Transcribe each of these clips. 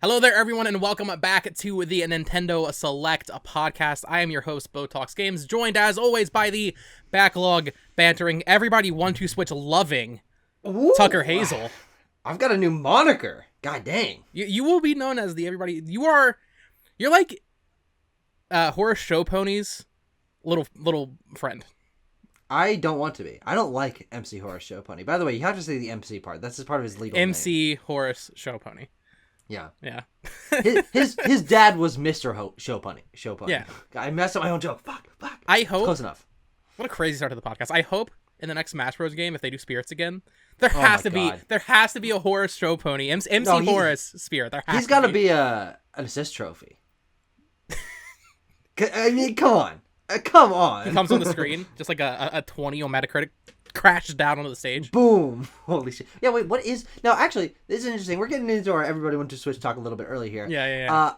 Hello there, everyone, and welcome back to the Nintendo Select podcast. I am your host, BoTalksGames, joined as always by the backlog bantering, everybody want to Switch loving Ooh, Tucker Hazel. I've got a new moniker. God dang. You will be known as the everybody. You're like Horace Show Pony's little friend. I don't want to be. I don't like MC Horace Show Pony. By the way, you have to say the MC part. That's just part of his legal MC Horace Show Pony. Yeah. Yeah. his dad was Mr. Show Pony. Yeah. I messed up my own joke. Fuck. I hope. Close enough. What a crazy start to the podcast. I hope in the next Smash Bros. Game, if they do spirits again, there has to be a Horace Show Pony. MC Horace spirit. He's got to be an assist trophy. I mean, come on. Come on. He comes on the screen, just like a 20 on Metacritic, crashes down onto the stage. Boom. Holy shit. Yeah, wait, what is... Now, actually, this is interesting. We're getting into our Everybody Want to Switch talk a little bit early here. Yeah.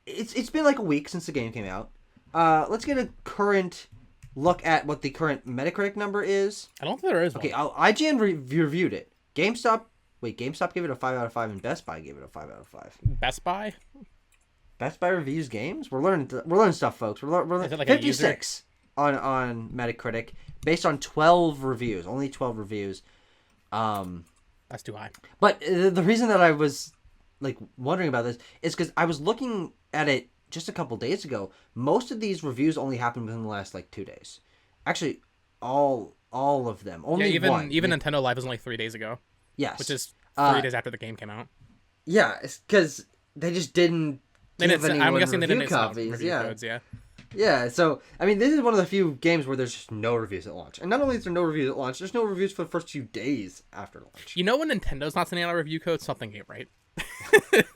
It's been like a week since the game came out. Let's get a current look at what the current Metacritic number is. I don't think there is one. Okay, IGN reviewed it. GameStop gave it a 5 out of 5, and Best Buy gave it a 5 out of 5. Best Buy reviews games? We're learning stuff, folks. We're learning. Is it like 56 on Metacritic, based on 12 reviews. Only 12 reviews. That's too high. But the reason that I was like wondering about this is because I was looking at it just a couple days ago. Most of these reviews only happened within the last 2 days. Actually, all of them. Only one. Even Nintendo Live was only 3 days ago. Yes. Which is 3 days after the game came out. Yeah, it's because they just didn't. I'm guessing they didn't copies. Review codes. Yeah. Yeah, so, I mean, this is one of the few games where there's just no reviews at launch. And not only is there no reviews at launch, there's no reviews for the first few days after launch. You know when Nintendo's not sending out a review code, something ain't right.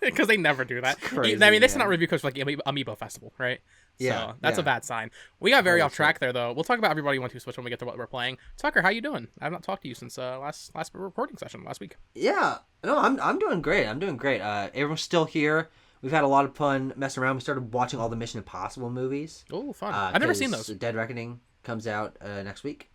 Because they never do that. Crazy, I mean, they send out review codes for like Amiibo Festival, right? Yeah. So that's a bad sign. We got very off track there, though. We'll talk about Everybody Want to Switch when we get to what we're playing. Tucker, how you doing? I've not talked to you since last recording session last week. Yeah. No, I'm doing great. Everyone's still here. We've had a lot of fun messing around. We started watching all the Mission Impossible movies. Oh, fun. I've never seen those. Dead Reckoning comes out next week.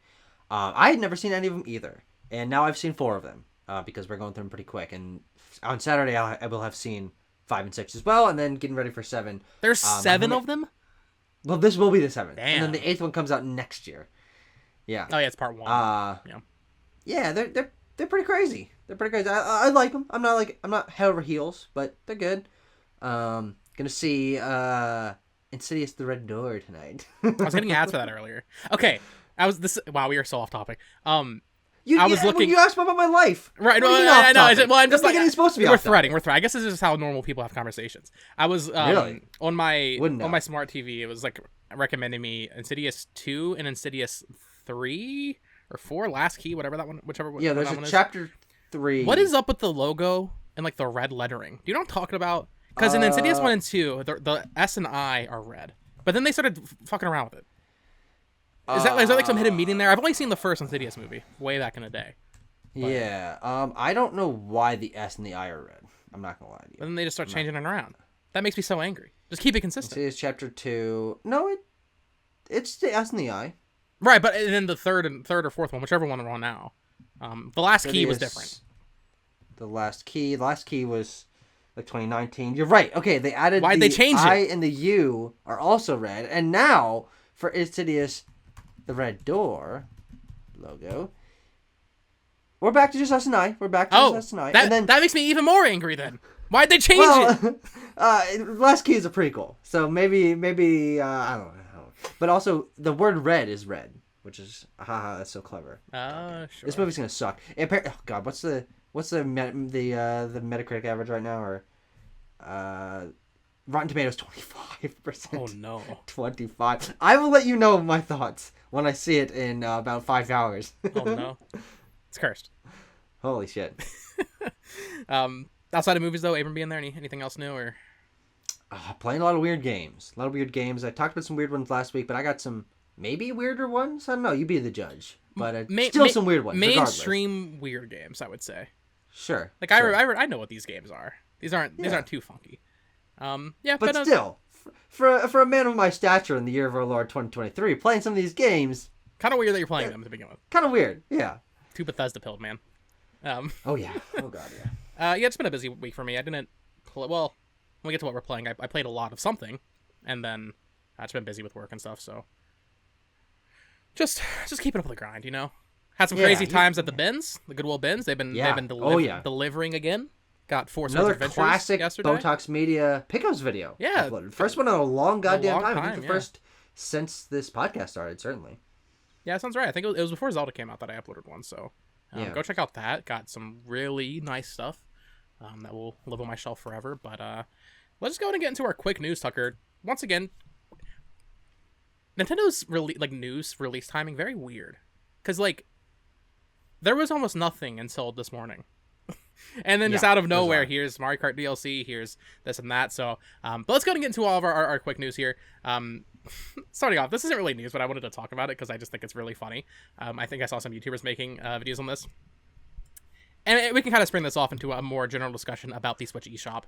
I had never seen any of them either. And now I've seen 4 of them because we're going through them pretty quick. And on Saturday, I will have seen 5 and 6 as well. And then getting ready for 7. There's 7 of them? Well, this will be the 7th. Damn. And then the 8th one comes out next year. Yeah. Oh, yeah, it's part 1. Yeah, they're pretty crazy. They're pretty crazy. I like them. I'm not head over heels, but they're good. Gonna see Insidious the Red Door tonight. I was getting ads for that earlier. Okay, wow, we are so off topic. You asked about my life. Right, I know. I'm just like, it's supposed to be we're threading. I guess this is just how normal people have conversations. I was really? on my smart TV. It was like recommending me Insidious 2 and Insidious 3 or 4, Last Key, whichever one. Yeah, there's a chapter 3. What is up with the logo and like the red lettering? Do you know what I'm talking about? Because in Insidious 1 and 2, the S and I are red. But then they started fucking around with it. Is that like some hidden meaning there? I've only seen the first Insidious movie, way back in the day. But... Yeah, I don't know why the S and the I are red. I'm not gonna lie to you. But then they just start changing it around. That makes me so angry. Just keep it consistent. Insidious chapter 2. No, it's the S and the I. Right, but then the third or fourth one, whichever one we're on now. The Last Key was different. The Last Key was... like 2019. You're right. Okay, they added Why'd they change it? I and the U are also red. And now, for Insidious, the Red Door logo, we're back to just us and I. Just us and I. That makes me even more angry then. Why'd they change it? Last Key is a prequel. So maybe I don't know. But also, the word red is red, which is, haha, that's so clever. Sure. This movie's going to suck. Oh, God, what's the Metacritic average right now? Or Rotten Tomatoes 25%. Oh no. 25. I will let you know my thoughts when I see it in about 5 hours. Oh no. It's cursed. Holy shit. Outside of movies though, Abram being there, anything else new or? Playing a lot of weird games. I talked about some weird ones last week, but I got some maybe weirder ones. I don't know. You be the judge. But still some weird ones. Mainstream regardless. Weird games, I would say. Sure. Like sure. I know what these games are. These aren't too funky. But still, for a man of my stature in the year of our Lord 2023, playing some of these games, kind of weird that you're playing them to begin with. Kind of weird, yeah. Too Bethesda pilled, man. Oh yeah. Oh god, yeah. Yeah, it's been a busy week for me. I didn't well, when we get to what we're playing, I played a lot of something, and then I've just been busy with work and stuff. So just keeping up with the grind, you know. Had some crazy times at the bins, the Goodwill bins. They've been delivering again. Got Four Swords Another Adventures classic yesterday. BoTalks Media pickups video. Yeah, uploaded. First one in a long goddamn time. I think the yeah. first since this podcast started, certainly. Yeah, that sounds right. I think it was before Zelda came out that I uploaded one. So go check out that. Got some really nice stuff that will live on my shelf forever. But let's just go ahead and get into our quick news, Tucker. Once again, Nintendo's news release timing very weird, because like there was almost nothing until this morning. And then just out of nowhere, here's Mario Kart DLC, here's this and that. So, but let's go and get into all of our quick news here. Starting off, this isn't really news, but I wanted to talk about it because I just think it's really funny. I think I saw some YouTubers making videos on this. And we can kind of spring this off into a more general discussion about the Switch eShop.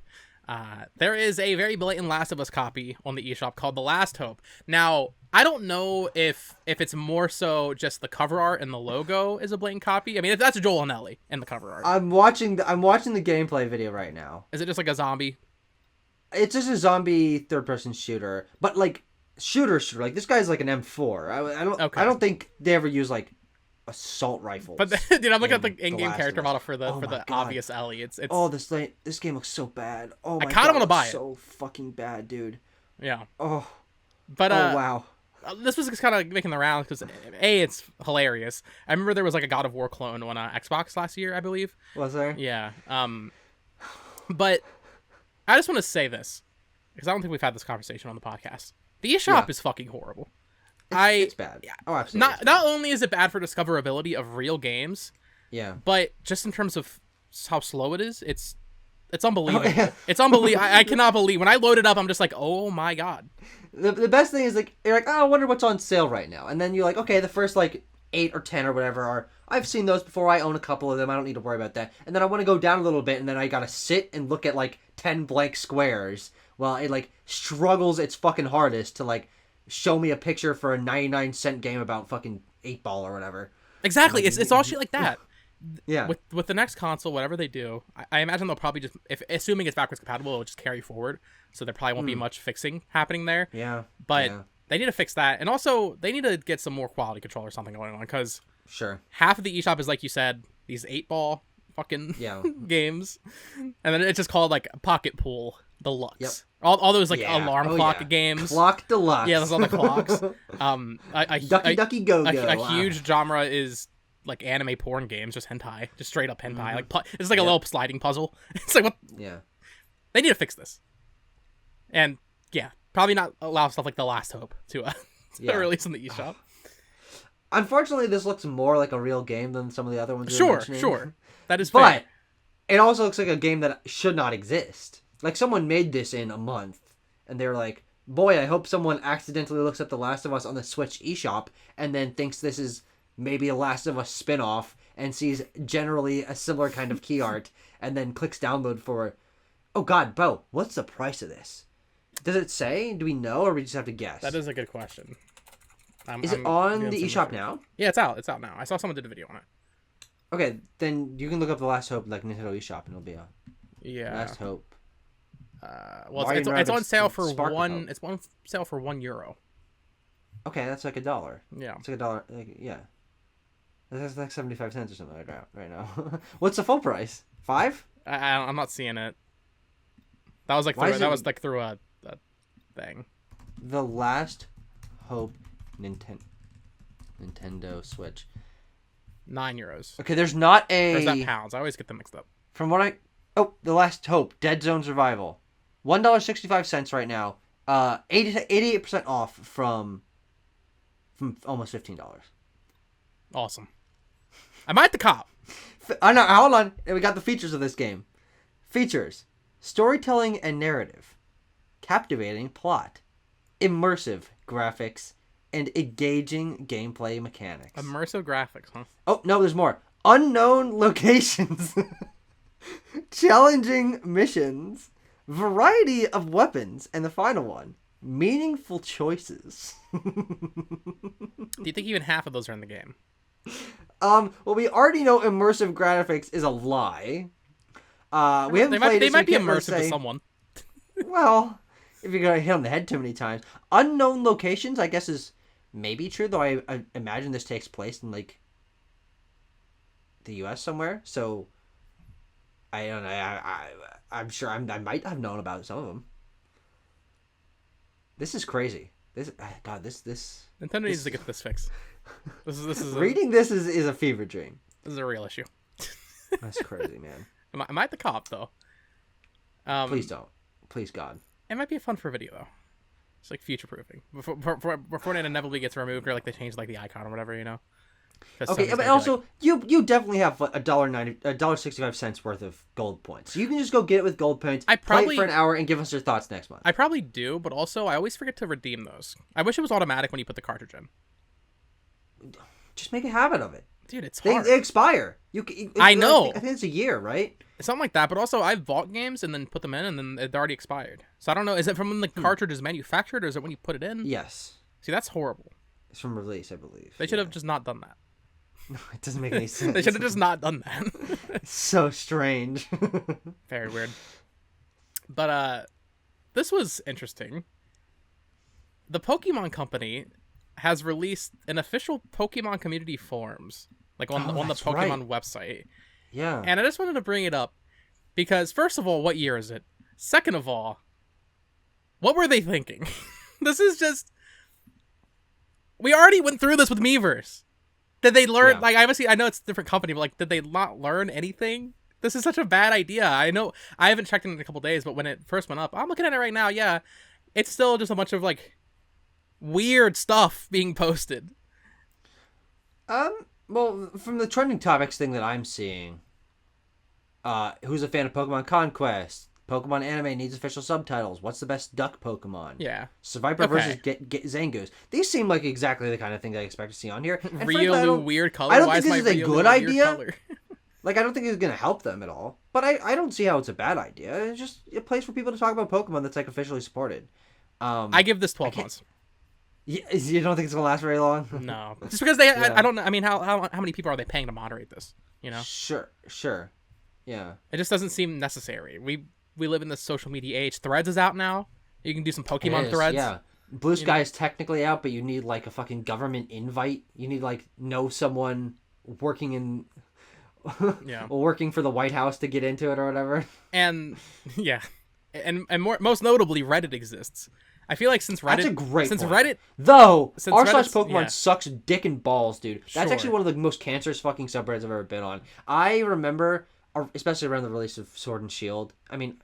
There is a very blatant Last of Us copy on the eShop called The Last Hope. Now, I don't know if it's more so just the cover art and the logo is a blatant copy. I mean, that's Joel and Ellie in the cover art. I'm watching the gameplay video right now. Is it just like a zombie? It's just a zombie third-person shooter, but like shooter. Like this guy's like an M4. I don't think they ever use like assault rifles. But dude, I'm looking at the in-game character model for the obvious Ellie. It's this game looks so bad. Oh my god, I kind of want to buy it. So fucking bad, dude. Yeah. Oh. But wow. This was just kind of making the rounds because it's hilarious. I remember there was like a God of War clone on Xbox last year, I believe. Was there? Yeah. But I just want to say this because I don't think we've had this conversation on the podcast. The eShop is fucking horrible. It's bad. Oh, absolutely. Not only is it bad for discoverability of real games, but just in terms of how slow it is, it's unbelievable. Oh, yeah. It's unbelievable. I cannot believe when I load it up. I'm just like, oh my god. The best thing is like you're like, oh, I wonder what's on sale right now, and then you're like, okay, the first like 8 or 10 or whatever are. I've seen those before. I own a couple of them. I don't need to worry about that. And then I want to go down a little bit, and then I gotta sit and look at like 10 blank squares while it like struggles its fucking hardest to like show me a picture for a 99-cent game about fucking 8-ball or whatever. Exactly. It's all shit like that. Yeah. With the next console, whatever they do, I imagine they'll probably just, assuming it's backwards compatible, it'll just carry forward. So there probably won't be much fixing happening there. Yeah. But they need to fix that. And also, they need to get some more quality control or something going on. Because half of the eShop is, like you said, these 8-ball fucking games. And then it's just called, like, Pocket Pool Deluxe. Yep. All those, like, alarm clock games. Clock Deluxe. Yeah, those are all the clocks. Ducky Go-Go. A huge genre is like anime porn games, just hentai, just straight up hentai. Like it's like a little sliding puzzle. It's like what? Yeah. They need to fix this. And probably not allow stuff like The Last Hope to release in the eShop. Unfortunately, this looks more like a real game than some of the other ones. Sure, that is fair. But it also looks like a game that should not exist. Like someone made this in a month, and they're like, "Boy, I hope someone accidentally looks at The Last of Us on the Switch eShop and then thinks this is maybe a Last of Us spin-off and sees generally a similar kind of key art and then clicks download for." Oh God, Bo, what's the price of this? Does it say? Do we know, or we just have to guess? That is a good question. Is it on the eShop now? Yeah, it's out. It's out now. I saw someone did a video on it. Okay, then you can look up The Last Hope, like Nintendo eShop, and it'll be on. Yeah. Last Hope. Well, it's on sale for €1. It's on sale for €1. Okay, that's like $1. Yeah. It's like $1. Yeah. That's like 75 cents or something like that right now. What's the full price? $5? I'm not seeing it. That was like through a thing. The Last Hope Nintendo Switch. €9. Okay, there's not a. Or is that pounds? I always get them mixed up. From what The Last Hope, Dead Zone Survival, $1.65 right now. 88% off from almost $15. Awesome. I might the cop. I know. Hold on. We got the features of this game. Features: storytelling and narrative, captivating plot, immersive graphics, and engaging gameplay mechanics. Immersive graphics, huh? Oh no, there's more. Unknown locations, challenging missions, variety of weapons, and the final one: meaningful choices. Do you think even half of those are in the game? Well, we already know immersive graphics is a lie. We haven't played They it, so might we be can't really immersive to say. someone. Well, if you're gonna hit on the head too many times, unknown locations, I guess, is maybe true. Though I imagine this takes place in like the U.S. somewhere, so I don't know. I'm sure I might have known about some of them. This is crazy. This Nintendo needs to get this fixed. This is reading this is a fever dream. This is a real issue. That's crazy, man. Am I the cop though? Please don't. Please, God. It might be fun for a video though. It's like future proofing before it inevitably gets removed or like they change like the icon or whatever, you know. Okay, but also like, you definitely have $1.65 worth of gold points. You can just go get it with gold points. Play it for an hour and give us your thoughts next month. I probably do, but also I always forget to redeem those. I wish it was automatic when you put the cartridge in. Just make a habit of it. Dude, it's hard. They expire. I know. I think it's a year, right? Something like that, but also I've bought games and then put them in and then they're already expired. So I don't know, is it from when the cartridge is manufactured or is it when you put it in? Yes. See, that's horrible. It's from release, I believe. They should have just not done that. No, it doesn't make any sense. They should have just not done that. It's so strange. Very weird. But this was interesting. The Pokemon Company has released an official Pokemon community forums, like on the Pokemon website. Yeah. And I just wanted to bring it up because, first of all, what year is it? Second of all, what were they thinking? This is just... We already went through this with Miiverse. Did they learn... Yeah. Like, obviously, I know it's a different company, but, like, did they not learn anything? This is such a bad idea. I know... I haven't checked in a couple days, but when it first went up, I'm looking at it right now, yeah. It's still just a bunch of, like, weird stuff being posted. Well, from the trending topics thing that I'm seeing, who's a fan of Pokemon Conquest? Pokemon anime needs official subtitles. What's the best duck Pokemon? Yeah. Survivor versus Zangoose. These seem like exactly the kind of thing I expect to see on here. And Riolu weird color. I don't think this is a good idea. Like, I don't think it's going to help them at all. But I don't see how it's a bad idea. It's just a place for people to talk about Pokemon that's, like, officially supported. I give this 12 months. You don't think it's gonna last very long? No, just because they. Yeah. I don't know. I mean, how many people are they paying to moderate this? You know. Sure. Yeah. It just doesn't seem necessary. We live in this social media age. Threads is out now. You can do some Pokemon threads. Yeah. Blue Sky is technically out, but you need like a fucking government invite. You need like know someone working in. Working for the White House to get into it or whatever. And yeah, and most notably, Reddit exists. I feel like since Reddit... That's a great point. Reddit... Though, r/Pokemon sucks dick and balls, dude. That's Sure. actually one of the most cancerous fucking subreddits I've ever been on. I remember, especially around the release of Sword and Shield, I mean,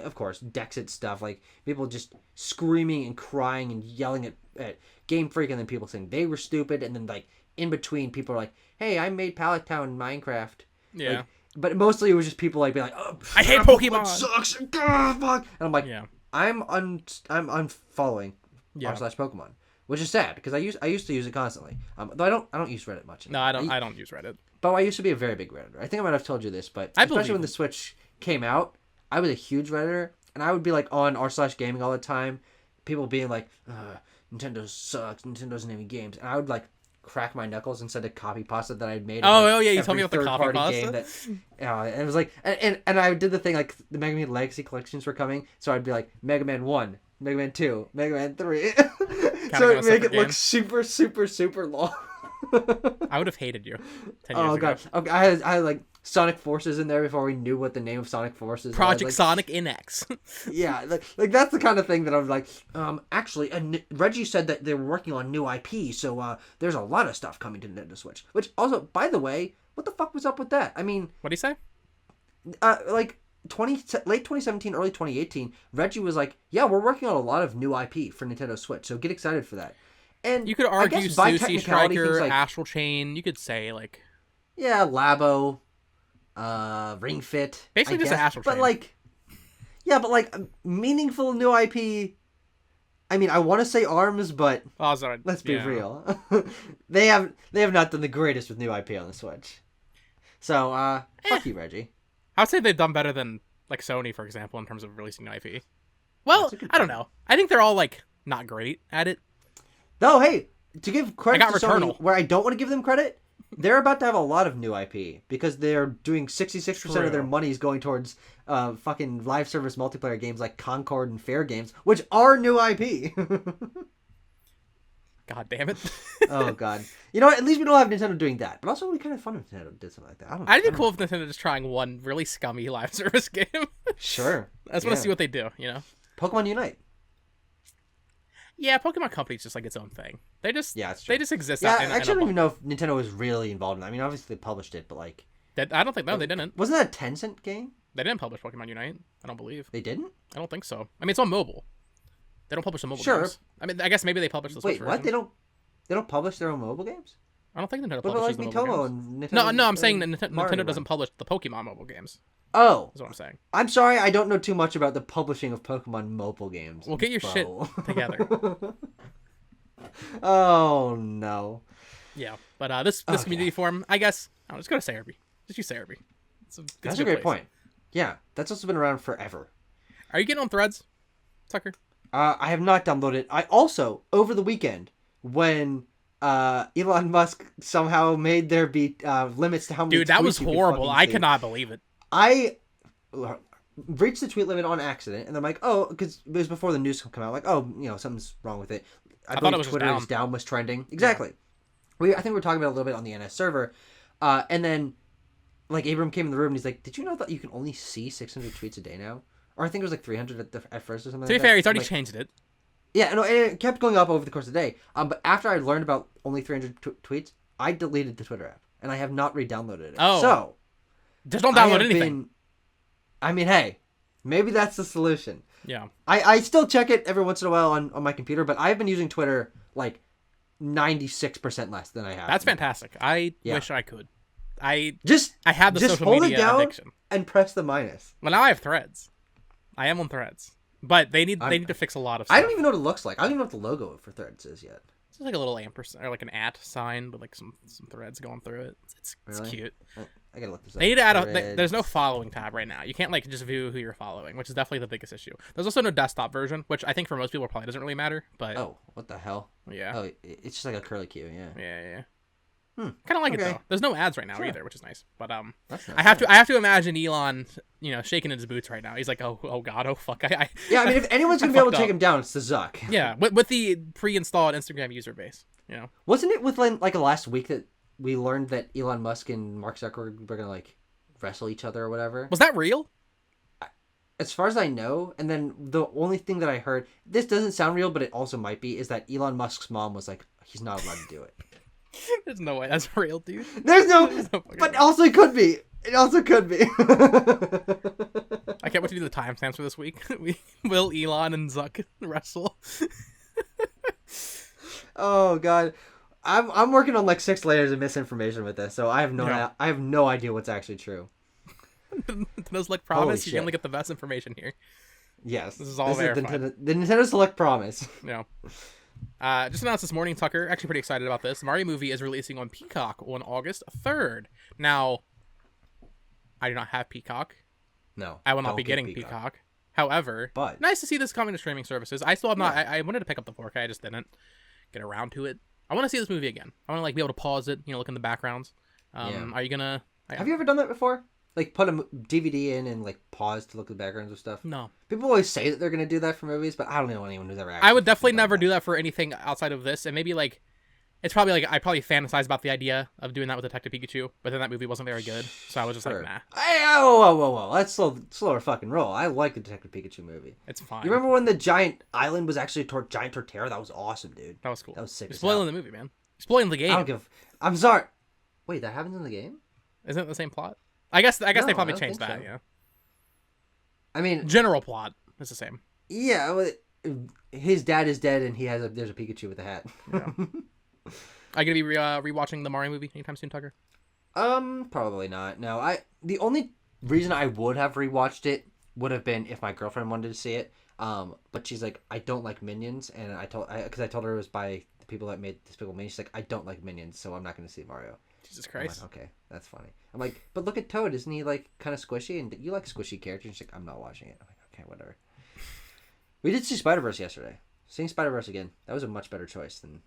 of course, Dexit stuff, like, people just screaming and crying and yelling at Game Freak, and then people saying they were stupid, and then, like, in between, people are like, hey, I made Pallet Town in Minecraft. Yeah. Like, but mostly it was just people, like, being like, oh, I hate Pokemon! Sucks! God, fuck! And I'm like... Yeah. I'm unfollowing r/Pokemon, which is sad because I used to use it constantly. Though I don't use Reddit much anymore. No, I don't use Reddit. But I used to be a very big Redditor. I think I might have told you this, but especially when the Switch came out, I was a huge Redditor, and I would be like on r/Gaming all the time. People being like, Nintendo sucks, Nintendo doesn't have any games, and I would like crack my knuckles and send a copy pasta that I'd made. Oh yeah, you told me about the copy pasta. And it was like, and I did the thing like the Mega Man Legacy collections were coming, so I'd be like Mega Man 1, Mega Man 2, Mega Man 3, so it'd make it look super, super, super long. I would have hated you 10 years ago. God, okay, I had like Sonic Forces in there before we knew what the name of Sonic Forces was. Project Sonic NX. Yeah, like that's the kind of thing that I'm like, actually, Reggie said that they were working on new IP, so there's a lot of stuff coming to Nintendo Switch. Which also, by the way, what the fuck was up with that? I mean, what do you say? Like late 2017, early 2018, Reggie was like, yeah, we're working on a lot of new IP for Nintendo Switch, so get excited for that. And you could argue Sushi Striker, like, Astral Chain. You could say like, yeah, Labo, Ring Fit, basically just Astral Chain. But like, yeah, but like meaningful new IP. I mean, I want to say ARMS, but let's be real. they have not done the greatest with new IP on the Switch. So, fuck you, Reggie. I would say they've done better than like Sony, for example, in terms of releasing new IP. Well, I don't know. I think they're all like not great at it. Though, hey, to give credit to Sony, where I don't want to give them credit, they're about to have a lot of new IP because they're doing 66% of their True. money is going towards fucking live service multiplayer games like Concord and Fair Games, which are new IP. God damn it. Oh god. You know what? At least we don't have Nintendo doing that. But also, it would be kind of fun if Nintendo did something like that. I'd be cool if Nintendo just trying one really scummy live service game. Sure. I just want to see what they do, you know? Pokemon Unite. Yeah, Pokemon Company's just like its own thing. They just Yeah, it's true. they just exist. Yeah, in actually, I a don't even know if Nintendo was really involved in that. I mean, obviously they published it, but like... I don't think, no, they didn't. Wasn't that a Tencent game? They didn't publish Pokemon Unite, I don't believe. They didn't? I don't think so. I mean, it's on mobile. They don't publish the mobile Sure. games. I mean, I guess maybe they publish the Switch Wait, what? version. They don't publish their own mobile games? I don't think Nintendo What about like publishes the mobile Miitomo games. and Nintendo? No, I'm saying that Mario Nintendo doesn't one? publish the Pokemon mobile games. Oh, That's what I'm saying. I'm sorry, I don't know too much about the publishing of Pokemon mobile games. Well, get your shit together. Oh no. Yeah, but this community forum, I guess, I'll just go to Cerebi. Just use Cerebi. That's a great point. Yeah, that's also been around forever. Are you getting on Threads, Tucker? I have not downloaded. I also over the weekend when Elon Musk somehow made there be limits to how many. Dude, that tweets was you could horrible. fucking I see. cannot believe it. I reached the tweet limit on accident, and I'm like, oh, because it was before the news come out. Like, oh, you know, something's wrong with it. I thought it believe was just Twitter is down was trending. Exactly. I think we were talking about it a little bit on the NS server, and then like Abram came in the room and he's like, "Did you know that you can only see 600 tweets a day now?" Or I think it was like 300 at first or something. To be like fair, that. he's already Like, changed it. yeah, no, and it kept going up over the course of the day. But after I learned about only 300 tweets, I deleted the Twitter app, and I have not re-downloaded it. Oh. So Just don't I download have anything. I mean, hey, maybe that's the solution. Yeah. I still check it every once in a while on my computer, but I've been using Twitter like 96% less than I have. That's fantastic. I wish I could. I have the just social hold media it down addiction. and press the minus. Well, now I have Threads. I am on Threads, but they need to fix a lot of stuff. I don't even know what it looks like. I don't even know what the logo for Threads is yet. It's just like a little ampersand or like an @ sign, but like some threads going through it. It's Really? cute. I gotta look this up. They need to add Threads. there's no following tab right now. You can't like just view who you're following, which is definitely the biggest issue. There's also no desktop version, which I think for most people probably doesn't really matter. But Oh, what the hell? yeah, Oh, it's just like a curly Q. Yeah. yeah. Hmm. Kind of like it Okay. though. There's no ads right now Sure. either, which is nice. But That's nice, I have to imagine Elon, shaking in his boots right now. He's like, oh god, oh fuck. Yeah, I mean, if anyone's gonna be able to fucked take up. him down, it's the Zuck. Yeah, with the pre-installed Instagram user base. Wasn't it with like last week that we learned that Elon Musk and Mark Zuckerberg were gonna like wrestle each other or whatever? Was that real? As far as I know, and then the only thing that I heard, this doesn't sound real, but it also might be, is that Elon Musk's mom was like, he's not allowed to do it. There's no way that's real, dude. There's no fucking but way. also it could be. It also could be. I can't wait to do the timestamps for this week. Will Elon and Zuck wrestle? Oh god, I'm working on like 6 layers of misinformation with this, so I have no idea what's actually true. Nintendo's like Holy promise. You shit. only get the best information here. Yes, This is all verified. the Nintendo Select promise. Just announced this morning, Tucker. Actually, pretty excited about this. Mario movie is releasing on Peacock on August 3rd. Now, I do not have Peacock. No, I will not don't be get getting Peacock. However, But- nice to see this coming to streaming services. I still have not. I wanted to pick up the 4K. I just didn't get around to it. I want to see this movie again. I want to like be able to pause it. Look in the backgrounds. Yeah. Are you gonna? Have you ever done that before? Like put a DVD in and like pause to look at the backgrounds of stuff? No. People always say that they're gonna do that for movies, but I don't know anyone who's ever actually I would definitely done never that. do that for anything outside of this, and maybe like it's probably like I probably fantasize about the idea of doing that with Detective Pikachu, but then that movie wasn't very good, so I was just Sure. like, nah, Hey, whoa. That's slower fucking roll. I like the Detective Pikachu movie. it's fine. You remember when the giant island was actually a giant torterra? That was awesome, dude. That was cool. That was sick You're as spoiling hell. the movie, man. You're spoiling the I game. don't give. I'm sorry. Wait, that happens in the game? Isn't it the same plot? I guess No, they I probably don't changed think that. so. Yeah. I mean, General plot is the same. yeah. Well, his dad is dead, and there's a Pikachu with a hat. Are you gonna be rewatching the Mario movie anytime soon, Tucker? Probably not. No, the only reason I would have rewatched it would have been if my girlfriend wanted to see it. But she's like, I don't like Minions, and I told her it was by the people that made Despicable Me. She's like, I don't like Minions, so I'm not going to see Mario. Jesus I'm Christ. like, okay, that's funny. I'm like, but look at Toad, isn't he like kind of squishy? And you like squishy characters? She's like, I'm not watching it. I'm like, okay, whatever. We did see Spider-Verse yesterday. Seeing Spider-Verse again, that was a much better choice than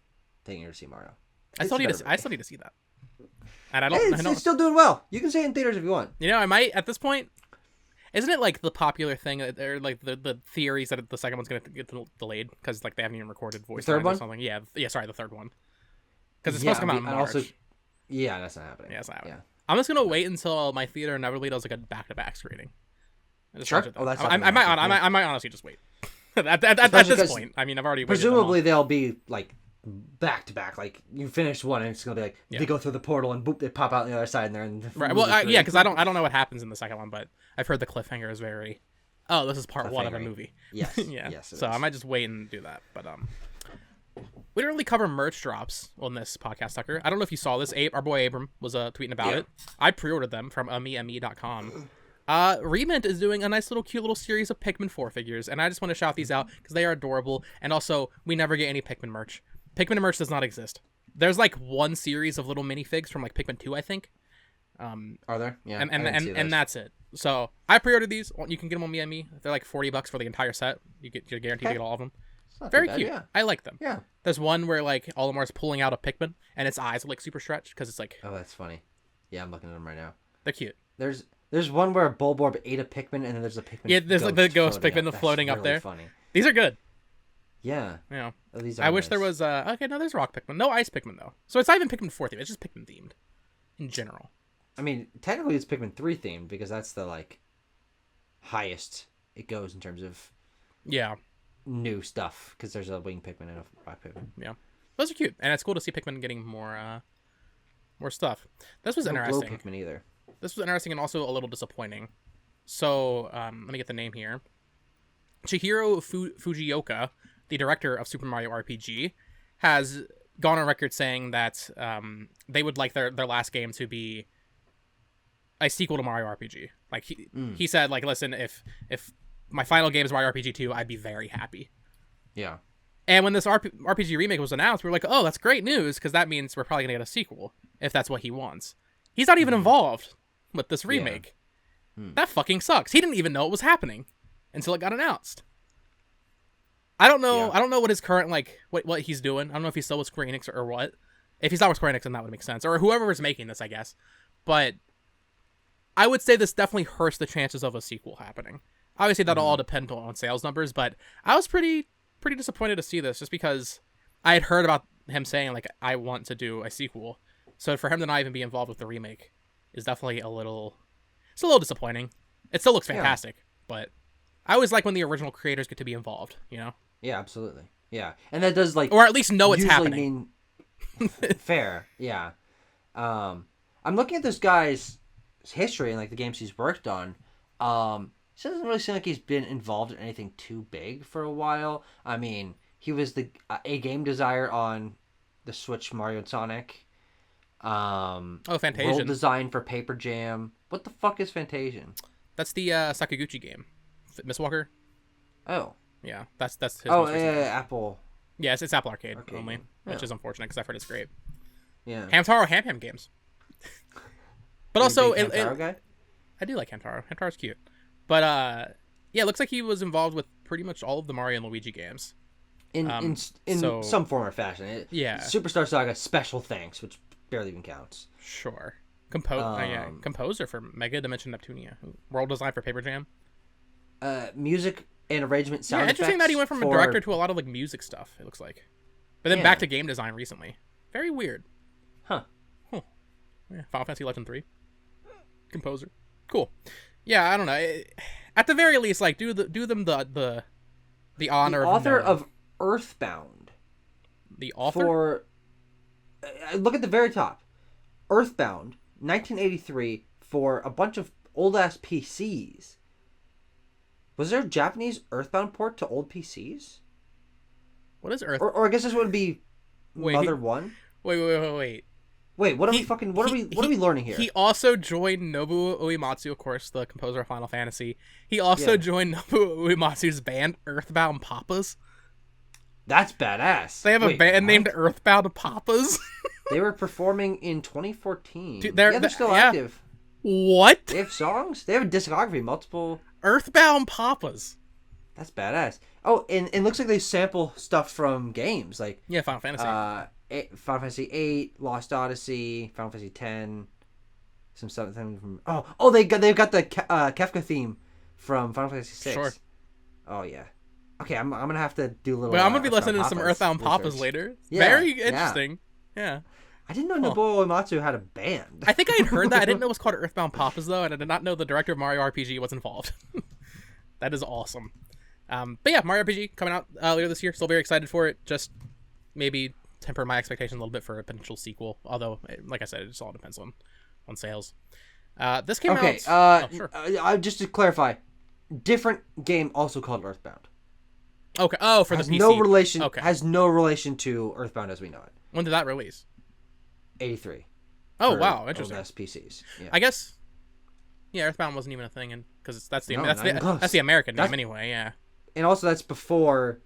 taking her to see Mario. I still need to see that. And Hey, it's still doing well. You can say it in theaters if you want. I might at this point. Isn't it like the popular thing, or like the theories that the second one's gonna get delayed because like they haven't even recorded voice lines or something? Yeah, sorry, the third one, because it's supposed to come out in March. Yeah, that's not happening. Yeah, that's not happening. Yeah. I'm just gonna wait until my theater inevitably does like a back-to-back screening. Sure. Oh, that's I might honestly just wait. at this point, I mean, I've already waited presumably they'll be like back to back. Like you finish one and it's gonna be like they go through the portal and boop, they pop out on the other side and they're in the right. Well, yeah, because I don't know what happens in the second one, but I've heard the cliffhanger is very. Oh, this is part one of a movie. Yes. Yeah. Yes. So I might just wait and do that, but we didn't really cover merch drops on this podcast, Tucker. I don't know if you saw this. Our boy Abram was tweeting about it. I pre-ordered them from me.com. Rement is doing a nice cute little series of Pikmin 4 figures, and I just want to shout these out because they are adorable, and also, we never get any Pikmin merch. Pikmin merch does not exist. There's like one series of little minifigs from like Pikmin 2, I think. Are there? Yeah. And that's it. So, I pre-ordered these. You can get them on me. They're like $40 for the entire set. You're guaranteed to get all of them. Very cute. Yeah. I like them. Yeah. There's one where like Olimar's pulling out a Pikmin, and its eyes are like super stretched because it's like... Oh, that's funny. Yeah, I'm looking at them right now. They're cute. There's one where Bulborb ate a Pikmin, and then there's a Pikmin. Yeah, there's like the ghost Pikmin floating up there. Funny. These are good. Yeah. Yeah. Oh, these are I wish there was okay, no, there's rock Pikmin. No ice Pikmin though. So it's not even Pikmin 4 themed. It's just Pikmin themed in general. I mean, technically it's Pikmin 3 themed because that's the like highest it goes in terms of new stuff because there's a wing Pikmin and a rock Pikmin. Yeah. Those are cute. And it's cool to see Pikmin getting more stuff. This was interesting. No Pikmin either. This was interesting and also a little disappointing. So, let me get the name here. Chihiro Fujioka, the director of Super Mario RPG, has gone on record saying that they would like their last game to be a sequel to Mario RPG. Like he said, like, listen, if my final game is Mario RPG 2, I'd be very happy. Yeah. And when this RPG remake was announced, we were like, oh, that's great news, because that means we're probably going to get a sequel, if that's what he wants. He's not even involved with this remake. Yeah. That fucking sucks. He didn't even know it was happening until it got announced. I don't know. Yeah. I don't know what his current, like, what he's doing. I don't know if he's still with Square Enix or what. If he's not with Square Enix, then that would make sense. Or whoever is making this, I guess. But I would say this definitely hurts the chances of a sequel happening. Obviously, that'll all depend on sales numbers, but I was pretty disappointed to see this just because I had heard about him saying, like, I want to do a sequel. So for him to not even be involved with the remake is definitely a little disappointing. It still looks fantastic, but I always like when the original creators get to be involved, you know? Yeah, absolutely. Yeah. And that does, like... Or at least know it's happening. Fair, yeah. I'm looking at this guy's history and, like, the games he's worked on. It doesn't really seem like he's been involved in anything too big for a while. I mean, he was a game designer on the Switch Mario and Sonic. Fantasian. World design for Paper Jam. What the fuck is Fantasian? That's the Sakaguchi game. Mistwalker? Oh. Yeah, that's his Apple. Yeah, it's Apple Arcade only, which is unfortunate because I've heard it's great. Yeah. Hamtaro Ham games. But also, Hamtaro guy? I do like Hamtaro. Hamtaro's cute. But, yeah, it looks like he was involved with pretty much all of the Mario and Luigi games. In some form or fashion. Superstar Saga Special Thanks, which barely even counts. Sure. Composer for Mega Dimension Neptunia. World design for Paper Jam. Music and arrangement sound effects. Interesting that he went from a director to a lot of, like, music stuff, it looks like. But then back to game design recently. Very weird. Huh. Yeah, Final Fantasy Legend 3. Composer. Cool. Yeah, I don't know. At the very least, like, do them the honor. The author of Earthbound. The author? Look at the very top. Earthbound, 1983, for a bunch of old-ass PCs. Was there a Japanese Earthbound port to old PCs? What is Earth? Or I guess this would be Mother 1? Wait. Wait, what are we learning here? He also joined Nobuo Uematsu, of course, the composer of Final Fantasy. He also joined Nobuo Uematsu's band, Earthbound Papas. That's badass. They have a band named Earthbound Papas. They were performing in 2014. Dude, they're still active. What? They have songs? They have a discography, multiple... Earthbound Papas. That's badass. Oh, and it looks like they sample stuff from games. Like Final Fantasy. Final Fantasy 8, Lost Odyssey, Final Fantasy 10, some something from they've got the Kefka theme from Final Fantasy 6. Sure. Oh yeah. Okay, I'm gonna have to do a little. Well, I'm gonna be Earthbound listening to some Papa's Earthbound Papas research. later. Yeah, Very interesting. Yeah. I didn't know Nobuo Uematsu had a band. I think I had heard that. I didn't know it was called Earthbound Papas though, and I did not know the director of Mario RPG was involved. That is awesome. But yeah, Mario RPG coming out later this year. Still very excited for it. Just maybe temper my expectations a little bit for a potential sequel. Although, like I said, it just all depends on sales. This came out. Sure. Just to clarify, different game also called Earthbound. Okay. Oh, for the PC. No relation. Okay. Has no relation to Earthbound as we know it. When did that release? 83. Oh wow, interesting. OS PCs. Yeah. I guess. Yeah, Earthbound wasn't even a thing, and because that's the American name anyway. Yeah. And also, that's before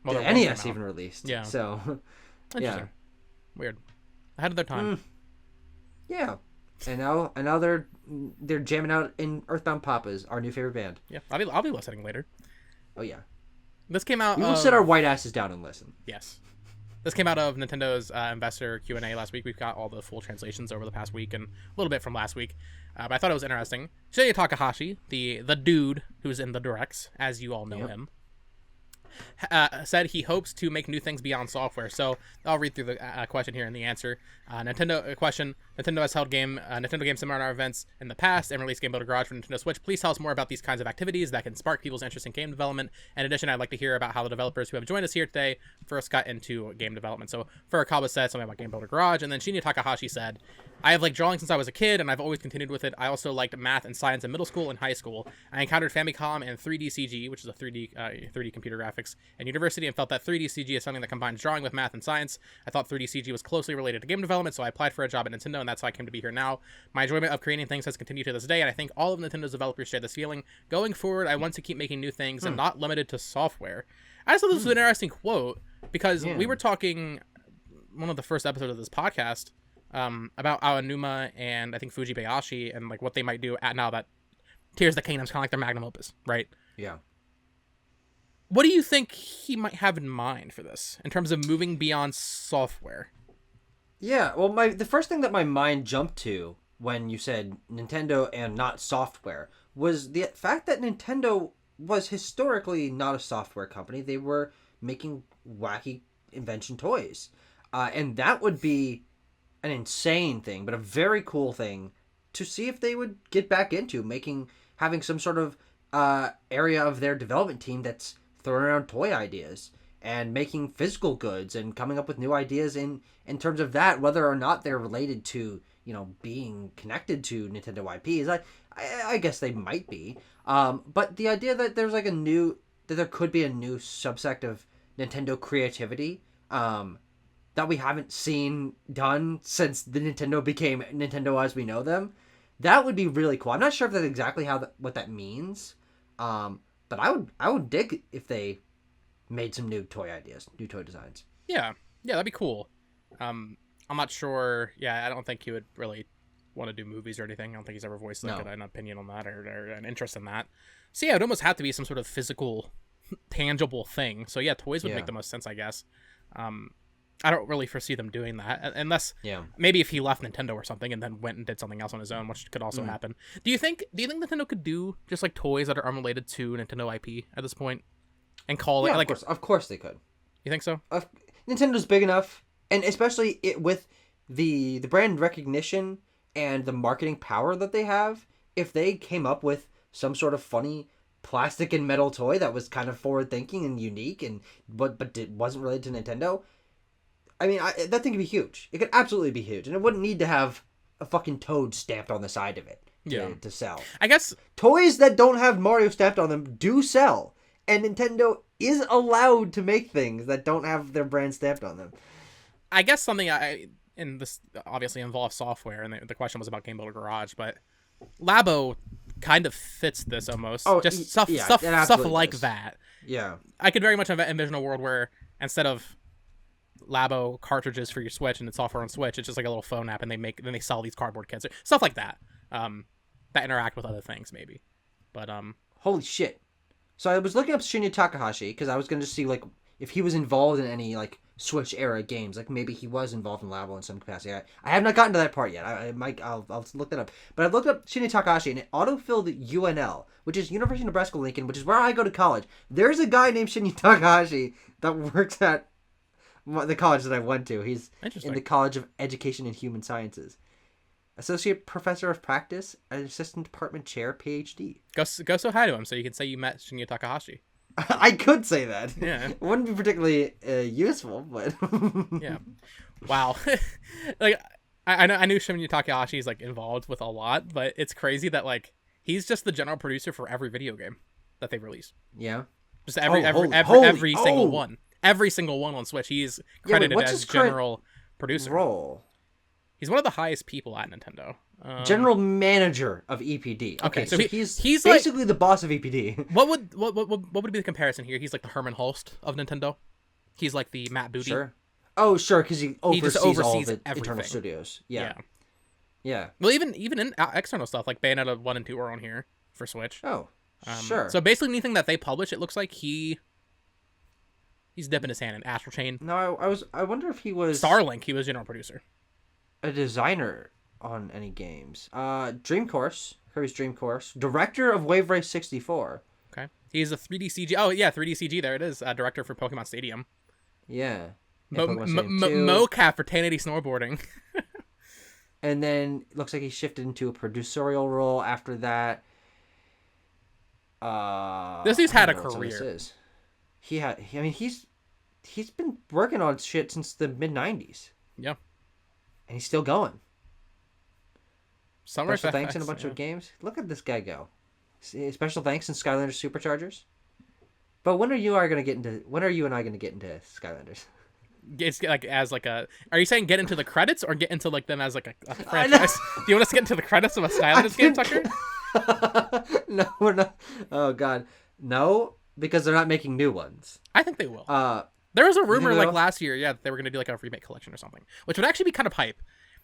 the the NES even released. Yeah. So. Interesting. Yeah. Weird. Ahead of their time. Yeah. And now they're jamming out in Earthbound Papas, our new favorite band. Yeah, I'll be listening later. Oh yeah. This came out. We will sit our white asses down and listen. Yes. This came out of Nintendo's investor Q&A last week. We've got all the full translations over the past week and a little bit from last week. But I thought it was interesting. Shinya Takahashi, the dude who's in the directs, as you all know him, said he hopes to make new things beyond software. So I'll read through the question here and the answer. Question: Nintendo has held Nintendo game seminar events in the past and released Game Builder Garage for Nintendo Switch. Please tell us more about these kinds of activities that can spark people's interest in game development. In addition, I'd like to hear about how the developers who have joined us here today first got into game development. So Furukawa said something about Game Builder Garage, and then Shinya Takahashi said, I have liked drawing since I was a kid, and I've always continued with it. I also liked math and science in middle school and high school. I encountered Famicom and 3D CG, which is a 3D computer graphics, in university, and felt that 3D CG is something that combines drawing with math and science. I thought 3D CG was closely related to game development, so I applied for a job at Nintendo, and that's how I came to be here now. My enjoyment of creating things has continued to this day, and I think all of Nintendo's developers share this feeling. Going forward, I want to keep making new things and not limited to software. I just thought this was an interesting quote, because we were talking one of the first episodes of this podcast about Aonuma and I think Fujibayashi and like what they might do at now that Tears of the Kingdom's kind of like their magnum opus, right? Yeah. What do you think he might have in mind for this in terms of moving beyond software? Yeah, well, the first thing that my mind jumped to when you said Nintendo and not software was the fact that Nintendo was historically not a software company. They were making wacky invention toys. And that would be an insane thing, but a very cool thing to see if they would get back into having some sort of area of their development team that's throwing around toy ideas and making physical goods and coming up with new ideas in terms of that, whether or not they're related to, being connected to Nintendo IPs. I guess they might be. But the idea that there's like that there could be a new subsect of Nintendo creativity, that we haven't seen done since the Nintendo became Nintendo as we know them, that would be really cool. I'm not sure if that's exactly what that means, but I would dig if they made some new toy ideas, new toy designs. Yeah, that'd be cool. I'm not sure. Yeah, I don't think he would really want to do movies or anything. I don't think he's ever voiced an opinion on that or an interest in that. So yeah, it would almost have to be some sort of physical, tangible thing. So yeah, toys would make the most sense, I guess. I don't really foresee them doing that unless maybe if he left Nintendo or something and then went and did something else on his own, which could also happen. Do you think Nintendo could do just like toys that are unrelated to Nintendo IP at this point and call it like of course they could. You think so? Nintendo's big enough, and especially with the brand recognition and the marketing power that they have, if they came up with some sort of funny plastic and metal toy that was kind of forward thinking and unique but it wasn't related to Nintendo, I mean, that thing could be huge. It could absolutely be huge. And it wouldn't need to have a fucking Toad stamped on the side of it to sell. I guess toys that don't have Mario stamped on them do sell. And Nintendo is allowed to make things that don't have their brand stamped on them. I guess something and this obviously involves software, and the question was about Game Builder Garage, but Labo kind of fits this almost. Just stuff like that. Yeah. I could very much envision a world where instead of Labo cartridges for your Switch and it's software on Switch, it's just like a little phone app, and then they sell these cardboard kits, stuff like that, that interact with other things maybe. But holy shit! So I was looking up Shinya Takahashi because I was going to see like if he was involved in any like Switch era games. Like maybe he was involved in Labo in some capacity. I have not gotten to that part yet. I'll look that up. But I've looked up Shinya Takahashi, and it autofilled UNL, which is University of Nebraska Lincoln, which is where I go to college. There's a guy named Shinya Takahashi that works at the college that I went to. He's in the College of Education and Human Sciences. Associate Professor of Practice, and Assistant Department Chair, PhD. Go say hi to him so you can say you met Shinya Takahashi. I could say that. Yeah. It wouldn't be particularly useful, but... Yeah. Wow. Like, I knew Shinya Takahashi is, like, involved with a lot, but it's crazy that, like, he's just the general producer for every video game that they release. Yeah. Just every single one. Every single one on Switch. He's credited as general producer. Role? He's one of the highest people at Nintendo. General manager of EPD. Okay, so he's basically like, the boss of EPD. What would be the comparison here? He's like the Herman Hulst of Nintendo. He's like the Matt Booty. Sure. Oh, sure, because he oversees all the everything. internal studios. Yeah. Well, even in external stuff like Bayonetta 1 and 2 are on here for Switch. Oh, sure. So basically, anything that they publish, it looks like he's dipping his hand in Astral Chain. No, I wonder if he was Starlink. He was general producer. A designer on any games. Dream Course, Kirby's Dream Course, director of Wave Race 64. Okay, he's a 3D CG. Oh yeah, 3D CG. There it is. Director for Pokemon Stadium. Yeah. Mocap for 1080 snowboarding. And then it looks like he shifted into a producerial role after that. This dude's had a career. He's been working on shit since the mid 90s. Yeah. And he's still going. Special thanks in a bunch of games. Look at this guy go. Special thanks in Skylanders Superchargers. But when are you and I going to get into Skylanders? It's like as like a. Are you saying get into the credits or get into like them as like a franchise? Do you want us to get into the credits of a Skylanders game, Tucker? No, we're not. Oh God, no, because they're not making new ones. I think they will. There was a rumor like last year, that they were gonna do like a remake collection or something, which would actually be kind of hype.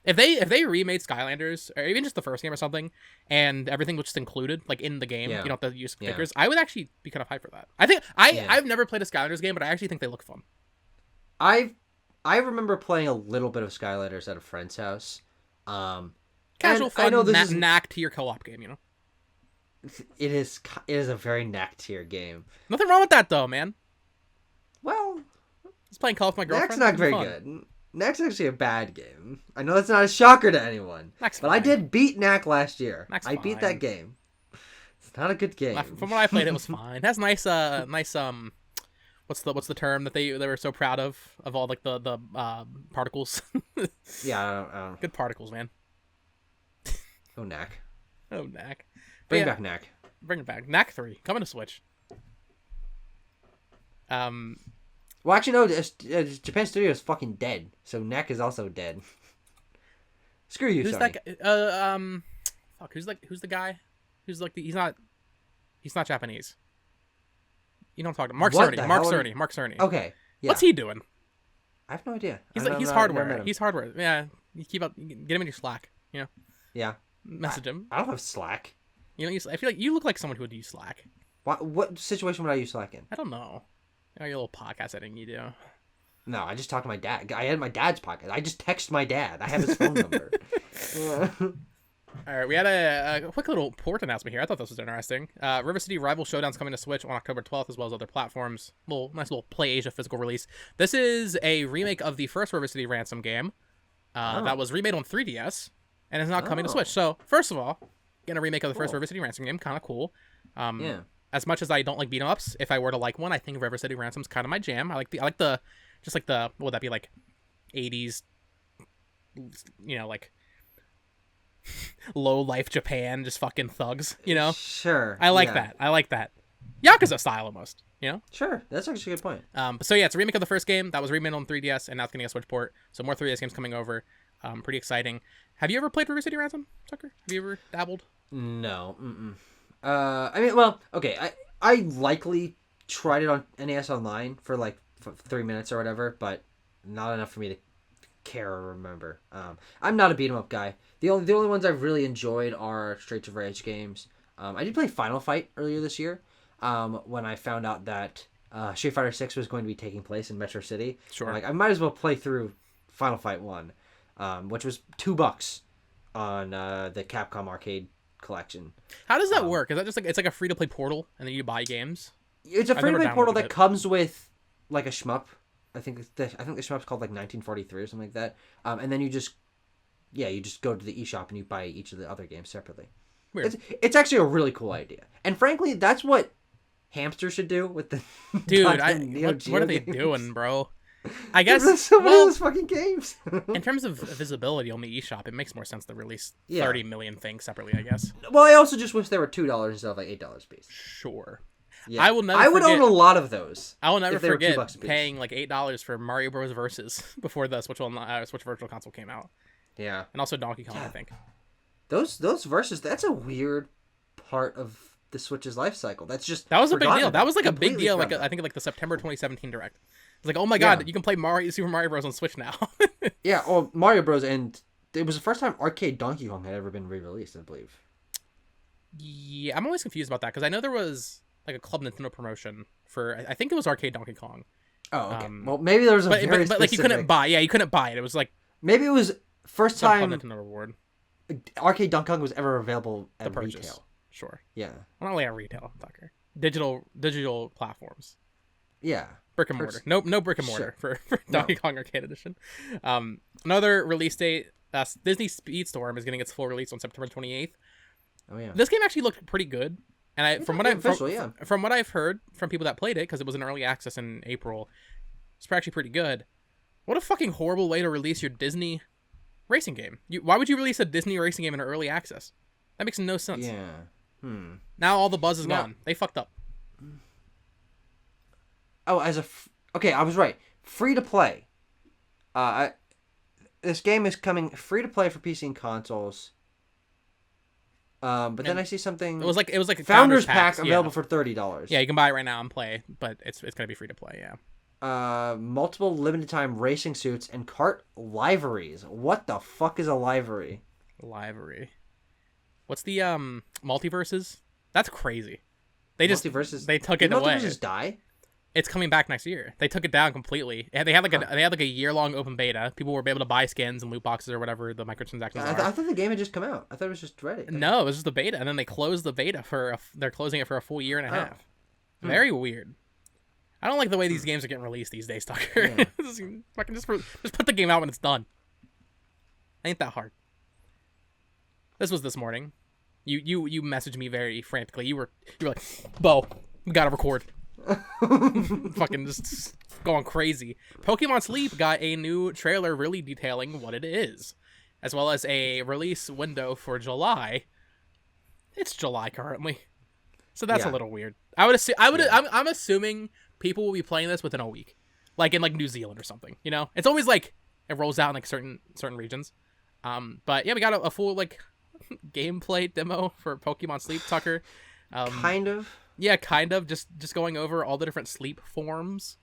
If they remade Skylanders or even just the first game or something, and everything was just included like in the game, you don't have to use figures. I would actually be kind of hyped for that. I think I've never played a Skylanders game, but I actually think they look fun. I remember playing a little bit of Skylanders at a friend's house. Casual fun, knack to your co-op game, you know. It is a very knack tier game. Nothing wrong with that though, man. Well, just playing Call with my girlfriend. Knack's not very good. Knack's actually a bad game. I know that's not a shocker to anyone. Knack's but fine. I did beat Knack last year. Knack's I beat that game. It's not a good game. From what I played, it was fine. It has nice what's the term that they were so proud of all like the particles. Yeah, I don't... Good particles, man. Oh, Knack. Oh, Knack. Bring back Knack. Bring it back. Knack 3 coming to Switch. Well, actually, no. Japan Studio is fucking dead, so Knack is also dead. Screw you, Who's Sony. that guy? Fuck. Who's the guy? Who's like he's not Japanese. You don't talk to Mark Cerny. Mark Cerny. Okay. Yeah. What's he doing? I have no idea. He's hardware. He's hardware. Yeah. You keep up. Get him in your Slack. You know. Yeah. Message him. I don't have Slack. You know. I feel like you look like someone who would use Slack. What situation would I use Slack in? I don't know. Your little podcast editing you do. No, I just talked to my dad. I had my dad's podcast. I just text my dad. I have his phone number. All right, we had a quick little port announcement here. I thought this was interesting. River City Rival Showdown's coming to Switch on October 12th, as well as other platforms. Nice little Play Asia physical release. This is a remake of the first River City Ransom game that was remade on 3DS and is now coming to Switch. So, first of all, getting a remake of the first River City Ransom game, kind of cool. Yeah. As much as I don't like beat 'em ups, if I were to like one, I think River City Ransom's kind of my jam. I like the what would that be like 80s, you know, like low life Japan, just fucking thugs, you know? Sure. I like that. I like that. Yakuza style almost, you know? Sure. That's actually a good point. So yeah, it's a remake of the first game that was remade on 3DS, and now it's getting a Switch port. So more 3DS games coming over. Pretty exciting. Have you ever played River City Ransom, Tucker? Have you ever dabbled? No. I mean, well, okay. I likely tried it on NES Online for like 3 minutes or whatever, but not enough for me to care or remember. I'm not a beat 'em up guy. The only ones I've really enjoyed are straight to rage games. I did play Final Fight earlier this year. When I found out that Street Fighter 6 was going to be taking place in Metro City. Sure. I'm like, I might as well play through Final Fight 1, which was $2 on the Capcom Arcade Collection. How does that work? Is that just like it's like a free to play portal and then you buy games? It's a free to play portal that comes with like a shmup. I think the shmup's called like 1943 or something like that. And then you just go to the eShop and you buy each of the other games separately. Weird. It's actually a really cool idea. And frankly, that's what Hamster should do with the dude. What are they doing, bro? I guess there's so many of those fucking games. In terms of visibility on the eShop, it makes more sense to release 30 million things separately, I guess. Well, I also just wish they were $2 instead of like $8 a piece. Sure. Yeah. I would own a lot of those. I will never forget paying like $8 for Mario Bros. Versus before the Switch Virtual Console came out. Yeah. And also Donkey Kong, I think. Those Versus, that's a weird part of the Switch's life cycle. That was a big deal. That was like a big deal. Like I think like the September 2017 Direct. It's like, oh my god, you can play Super Mario Bros. On Switch now. Yeah, well, Mario Bros. And it was the first time arcade Donkey Kong had ever been re-released, I believe. Yeah, I'm always confused about that because I know there was like a Club Nintendo promotion for I think it was arcade Donkey Kong. Oh, okay. Well, maybe there was but like you couldn't buy. Yeah, you couldn't buy it. It was like maybe it was first time Club Nintendo reward. Arcade Donkey Kong was ever available at retail. Sure. Yeah. Well, not only at retail, Tucker. Digital platforms. Yeah. Brick and mortar. No brick and mortar for Donkey Kong Arcade Edition. Another release date. Disney Speedstorm is getting its full release on September 28th. Oh yeah. This game actually looked pretty good, and from what I've heard from people that played it, because it was in early access in April, it's actually pretty good. What a fucking horrible way to release your Disney racing game. Why would you release a Disney racing game in early access? That makes no sense. Yeah. Now all the buzz is gone. They fucked up. Oh, okay, I was right. Free to play. This game is coming free to play for PC and consoles. But then I see something. It was like a Founders Pack available for $30. Yeah, you can buy it right now and play, but it's gonna be free to play. Yeah. Multiple limited time racing suits and kart liveries. What the fuck is a livery? Livery. What's the multiverses? That's crazy. They took it away. Multiverses die? It's coming back next year. They took it down completely. They had like a year-long open beta. People were able to buy skins and loot boxes or whatever the microtransactions are. I thought the game had just come out. I thought it was just Reddit. No, it was just the beta, and then they closed the beta they're closing it for a full year and a half. Very weird. I don't like the way these games are getting released these days, Tucker. Yeah. just put the game out when it's done. Ain't that hard. This was this morning. You messaged me very frantically. You were like, Bo, we gotta record. Fucking just going crazy. Pokemon Sleep got a new trailer really detailing what it is, as well as a release window for July. It's July currently, so that's a little weird. I'm assuming people will be playing this within a week, like in like New Zealand or something. You know, it's always like it rolls out in like certain regions. But yeah, we got a full like gameplay demo for Pokemon Sleep, Tucker. Kind of. Yeah, kind of. Just going over all the different sleep forms.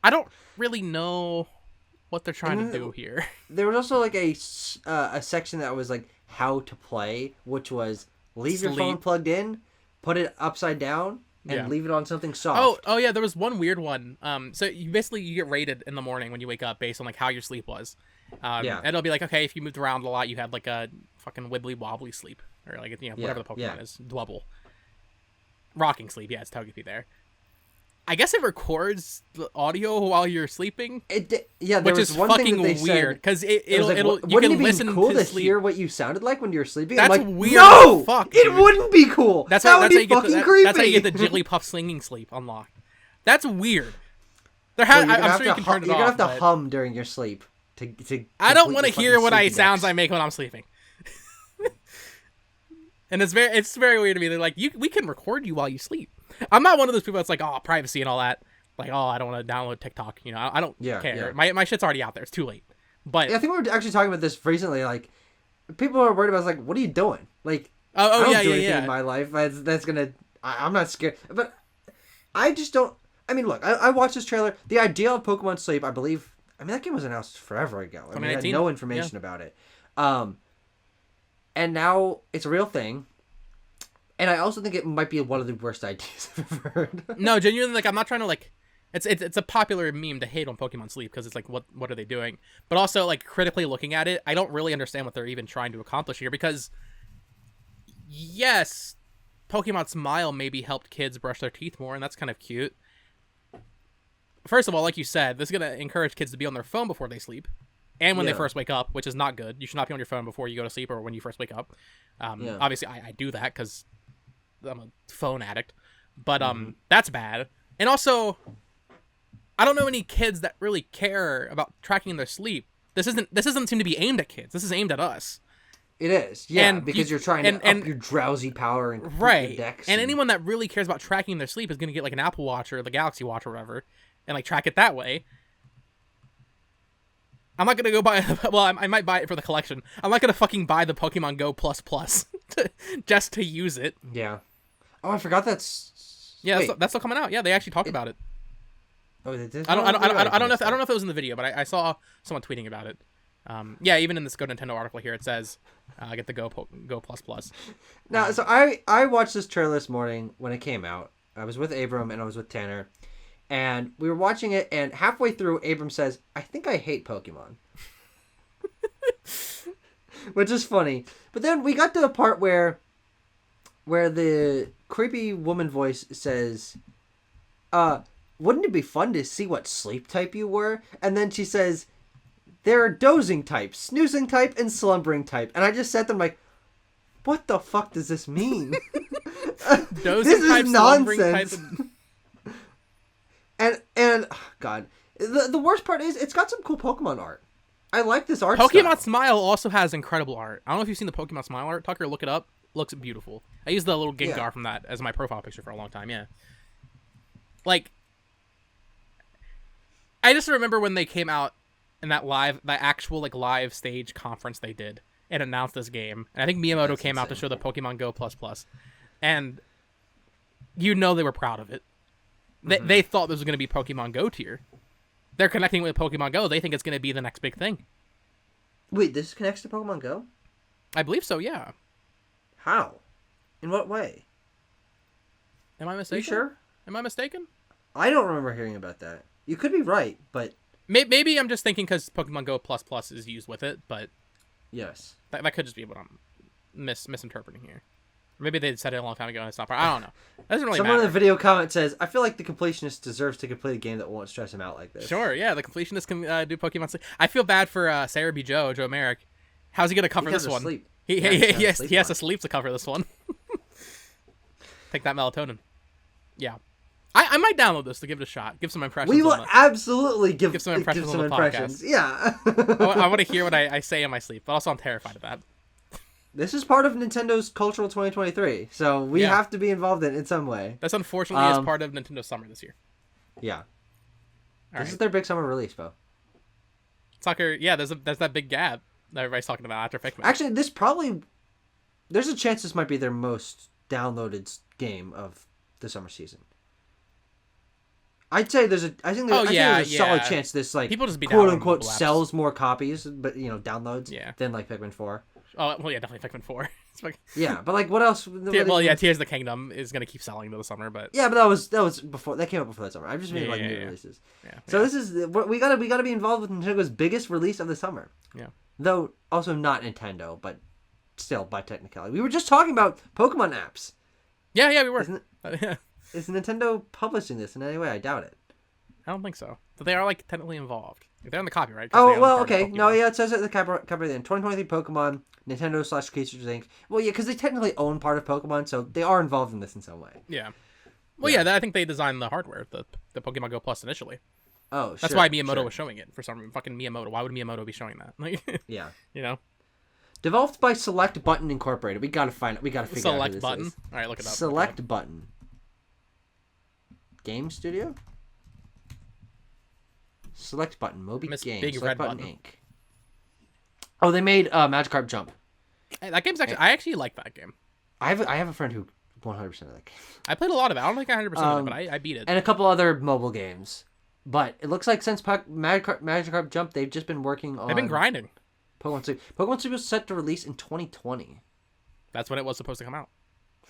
I don't really know what they're trying to do here. There was also like a section that was like how to play, which was leave your phone plugged in, put it upside down, and leave it on something soft. Oh yeah, there was one weird one. So you get rated in the morning when you wake up based on like how your sleep was. And it'll be like, okay, if you moved around a lot, you had like a fucking wibbly wobbly sleep, or like whatever the Pokemon is, dwubble. Rocking sleep, it's Togepi there. I guess it records the audio while you're sleeping. Which is one fucking weird because it'll you can listen cool to sleep. Hear what you sounded like when you're sleeping. That's I'm like, weird. No, fuck, it wouldn't be cool. That's how you get the Jigglypuff slinging sleep unlocked. That's weird. I'm sure you can turn it off. You're gonna have to hum during your sleep to I don't want to hear what sounds I make when I'm sleeping. And it's very weird to me. They're like, we can record you while you sleep. I'm not one of those people that's like, oh, privacy and all that. Like, oh, I don't want to download TikTok. You know, I don't care. Yeah. My shit's already out there. It's too late. But I think we were actually talking about this recently. Like, people are worried about like, what are you doing? Like, I don't do anything in my life that's gonna. I'm not scared, but I just don't. I mean, look, I watched this trailer. The idea of Pokemon Sleep, I believe. I mean, that game was announced forever ago. I mean, I had no information about it. And now it's a real thing. And I also think it might be one of the worst ideas I've ever heard. No, genuinely, like, I'm not trying to, like... It's a popular meme to hate on Pokemon Sleep because it's like, what are they doing? But also, like, critically looking at it, I don't really understand what they're even trying to accomplish here because, yes, Pokemon Smile maybe helped kids brush their teeth more, and that's kind of cute. First of all, like you said, this is going to encourage kids to be on their phone before they sleep and when they first wake up, which is not good. You should not be on your phone before you go to sleep or when you first wake up. Obviously, I do that because I'm a phone addict, but that's bad. And also, I don't know any kids that really care about tracking their sleep. This doesn't seem to be aimed at kids. This is aimed at us. It is, yeah, and because you're trying to up your drowsy power and your dex. And anyone that really cares about tracking their sleep is going to get like an Apple Watch or the Galaxy Watch or whatever, and like track it that way. I'm not gonna go buy. Well, I might buy it for the collection. I'm not gonna fucking buy the Pokemon Go Plus just to use it. Yeah. Oh, I forgot that's. Yeah, that's still coming out. Yeah, they actually talked about it. Oh, they did. I don't know if it was in the video, but I saw someone tweeting about it. Yeah, even in this Go Nintendo article here, it says, "Get the Go Plus." Now, so I watched this trailer this morning when it came out. I was with Abram and I was with Tanner, and we were watching it. And halfway through, Abram says, "I think I hate Pokemon," which is funny. But then we got to the part where the creepy woman voice says, "Wouldn't it be fun to see what sleep type you were?" And then she says, "There are dozing type, snoozing type, and slumbering type." And I just sat there like, what the fuck does this mean? Dozing this type, is nonsense. And oh, God, the worst part is it's got some cool Pokemon art. I like this art. Pokemon style. Smile also has incredible art. I don't know if you've seen the Pokemon Smile art. Tucker, look it up. Looks beautiful. I used the little Gengar from that as my profile picture for a long time. Yeah. Like, I just remember when they came out in that actual like live stage conference they did and announced this game. And I think Miyamoto came out to show the Pokemon Go Plus. And they were proud of it. They thought this was going to be Pokemon Go tier. They're connecting with Pokemon Go. They think it's going to be the next big thing. Wait, this connects to Pokemon Go? I believe so, yeah. How? In what way? Am I mistaken? You sure? Am I mistaken? I don't remember hearing about that. You could be right, but... Maybe I'm just thinking because Pokemon Go Plus is used with it, but... Yes. That could just be what I'm misinterpreting here. Maybe they said it a long time ago and it's not part. I don't know. That doesn't really matter. Someone in the video comment says, "I feel like the completionist deserves to complete a game that won't stress him out like this." Sure, yeah. The completionist can do Pokemon Sleep. I feel bad for Sarah B. Joe Merrick. How's he going to cover this one? Sleep. He has to sleep to cover this one. Take that melatonin. Yeah. I might download this to give it a shot. Give some impressions. We will absolutely give some impressions on the podcast. Yeah. I want to hear what I say in my sleep, but also I'm terrified of that. This is part of Nintendo's Cultural 2023, so we have to be involved in some way. That's unfortunately is part of Nintendo Summer this year. Yeah. This is their big summer release, Bo. Tucker, yeah, there's that big gap that everybody's talking about after Pikmin. Actually, there's a chance this might be their most downloaded game of the summer season. I'd say there's a solid chance this like people just be quote unquote sells more copies, but downloads than like Pikmin 4. Oh well, yeah, definitely Pikmin 4. Yeah, but like what else? Tears of the Kingdom is gonna keep selling to the summer, but yeah, but that was before that came out before that summer. I'm just meaning new releases. Yeah. So this is we gotta be involved with Nintendo's biggest release of the summer. Yeah. Though also not Nintendo, but still by technicality. We were just talking about Pokemon apps. Yeah, we were. Is Nintendo publishing this in any way? I doubt it. I don't think so. But they are like technically involved. They're in the copyright. Oh well, okay. No, yeah, it says at the copyright in 2023 Pokemon Nintendo / Creatures Inc. Well, yeah, because they technically own part of Pokemon, so they are involved in this in some way. Yeah. Well, yeah, I think they designed the hardware, the Pokemon Go Plus initially. Oh, That's why Miyamoto was showing it for some reason. Fucking Miyamoto. Why would Miyamoto be showing that? Like, yeah. You know. Developed by Select Button Incorporated. We gotta find it. We gotta figure out who this Button. Is. All right, look it up. Select Button. Game Studio. Select Button. Moby Games. Big Select Red Button Inc. Oh, they made Magikarp Jump. That game's actually. I actually like that game. I have a friend who 100% of that game. I played a lot of it. I don't think 100% of it, but I beat it. And a couple other mobile games. But it looks like since Magikarp Jump, they've just been working on... They've been grinding. Pokemon Sleep. Pokemon Sleep was set to release in 2020. That's when it was supposed to come out.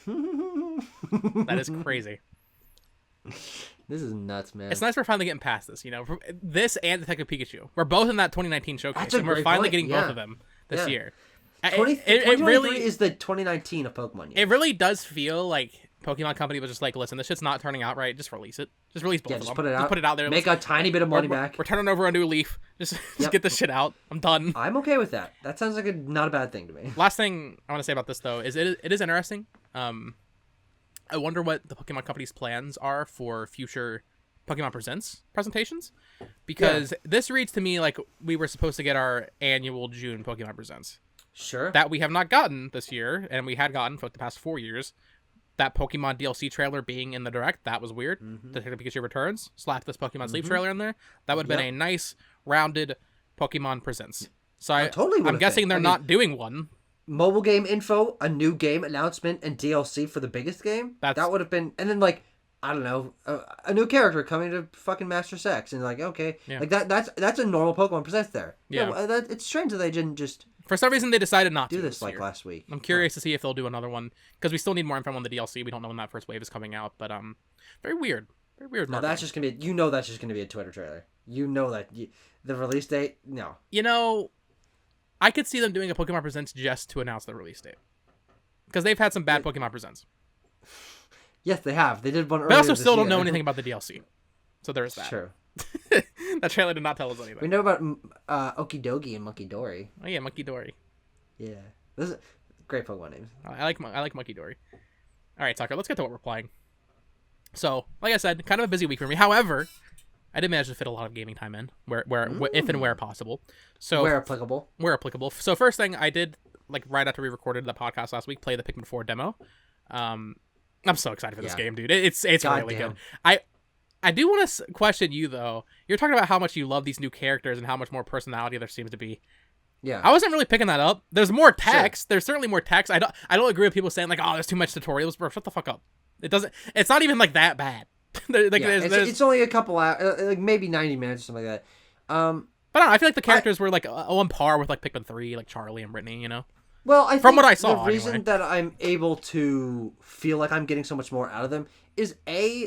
That is crazy. This is nuts, man. It's nice we're finally getting past this, This and Detective Pikachu. We're both in that 2019 showcase, and we're finally getting both of them this year. 2023 really is the 2019 of Pokemon year. It really does feel like Pokemon Company was just like, listen, this shit's not turning out right. Just release it. Just release both of them. Just put it out. Just put it out there. Make a tiny bit of money back. We're turning over a new leaf. Just get this shit out. I'm done. I'm okay with that. That sounds like not a bad thing to me. Last thing I want to say about this, though, is it is interesting. I wonder what the Pokemon Company's plans are for future Pokemon Presents presentations, because this reads to me like we were supposed to get our annual June Pokemon Presents. Sure. That we have not gotten this year, and we had gotten for the past 4 years. That Pokemon DLC trailer being in the Direct, that was weird. Detective Pikachu Returns, slap this Pokemon Sleep trailer in there. That would have been a nice, rounded Pokemon Presents. So I'm guessing they're not doing one. Mobile game info, a new game announcement, and DLC for the biggest game. That would have been, and then like I don't know, a new character coming to fucking Master Sex, and like okay, like that's a normal Pokemon Presents there. Yeah, it's strange that they didn't just. For some reason, they decided not to do this like last week. I'm curious to see if they'll do another one, because we still need more info on the DLC. We don't know when that first wave is coming out, but very weird. Very weird. No, that's just gonna be. That's just gonna be a Twitter trailer. The release date. No. I could see them doing a Pokemon Presents just to announce the release date, because they've had some bad Pokemon Presents. Yes, they have. They did one earlier. They also still don't know anything about the DLC, so there is that. True. That trailer did not tell us anything. We know about Okidogi and Monkey Dory. Oh yeah, Monkey Dory. Yeah, this is great Pokemon names. I like Monkey Dory. All right, Tucker, let's get to what we're playing. So, like I said, kind of a busy week for me. However, I did manage to fit a lot of gaming time in, where if and where possible. So where applicable. So first thing I did, like right after we recorded the podcast last week, play the Pikmin 4 demo. I'm so excited for this game, dude. It's really good. I do want to question you though. You're talking about how much you love these new characters and how much more personality there seems to be. Yeah. I wasn't really picking that up. There's more text. Sure. There's certainly more text. I don't agree with people saying like, oh, there's too much tutorials, bro. Shut the fuck up. It's not even like that bad. It's only a couple hours, like maybe 90 minutes or something like that. But I don't know. I feel like the characters were like on par with like Pikmin 3, like Charlie and Brittany, Well, from what I saw, the reason that I'm able to feel like I'm getting so much more out of them is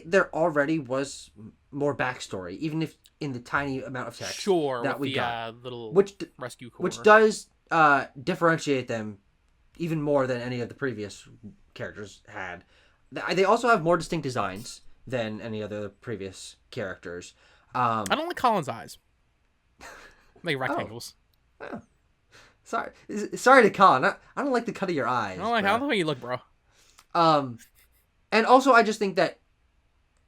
there already was more backstory, even if in the tiny amount of text that we got, little rescue corps. Which does differentiate them even more than any of the previous characters had. They also have more distinct designs than any other previous characters. I don't like Colin's eyes. Like rectangles. Oh. Sorry to Colin. I don't like the cut of your eyes. I don't like the way you look, bro. And also I just think that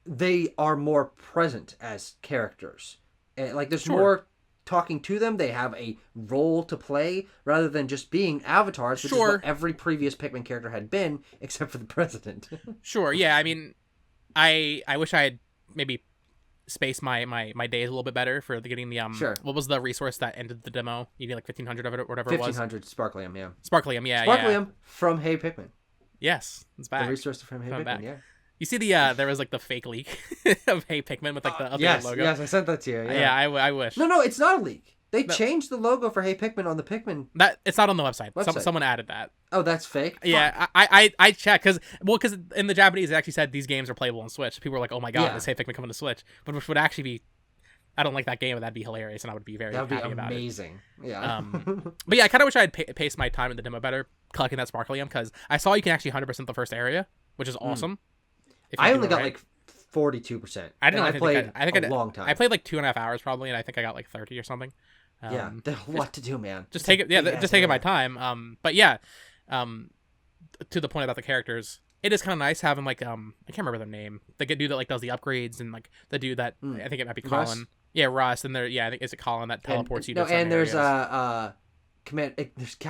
they are more present as characters. And, like there's more talking to them. They have a role to play rather than just being avatars, which is what every previous Pikmin character had been, except for the president. Sure, yeah. I mean, I wish I had maybe spaced my days a little bit better for getting the what was the resource that ended the demo? You need like 1500 of it or whatever it was. 1500 Sparklium, yeah. Sparklium, yeah. Sparklium from Hey Pikmin. Yes, it's back. The resource from Hey Pikmin, yeah. You see there was like the fake leak of Hey Pikmin with like the updated logo. Yes, I sent that to you. Yeah, I wish. No, it's not a leak. They changed the logo for Hey Pikmin on the Pikmin. It's not on the website. Someone added that. Oh, that's fake? Yeah, I checked because in the Japanese it actually said these games are playable on Switch. People were like, "Oh my god, is Hey Pikmin coming to Switch?" But which would actually be, I don't like that game, and that'd be hilarious, and I would be very happy about it. That would be amazing. Yeah. But yeah, I kind of wish I had paced my time in the demo better, collecting that Sparklium, because I saw you can actually 100% the first area, which is awesome. I only got like 42%. I didn't. I played a long time. I played like 2.5 hours probably, and I think I got like 30 or something. Yeah, there's a lot to do, man. Just take it. Yeah, just taking my time. But yeah, to the point about the characters, it is kind of nice having like I can't remember their name. The dude that like does the upgrades and like the dude that I think it might be Colin. Russ? Yeah, Russ. And I think is it Colin that teleports you. No, and there's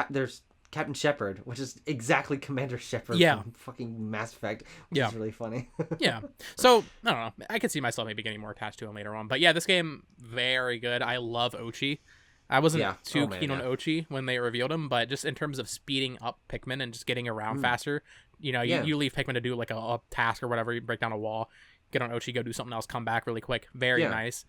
there's Captain Shepard, which is exactly Commander Shepard from fucking Mass Effect, which is really funny. Yeah. So, I don't know. I could see myself maybe getting more attached to him later on. But yeah, this game, very good. I love Ochi. I wasn't too keen on Ochi when they revealed him, but just in terms of speeding up Pikmin and just getting around faster, you leave Pikmin to do like a task or whatever, you break down a wall, get on Ochi, go do something else, come back really quick. Very nice.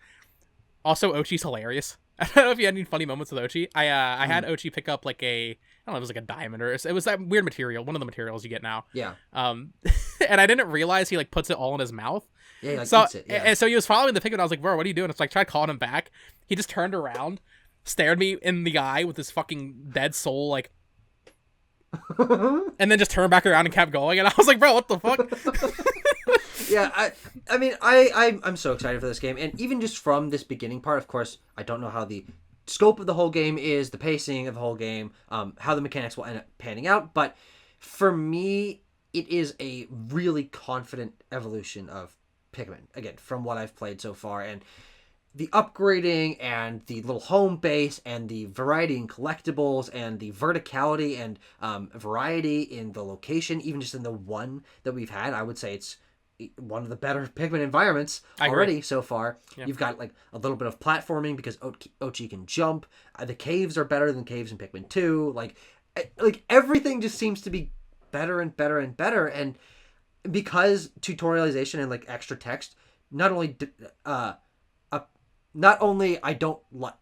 Also, Ochi's hilarious. I don't know if you had any funny moments with Ochi. I had Ochi pick up like I don't know, it was like a diamond or it was that weird material, one of the materials you get now. Yeah. And I didn't realize he like puts it all in his mouth. Yeah, he, like, so eats it. Yeah. and so he was following the Pikmin. I was like, bro, what are you doing? It's like, tried calling him back. He just turned around, stared me in the eye with his fucking dead soul, like, and then just turned back around and kept going. And I was like, bro, what the fuck? Yeah, I mean, I'm so excited for this game, and even just from this beginning part, of course, I don't know how the scope of the whole game is, the pacing of the whole game, how the mechanics will end up panning out, but for me, it is a really confident evolution of Pikmin, again, from what I've played so far, and the upgrading and the little home base and the variety in collectibles and the verticality and variety in the location, even just in the one that we've had, I would say it's one of the better Pikmin environments already so far. Yeah. You've got like a little bit of platforming because Ochi can jump. The caves are better than caves in Pikmin 2. Like everything just seems to be better and better and better. And because tutorialization and like extra text, not only I don't like.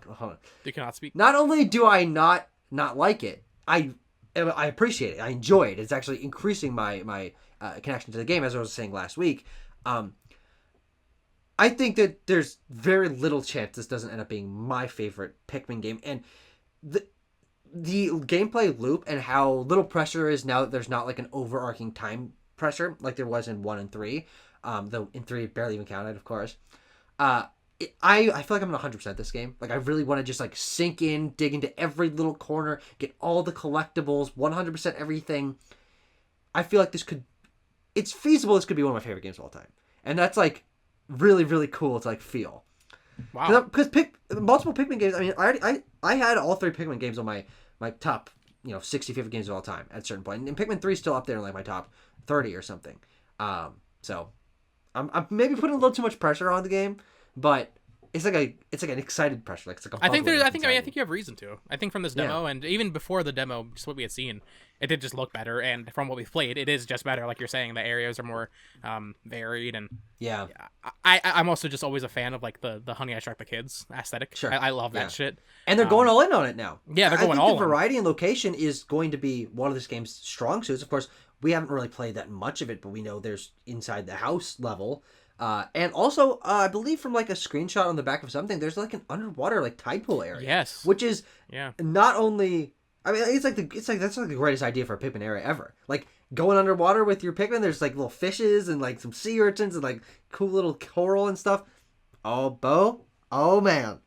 Hold on. You cannot speak. Not only do I not like it, I appreciate it. I enjoy it. It's actually increasing my connection to the game, as I was saying last week. I think that there's very little chance this doesn't end up being my favorite Pikmin game, and the gameplay loop and how little pressure is now that there's not like an overarching time pressure like there was in 1 and 3, though in 3 it barely even counted, of course. I feel like I'm gonna 100% this game. Like, I really want to just like sink in, dig into every little corner, get all the collectibles, 100% everything. I feel like it's feasible. This could be one of my favorite games of all time, and that's like really, really cool to like feel. Wow. Because multiple Pikmin games. I mean, I had all 3 Pikmin games on my top 60 favorite games of all time at a certain point, and Pikmin 3 is still up there in like my top 30 or something. So I'm maybe putting a little too much pressure on the game, but it's like an excited pressure. Like, it's like a I think you have reason to. I think from this demo and even before the demo, just what we had seen, it did just look better. And from what we've played, it is just better. Like you're saying, the areas are more varied. And yeah, I'm also just always a fan of like the Honey I Shrunk the Kids aesthetic. Sure. I love that shit. And they're going all in on it now. Yeah, they're going all in. The variety and location is going to be one of this game's strong suits. Of course, we haven't really played that much of it, but we know there's inside the house level. And also, I believe from like a screenshot on the back of something, there's like an underwater like tide pool area. Yes, which is not only. I mean, that's like the greatest idea for a Pikmin area ever. Like going underwater with your Pikmin, there's like little fishes and like some sea urchins and like cool little coral and stuff. Oh, Bo! Oh man!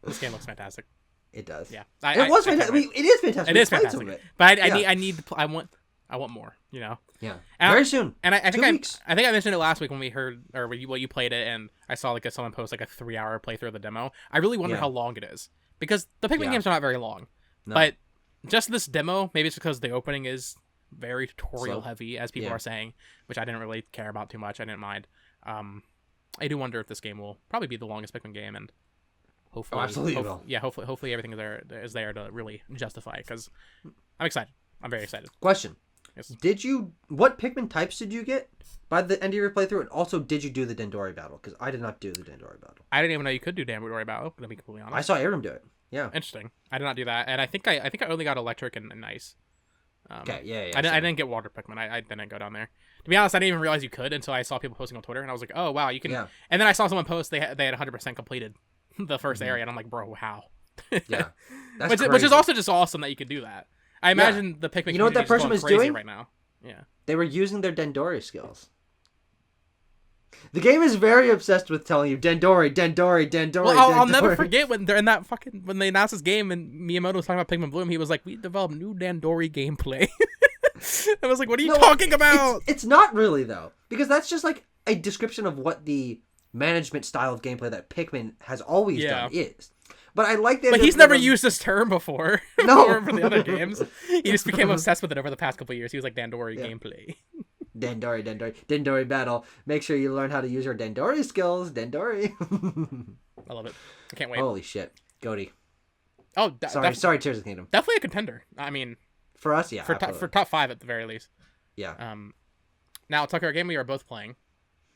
This game looks fantastic. It does. Yeah, it was fantastic. I mean, it is fantastic. It is fantastic. But I want more. Yeah. Very soon. And I think 2 weeks. I think I mentioned it last week when we heard you played it, and I saw like someone post like a 3-hour playthrough of the demo. I really wonder how long it is, because the Pikmin games are not very long. No. But just this demo, maybe it's because the opening is very tutorial heavy, as people are saying, which I didn't really care about too much. I didn't mind. I do wonder if this game will probably be the longest Pikmin game, and hopefully, hopefully everything is there to really justify it, because I'm excited. I'm very excited. Question. Yes. What Pikmin types did you get by the end of your playthrough? And also, did you do the Dandori battle? Because I did not do the Dandori battle. I didn't even know you could do Dandori battle, to be completely honest. I saw Aram do it. Yeah. Interesting. I did not do that. And I think I only got electric and ice. Okay, yeah. I didn't get water Pikmin. I didn't go down there. To be honest, I didn't even realize you could until I saw people posting on Twitter, and I was like, oh, wow, you can. Yeah. And then I saw someone post they had 100% completed the first area, and I'm like, bro, how? Yeah. Which is also just awesome that you could do that. I imagine the Pikmin what that person was doing right now. Yeah. They were using their Dandori skills. The game is very obsessed with telling you Dandori. Well, I'll never forget when they're in that when they announced this game and Miyamoto was talking about Pikmin Bloom. He was like, "We developed new Dandori gameplay." I was like, "What are you talking about?" It's not really though, because that's just like a description of what the management style of gameplay that Pikmin has always done is. But I like that. But he's never used this term before. No, for the other games, he just became obsessed with it over the past couple of years. He was like Dandori gameplay. Dandori battle. Make sure you learn how to use your Dandori skills. Dandori. I love it. I can't wait. Holy shit, Goaty. Oh, sorry, Tears of the Kingdom. Definitely a contender. I mean, for us, yeah, for top 5 at the very least. Yeah. Now, Tucker, a game we are both playing.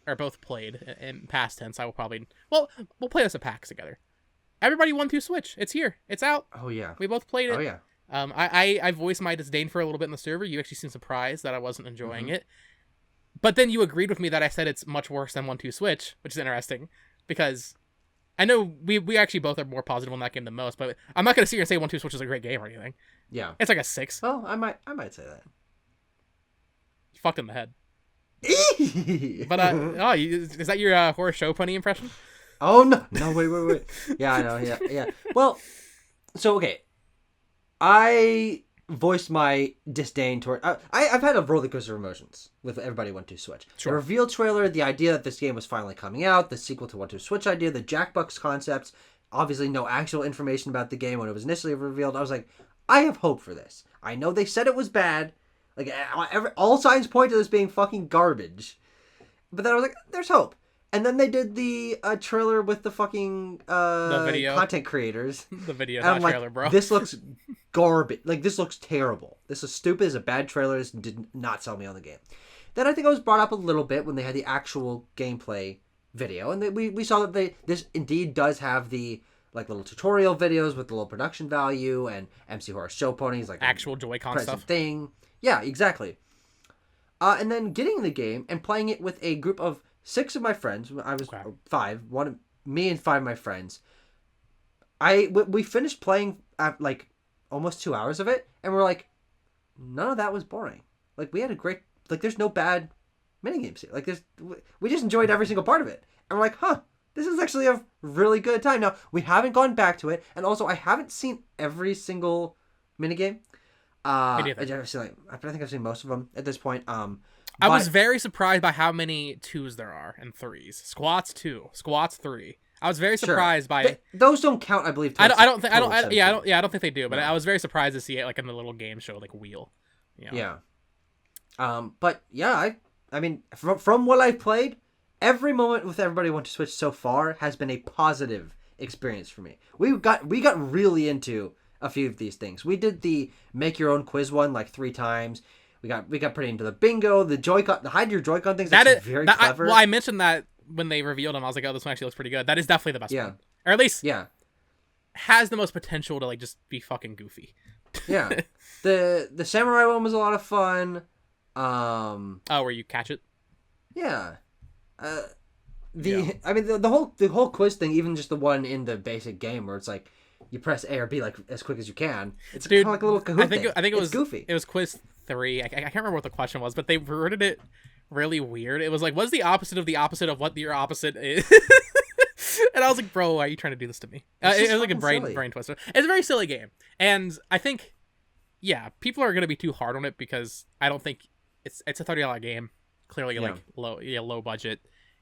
or both played in past tense. I will probably we'll play this at PAX together. Everybody 1-2 Switch. It's here. It's out. Oh yeah. We both played it. Oh yeah. I voiced my disdain for a little bit in the server. You actually seemed surprised that I wasn't enjoying it. But then you agreed with me that I said it's much worse than 1-2 Switch, which is interesting because I know we actually both are more positive on that game than most, but I'm not going to sit here and say 1-2 Switch is a great game or anything. Yeah. It's like a 6. Well, I might say that. You fucked in the head. But is that your horror show pony impression? Oh no, wait. Yeah, I know. Yeah. Well, so okay, I voiced my disdain toward. I've had a roller coaster of emotions with everybody 1-2 Switch. Sure. The reveal trailer, the idea that this game was finally coming out, the sequel to 1-2 Switch idea, the Jackbox concepts. Obviously, no actual information about the game when it was initially revealed. I was like, I have hope for this. I know they said it was bad. Like all signs point to this being fucking garbage. But then I was like, there's hope. And then they did the trailer with the fucking the video content creators. The video, not trailer, like, bro. This looks garbage. Like, this looks terrible. This is stupid. It's a bad trailer. This did not sell me on the game. Then I think I was brought up a little bit when they had the actual gameplay video. And we saw that this indeed does have the like little tutorial videos with the low production value and MC Horror Show ponies. Like actual Joy-Con stuff. Thing. Yeah, exactly. And then getting in the game and playing it with a group of 6 of my friends. I was 5. Me and 5 of my friends. We finished playing at like almost 2 hours of it, and we're like, none of that was boring. Like, we had a great, like, there's no bad minigames here. Like, we just enjoyed every single part of it. And we're like, this is actually a really good time. Now, we haven't gone back to it, and also I haven't seen every single minigame. I think I've seen most of them at this point. I was very surprised by how many 2s there are and 3s. Squats 2, squats 3. I was very surprised by those don't count. I believe. I don't think they do. But I was very surprised to see it like in the little game show like wheel. You know? Yeah. But yeah, I mean, from what I've played, every moment with everybody 1-2 Switch so far has been a positive experience for me. We got really into a few of these things. We did the make your own quiz one like 3 times. We got pretty into the bingo, the Joy-Con, the hide your Joy-Con things. That's very clever. I mentioned that when they revealed them. I was like, oh, this one actually looks pretty good. That is definitely the best one. Or at least has the most potential to like just be fucking goofy. Yeah. The samurai one was a lot of fun. Where you catch it? Yeah. I mean the whole quiz thing, even just the one in the basic game where it's like you press A or B like as quick as you can. It's kind of like a little Kahoot thing. I think it was goofy. It was quiz 3. I can't remember what the question was, but they worded it really weird. It was like, what's the opposite of what your opposite is? And I was like, bro, why are you trying to do this to me? It was like a brain twister. It's a very silly game. And I think, people are going to be too hard on it because I don't think it's a $30 game. Clearly, like, low budget.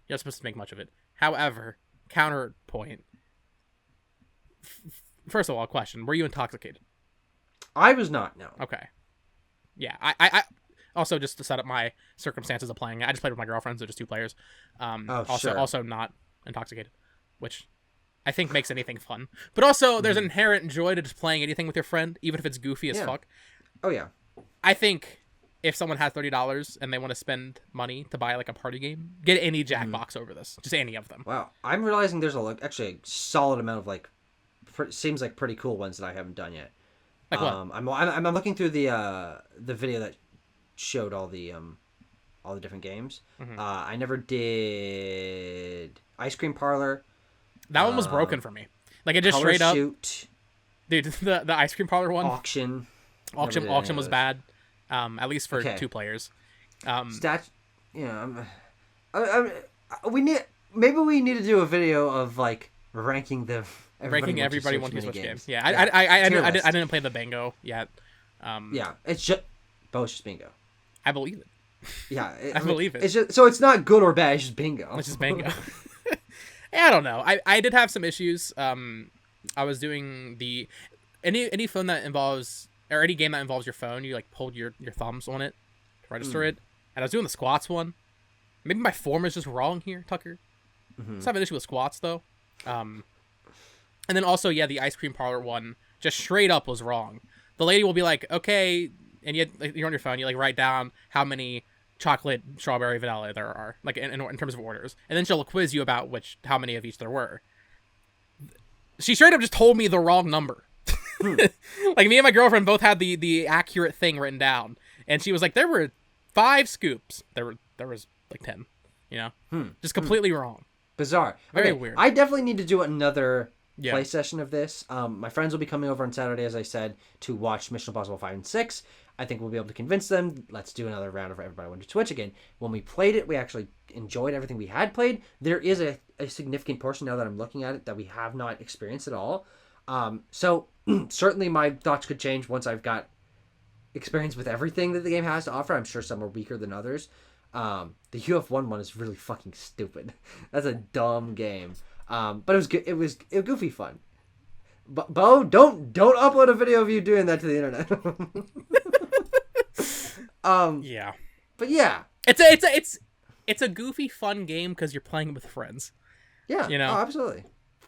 You're not supposed to make much of it. However, counterpoint. First of all, question. Were you intoxicated? I was not, no. Okay. Yeah, I also, just to set up my circumstances of playing, I just played with my girlfriend, so just 2 players. Also not intoxicated, which I think makes anything fun. But also, there's an inherent joy to just playing anything with your friend, even if it's goofy as fuck. Oh, yeah. I think if someone has $30 and they want to spend money to buy like a party game, get any Jackbox over this. Just any of them. Wow. I'm realizing there's actually a solid amount of like, seems like pretty cool ones that I haven't done yet. Like what? I'm looking through the video that showed all the different games. I never did Ice Cream Parlor. That one was broken for me. Like, it just straight up. Shoot. Dude, the Ice Cream Parlor one. Auction was bad. At least for 2 players. We need to do a video of like ranking everybody 1-2 Switch games. Yeah, I didn't play the bingo yet. It's just bingo. I believe it. Yeah, I believe it. It's just, so it's not good or bad. It's just bingo. It's just bingo. I don't know. I did have some issues. I was doing any phone that involves or any game that involves your phone. You like hold your thumbs on it to register it. And I was doing the squats one. Maybe my form is just wrong here, Tucker. I have an issue with squats though. And then also, the Ice Cream Parlor one just straight up was wrong. The lady will be like, okay, and you're on your phone, you like write down how many chocolate, strawberry, vanilla there are, like in terms of orders, and then she'll quiz you about how many of each there were. She straight up just told me the wrong number. Like, me and my girlfriend both had the accurate thing written down, and she was like, there were 5 scoops. There was like 10, just completely wrong. Bizarre. Very weird. I definitely need to do another play session of this. My friends will be coming over on Saturday, as I said, to watch Mission Impossible 5 and 6. I think we'll be able to convince them. Let's do another round of Everybody Want to Switch again. When we played it, we actually enjoyed everything we had played. There is a significant portion, now that I'm looking at it, that we have not experienced at all. So certainly my thoughts could change once I've got experience with everything that the game has to offer. I'm sure some are weaker than others. The UF1 one is really fucking stupid. That's a dumb game. But it was good. It was goofy fun. But Bo, don't upload a video of you doing that to the internet. Yeah. But yeah, it's a goofy fun game because you're playing it with friends. Yeah. Oh, absolutely.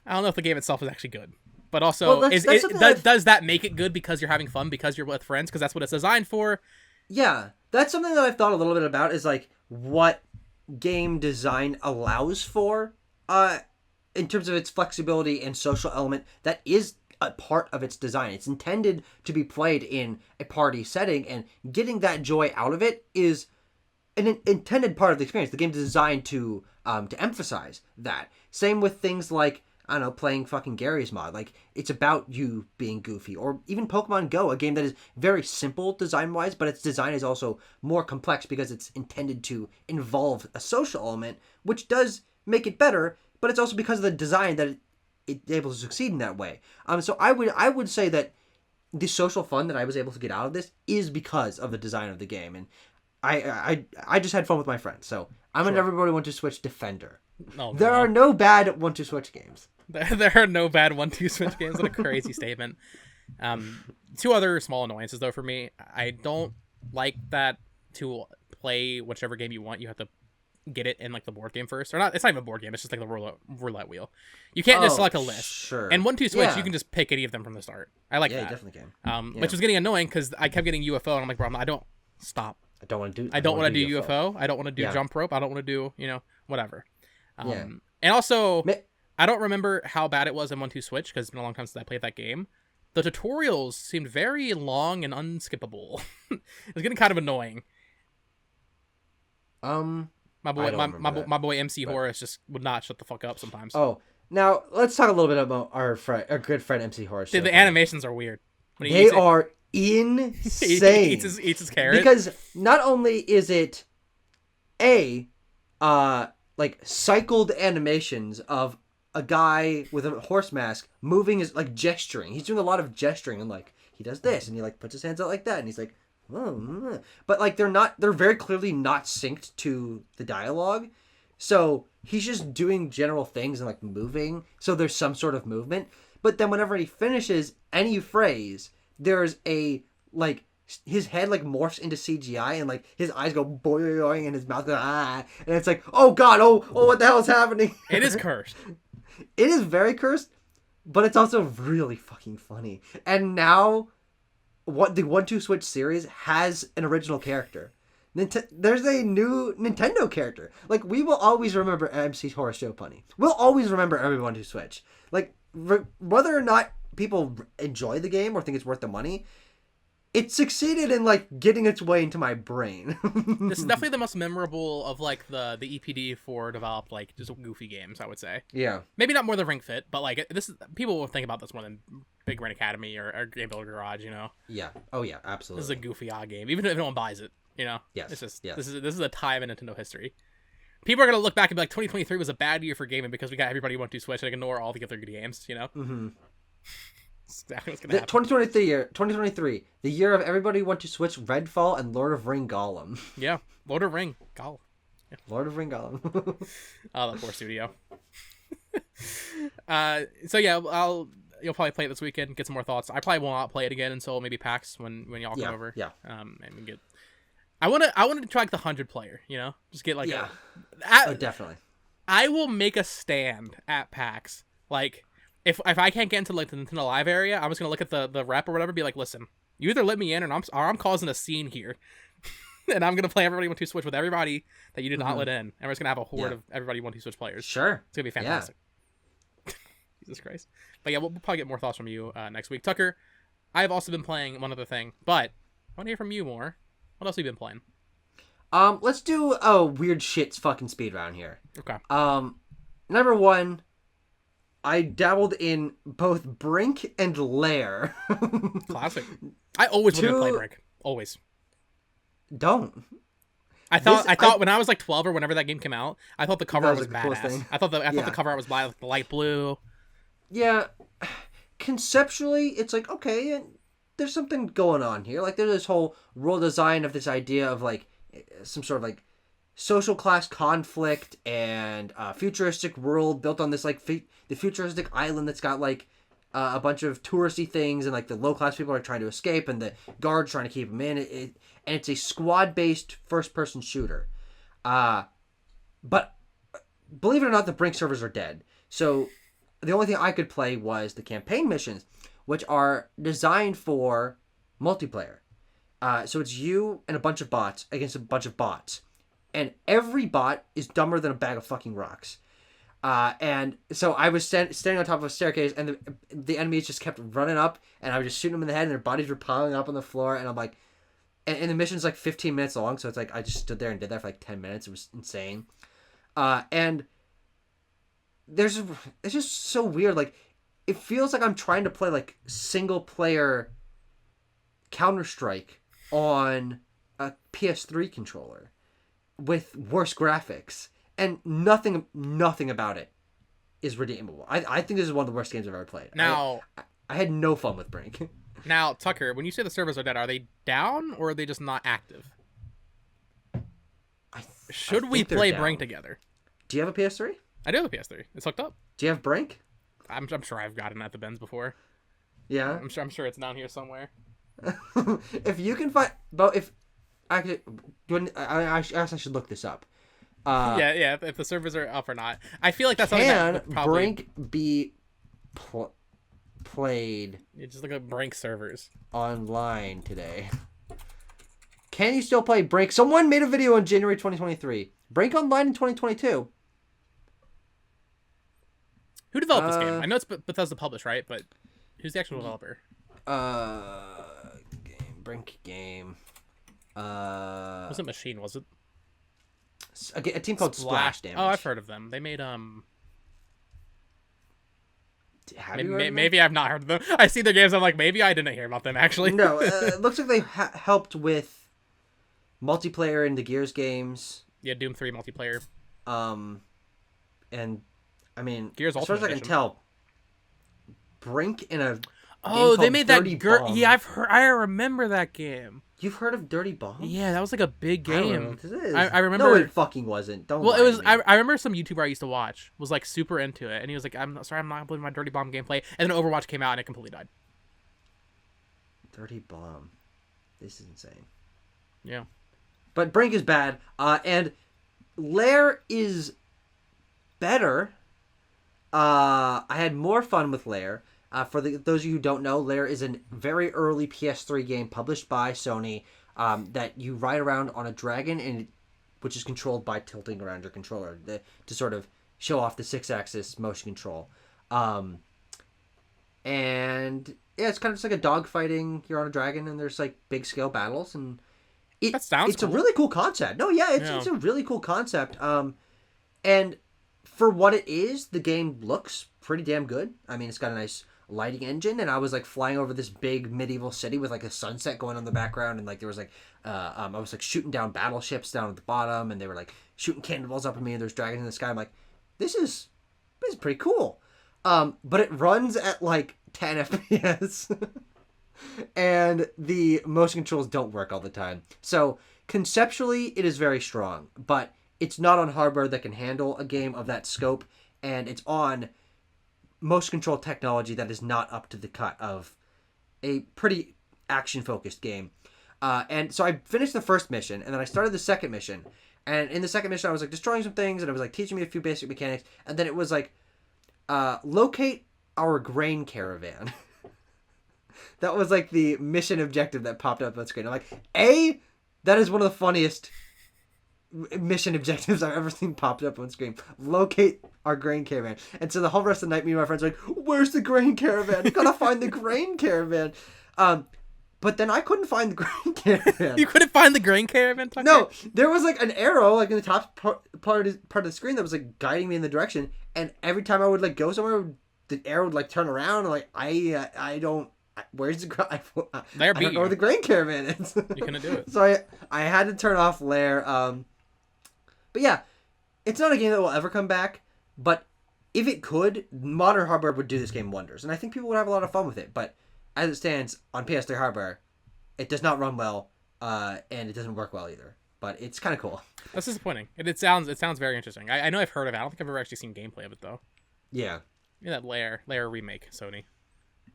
I don't know if the game itself is actually good, but also does that make it good because you're having fun because you're with friends, because that's what it's designed for? Yeah, that's something that I've thought a little bit about, is like what game design allows for in terms of its flexibility and social element. That is a part of its design. It's intended to be played in a party setting, and getting that joy out of it is an intended part of the experience. The game's designed to emphasize that. Same with things like, I don't know, playing fucking Gary's Mod. Like, it's about you being goofy. Or even Pokemon Go, a game that is very simple design-wise, but its design is also more complex because it's intended to involve a social element, which does make it better, but it's also because of the design that it's able to succeed in that way. So I would say that the social fun that I was able to get out of this is because of the design of the game. And I just had fun with my friends. So I'm an Everybody Want to Switch defender. There are no bad 1-2 Switch games. There are no bad 1-2 Switch games. What a crazy statement. 2 other small annoyances, though, for me. I don't like that to play whichever game you want, you have to get it in like the board game first. Or not, it's not even a board game, it's just like the roulette wheel. You can't just select a list. Sure. And 1-2 Switch, you can just pick any of them from the start. I like that. You definitely can. Which was getting annoying because I kept getting UFO, and I'm like, bro, I don't stop. I don't want to do UFO. I don't want to do jump rope. I don't want to do, whatever. And also, I don't remember how bad it was in 1-2 Switch because it's been a long time since I played that game. The tutorials seemed very long and unskippable. It was getting kind of annoying. My boy MC Horace just would not shut the fuck up sometimes. Oh, now let's talk a little bit about our good friend MC Horace. The animations are weird. They are insane. He eats his carrot. Because not only is it like cycled animations of a guy with a horse mask moving, is like gesturing. He's doing a lot of gesturing, and like he does this and he like puts his hands out like that, and he's like, oh. But like they're very clearly not synced to the dialogue. So he's just doing general things and like moving. So there's some sort of movement. But then whenever he finishes any phrase, there's a like his head like morphs into CGI, and like his eyes go boing and his mouth goes and it's like, oh god, oh what the hell is happening? It is cursed. It is very cursed, but it's also really fucking funny. And now what the 1-2 Switch series has an original character. There's a new Nintendo character. Like, we will always remember MC Horace Joe Punny. We'll always remember everyone who Switch. Like, whether or not people enjoy the game or think it's worth the money, it succeeded in like getting its way into my brain. This is definitely the most memorable of like the EPD for developed like just goofy games, I would say. Yeah. Maybe not more than Ring Fit, but like this is, people will think about this more than Big Brain Academy or Game Builder Garage, Yeah. Oh yeah, absolutely. This is a goofy odd game, even if no one buys it. Yes. It's just yes. This is a time in Nintendo history. People are gonna look back and be like, 2023 was a bad year for gaming because we got everybody who went to Switch and ignore all the other good games. Mm-hmm. Exactly what's gonna happen. 2023, the year of everybody went to Switch Redfall and Lord of Ring Gollum. Yeah, Lord of Ring Gollum. Yeah. Lord of Ring Gollum. Oh, that poor studio. So yeah, you'll probably play it this weekend, get some more thoughts. I probably will not play it again until maybe PAX when y'all come over. Yeah. And we get. I want to try like the 100 player. Just get like definitely. I will make a stand at PAX. Like if I can't get into like the Nintendo Live area, I'm just gonna look at the rep or whatever, be like, listen, you either let me in or I'm causing a scene here. and I'm gonna play Everybody Want to Switch with everybody that you did not let in, and we're just gonna have a horde of Everybody Want to Switch players. Sure. It's gonna be fantastic. Jesus Christ. But yeah, we'll probably get more thoughts from you next week. Tucker, I've also been playing one other thing, but I want to hear from you more. What else have you been playing? Let's do a weird shit's fucking speed round here. Okay. Number one, I dabbled in both Brink and Lair. Classic. I always wanted to play Brink. Always. Don't. I thought when I was like 12 or whenever that game came out, I thought the cover art was badass. Thing. I thought the cover art was like the light blue. Yeah. Conceptually, it's like, okay, there's something going on here. Like, there's this whole world design of this idea of like some sort of like social class conflict and futuristic world built on this like the futuristic island that's got like a bunch of touristy things, and like the low class people are trying to escape and the guards trying to keep them in. And it's a squad based first person shooter. But believe it or not, the Brink servers are dead. So the only thing I could play was the campaign missions, which are designed for multiplayer. So it's you and a bunch of bots against a bunch of bots. And every bot is dumber than a bag of fucking rocks. And so I was standing on top of a staircase, and the enemies just kept running up, and I was just shooting them in the head, and their bodies were piling up on the floor, and I'm like... And the mission's like 15 minutes long, so it's like I just stood there and did that for like 10 minutes. It was insane. And it's just so weird. Like, it feels like I'm trying to play like single-player Counter-Strike on a PS3 controller with worse graphics, and nothing about it is redeemable. I think this is one of the worst games I've ever played. Now, I had no fun with Brink. Now, Tucker, when you say the servers are dead, are they down or are they just not active? Should we play Brink together? Do you have a PS3? I do have a PS3. It's hooked up. Do you have Brink? I'm sure I've gotten it at the bins before. Yeah. I'm sure it's down here somewhere. If you can find, but if actually, I should look this up. Yeah. If the servers are up or not, I feel like that's something that probably... Brink be played? You just look at Brink servers online today. Can you still play Brink? Someone made a video in January 2023. Brink online in 2022. Who developed this game? I know it's Bethesda published, right? But who's the actual developer? Brink game. Was it Machine? Was it a team called Splash Damage? Oh, I've heard of them. They made Maybe I've not heard of them. I see their games. I'm like, maybe I didn't hear about them actually. No, it looks like they helped with multiplayer in the Gears games. Yeah, Doom 3 multiplayer. And I mean, Gears as far as I can tell, Brink in a they made that Yeah, I remember that game. You've heard of Dirty Bomb? Yeah, that was like a big game. I don't know what this is. I remember. No, it fucking wasn't. Don't. Well, it was. I remember some YouTuber I used to watch was like super into it, and he was like, "I'm sorry, I'm not uploading my Dirty Bomb gameplay." And then Overwatch came out, and it completely died. Dirty Bomb. This is insane. Yeah. But Brink is bad, and Lair is better. I had more fun with Lair. For those of you who don't know, Lair is a very early PS3 game published by Sony that you ride around on a dragon, which is controlled by tilting around your controller to sort of show off the 6-axis motion control. And yeah, it's kind of just like a dog fighting. You're on a dragon, and there's like big scale battles, and that sounds it's cool. A really cool concept. No, yeah, it's a really cool concept. And for what it is, the game looks pretty damn good. I mean, it's got a nice lighting engine, and I was like flying over this big medieval city with like a sunset going on in the background, and like there was like I was like shooting down battleships down at the bottom, and they were like shooting cannonballs up at me, and there's dragons in the sky. I'm like, this is pretty cool. But it runs at like 10 FPS and the motion controls don't work all the time. So conceptually it is very strong, but it's not on hardware that can handle a game of that scope, and it's on motion control technology that is not up to the cut of a pretty action-focused game. And so I finished the first mission, and then I started the second mission. And in the second mission, I was like destroying some things, and it was like teaching me a few basic mechanics. And then it was like, locate our grain caravan. That was like the mission objective that popped up on screen. I'm like, That is one of the funniest mission objectives I've ever seen popped up on screen. Locate our grain caravan. And so the whole rest of the night, me and my friends are like, where's the grain caravan? Gotta find the grain caravan. But then I couldn't find the grain caravan. You couldn't find the grain caravan, Tucker? No, there was like an arrow like in the top part of the screen that was like guiding me in the direction. And every time I would like go somewhere, the arrow would like turn around. And, like I don't. Where's the I don't know where the grain caravan is. You couldn't do it. So I had to turn off Lair. But yeah, it's not a game that will ever come back. But if it could, modern hardware would do this game wonders, and I think people would have a lot of fun with it. But as it stands on PS3 hardware, it does not run well, and it doesn't work well either. But it's kind of cool. That's disappointing. It sounds very interesting. I know I've heard of it. I don't think I've ever actually seen gameplay of it though. Yeah. Yeah, that Lair remake, Sony.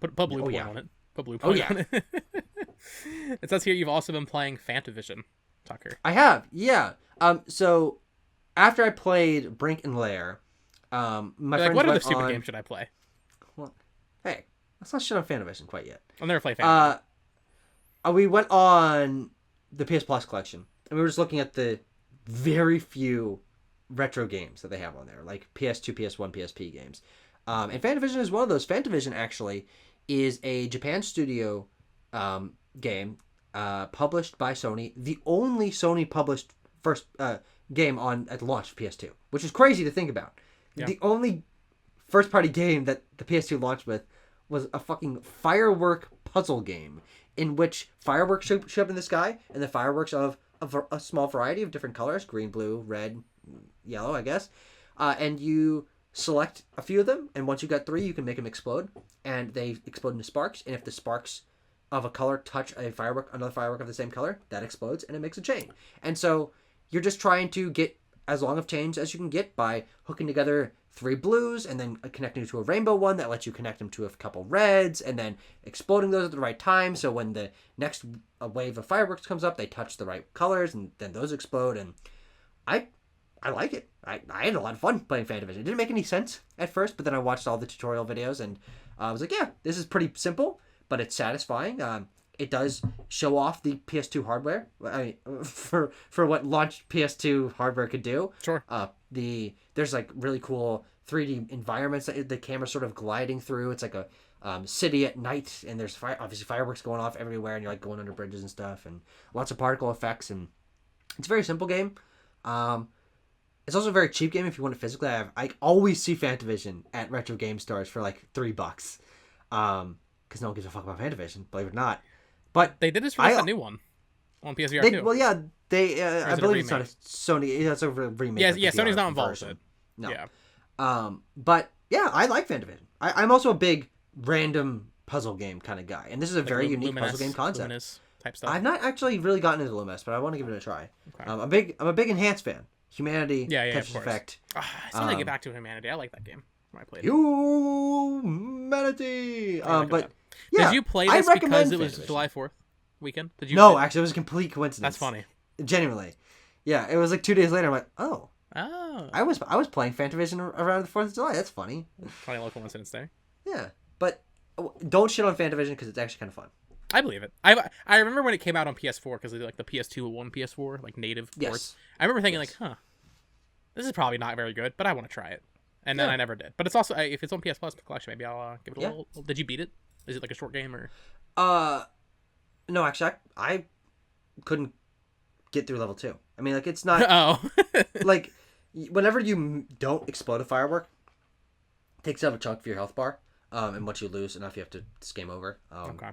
Put blue point on it. Put blue Oh point yeah. on it. It says here you've also been playing Fantavision, Tucker. I have, yeah. So after I played Brink and Lair, my You're friends what other went stupid on... game should I play? Well, hey, let's not shit on Fantavision quite yet. I'll never play Fantavision. We went on the PS Plus collection, and we were just looking at the very few retro games that they have on there, like PS2, PS1, PSP games. And Fantavision is one of those. Fantavision actually is a Japan studio game published by Sony, the only Sony published first game at the launch of PS2, which is crazy to think about. Yeah. The only first party game that the PS2 launched with was a fucking firework puzzle game in which fireworks show up in the sky, and the fireworks of a small variety of different colors, green, blue, red, yellow, I guess, and you select a few of them, and once you got 3, you can make them explode, and they explode into sparks, and if the sparks of a color touch another firework of the same color, that explodes, and it makes a chain. And so you're just trying to get as long of chains as you can get by hooking together 3 blues, and then connecting to a rainbow one that lets you connect them to a couple reds, and then exploding those at the right time, so when the next wave of fireworks comes up, they touch the right colors, and then those explode, and I like it. I had a lot of fun playing Fantavision. It didn't make any sense at first, but then I watched all the tutorial videos, and I was like, yeah, this is pretty simple, but it's satisfying. It does show off the PS2 hardware. I mean, for what launched PS2 hardware could do. Sure. There's like really cool 3D environments that the camera's sort of gliding through. It's like a city at night, and there's obviously fireworks going off everywhere, and you're like going under bridges and stuff, and lots of particle effects, and it's a very simple game. It's also a very cheap game if you want it physically. I always see Fantavision at retro game stores for like $3, because no one gives a fuck about Fantavision, believe it or not. But they did just release a new one on PSVR too. Well, yeah, I believe it's not a Sony. It's a remake. Yeah, Sony's not involved with it. No. Yeah. But yeah, I like Fantavision. I'm also a big random puzzle game kind of guy, and this is a very unique puzzle game concept. Luminous type stuff. I've not actually really gotten into Luminous, but I want to give it a try. Okay. I'm a big Enhanced fan. Humanity, Tetris Effect. I still need to get back to Humanity. I like that game when I played it. Humanity. But yeah, did you play this because it was July 4th weekend? Did you? No, actually, it was a complete coincidence. That's funny. Genuinely, yeah. It was like 2 days later. I'm like, oh. I was playing Fantavision around the 4th of July. That's funny. Funny little coincidence there. Yeah, but don't shit on Fantavision because it's actually kind of fun. I believe it. I remember when it came out on PS4 because they did like the PS2 one PS4 like native ports. I remember thinking like, this is probably not very good, but I want to try it, and then I never did. But it's also if it's on PS Plus collection, maybe I'll give it a little. Did you beat it? Is it like a short game or? No, actually, I couldn't get through level 2. I mean, like it's not. Like whenever you don't explode a firework, it takes out a chunk of your health bar, and once you lose enough, you have to it's game over. Okay.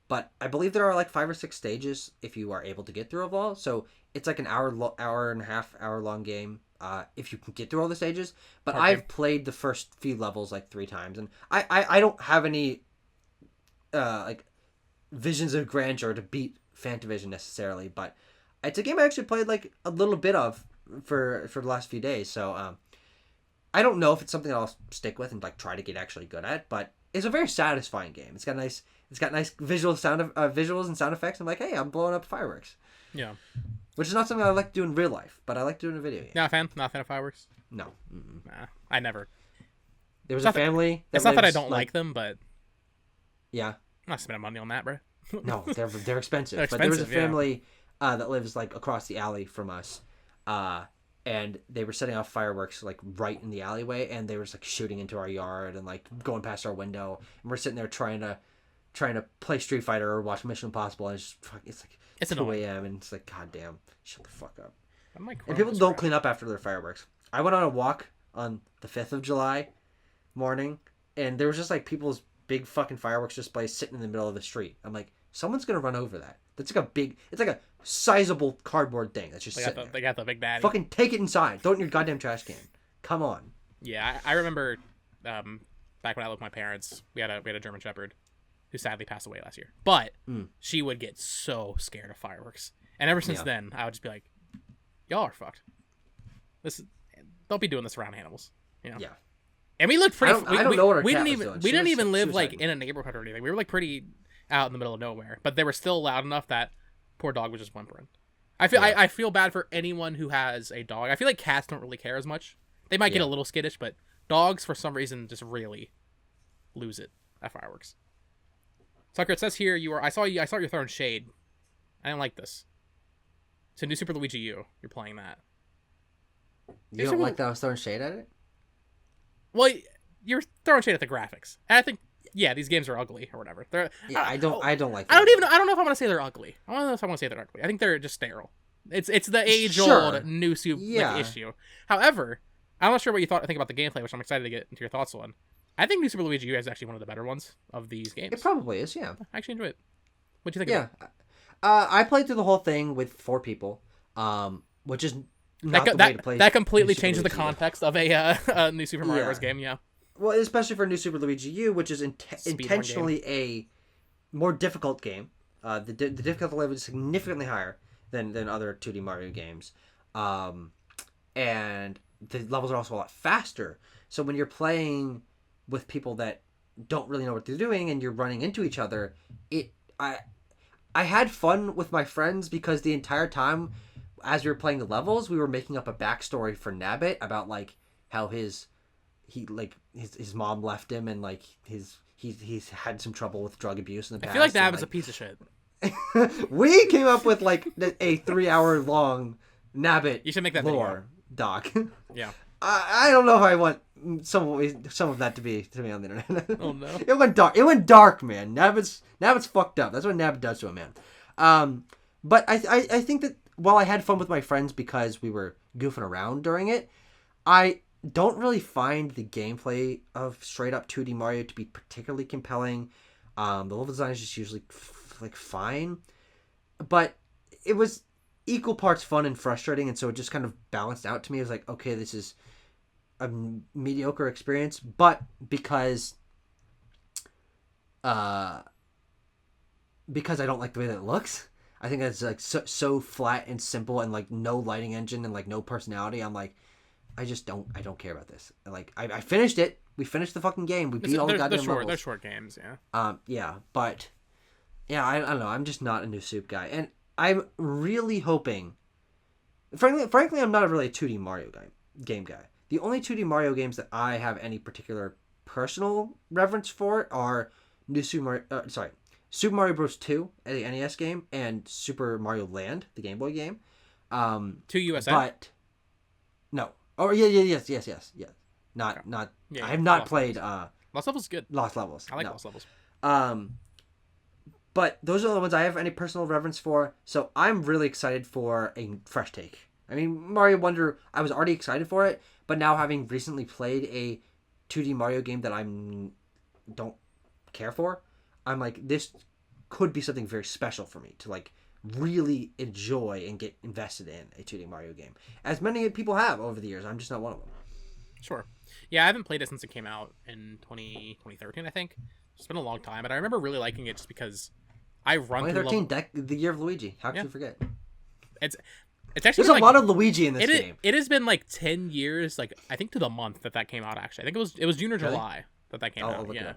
But I believe there are like 5 or 6 stages if you are able to get through a all. So it's like an hour and a half long game if you can get through all the stages. But I've played the first few levels like 3 times, and I don't have any like visions of grandeur to beat Fantavision necessarily. But it's a game I actually played like a little bit of for the last few days. So I don't know if it's something I'll stick with and like try to get actually good at, but it's a very satisfying game. It's got nice visuals and sound effects. I'm like, hey, I'm blowing up fireworks. Yeah. Which is not something I like to do in real life, but I like to do in a video game. Not a fan of fireworks? No. Nah, I never. There was a family. It's not that I don't like them, but yeah, I'm not spending money on that, bro. No, they're expensive. But there was a family that lives like across the alley from us. And they were setting off fireworks like right in the alleyway, and they were just like shooting into our yard and like going past our window, and we're sitting there trying to play Street Fighter or watch Mission Impossible, and it's like It's 2 annoying. a.m. and it's like, god damn, shut the fuck up. And people don't clean up after their fireworks. I went on a walk on the 5th of July morning, and there was just like people's big fucking fireworks displays sitting in the middle of the street. I'm like, someone's gonna run over that. That's like it's like a sizable cardboard thing that's just sitting there. They got the big daddy. Fucking take it inside. Throw it in your goddamn trash can. Come on. Yeah, I remember back when I lived with my parents, we had a German Shepherd who sadly passed away last year. But she would get so scared of fireworks. And ever since then, I would just be like, y'all are fucked. Don't be doing this around animals. You know? Yeah. And we looked pretty. I don't know what our we cat didn't was even doing. we didn't She even live was like hiding. in a neighborhood or anything. We were like pretty out in the middle of nowhere, but they were still loud enough that poor dog was just whimpering. I feel bad for anyone who has a dog. I feel like cats don't really care as much. They might get a little skittish, but dogs for some reason just really lose it at fireworks. Tucker, it says here I saw you throwing shade. I didn't like this. So New Super Luigi U, you're playing that. You don't like that I was throwing shade at it? Well, you're throwing shade at the graphics. And I think, these games are ugly or whatever. I don't like I don't know if I want to say they're ugly. I don't know if I want to say they're ugly. I think they're just sterile. It's the age-old New Super issue. However, I'm not sure what you think about the gameplay, which I'm excited to get into your thoughts on. I think New Super Luigi U is actually one of the better ones of these games. It probably is, yeah. I actually enjoy it. What do you think of it? I played through the whole thing with 4 people, which is not the way to play. That completely New Super changes the Luigi. context of a New Super Mario Bros. Game, yeah. Well, especially for New Super Luigi U, which is intentionally a more difficult game. The difficulty level is significantly higher than other 2D Mario games. And the levels are also a lot faster. So when you're playing with people that don't really know what they're doing and you're running into each other, I had fun with my friends because the entire time as we were playing the levels, we were making up a backstory for Nabbit about like how his mom left him and like he's had some trouble with drug abuse in the past. I feel like Nabbit's a piece of shit. We came up with like a 3-hour long Nabbit You should make that lore doc. Yeah. I don't know if I want some of that to be on the internet. Oh no. It went dark. It went dark, man. Nabbit's fucked up. That's what Nabbit does to a man. But I think that while I had fun with my friends because we were goofing around during it, I don't really find the gameplay of straight up 2D Mario to be particularly compelling. The level design is just usually fine, but it was equal parts fun and frustrating, and so it just kind of balanced out to me. It was like, okay, this is a mediocre experience, but because I don't like the way that it looks, I think it's like so flat and simple and like no lighting engine and like no personality. I'm like, I don't care about this. Like I finished it. We finished the fucking game. We beat all the goddamn levels. They're short games, yeah. But I don't know. I'm just not a New Soup guy, and I'm really hoping. Frankly, I'm not really a 2D Mario game guy. The only 2D Mario games that I have any particular personal reverence for are Super Mario Bros. 2, the NES game, and Super Mario Land, the Game Boy game. 2 USA. But no. Oh yes. Not. Yeah, I have not Lost played. Lost Levels is good. Lost Levels. I like no. Lost Levels. But those are the ones I have any personal reverence for. So I'm really excited for a fresh take. I mean, Mario Wonder, I was already excited for it, but now having recently played a 2D Mario game that I don't care for, I'm like, this could be something very special for me to like really enjoy and get invested in a 2D Mario game. As many people have over the years. I'm just not one of them. Sure. Yeah, I haven't played it since it came out in 2013, I think. It's been a long time, but I remember really liking it just because I run 2013, the year of Luigi. How could you forget? It's actually there's a lot of Luigi in this game. It has been like 10 years, like I think to the month that came out. Actually, I think it was June or July that came out. Yeah.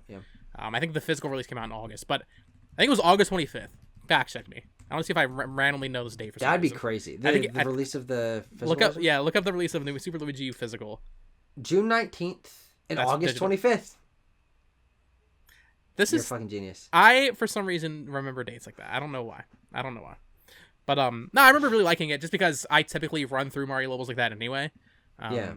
I think the physical release came out in August, but I think it was August 25th. Fact check me. I want to see if I randomly know this date for some That'd be reason. crazy. The release of the physical version? Look up the release of the Super Luigi U physical. June 19th and August 25th. You're a fucking genius. I, for some reason, remember dates like that. I don't know why. But no, I remember really liking it just because I typically run through Mario levels like that anyway. Yeah.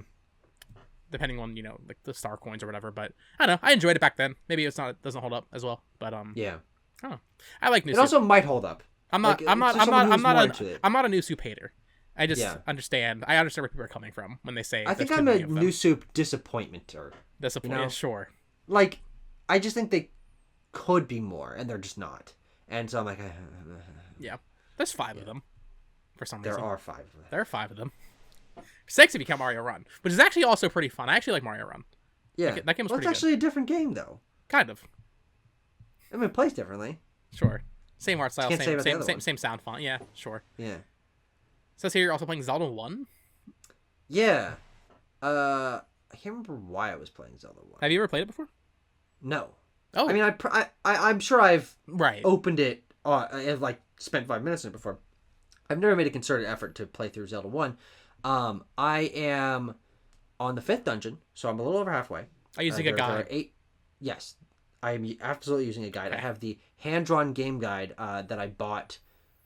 Depending on like the star coins or whatever, but I don't know. I enjoyed it back then. Maybe it doesn't hold up as well, but yeah. I don't know. I like new. It also might hold up. I'm not a new soup hater. I just understand. I understand where people are coming from when they say. I think I'm a new soup disappointmenter. Disappointment, sure. Like, I just think they could be more, and they're just not. And so I'm like, yeah. There's 5 of them. For some reason, there are 5 of them. There are 5 of them. 6 if you count Mario Run, which is actually also pretty fun. I actually like Mario Run. Yeah, that game was pretty good. It's actually a different game, though. Kind of. I mean, it plays differently. Sure. Same art style, same sound font. Yeah, sure. Yeah. It says here you're also playing Zelda 1? Yeah. I can't remember why I was playing Zelda 1. Have you ever played it before? No. Oh. I mean, I'm sure I've opened it. I've like spent 5 minutes in it before. I've never made a concerted effort to play through Zelda 1. I am on the 5th dungeon, so I'm a little over halfway. Are you using a guide? Yes. I am absolutely using a guide. Okay. I have the hand-drawn game guide that I bought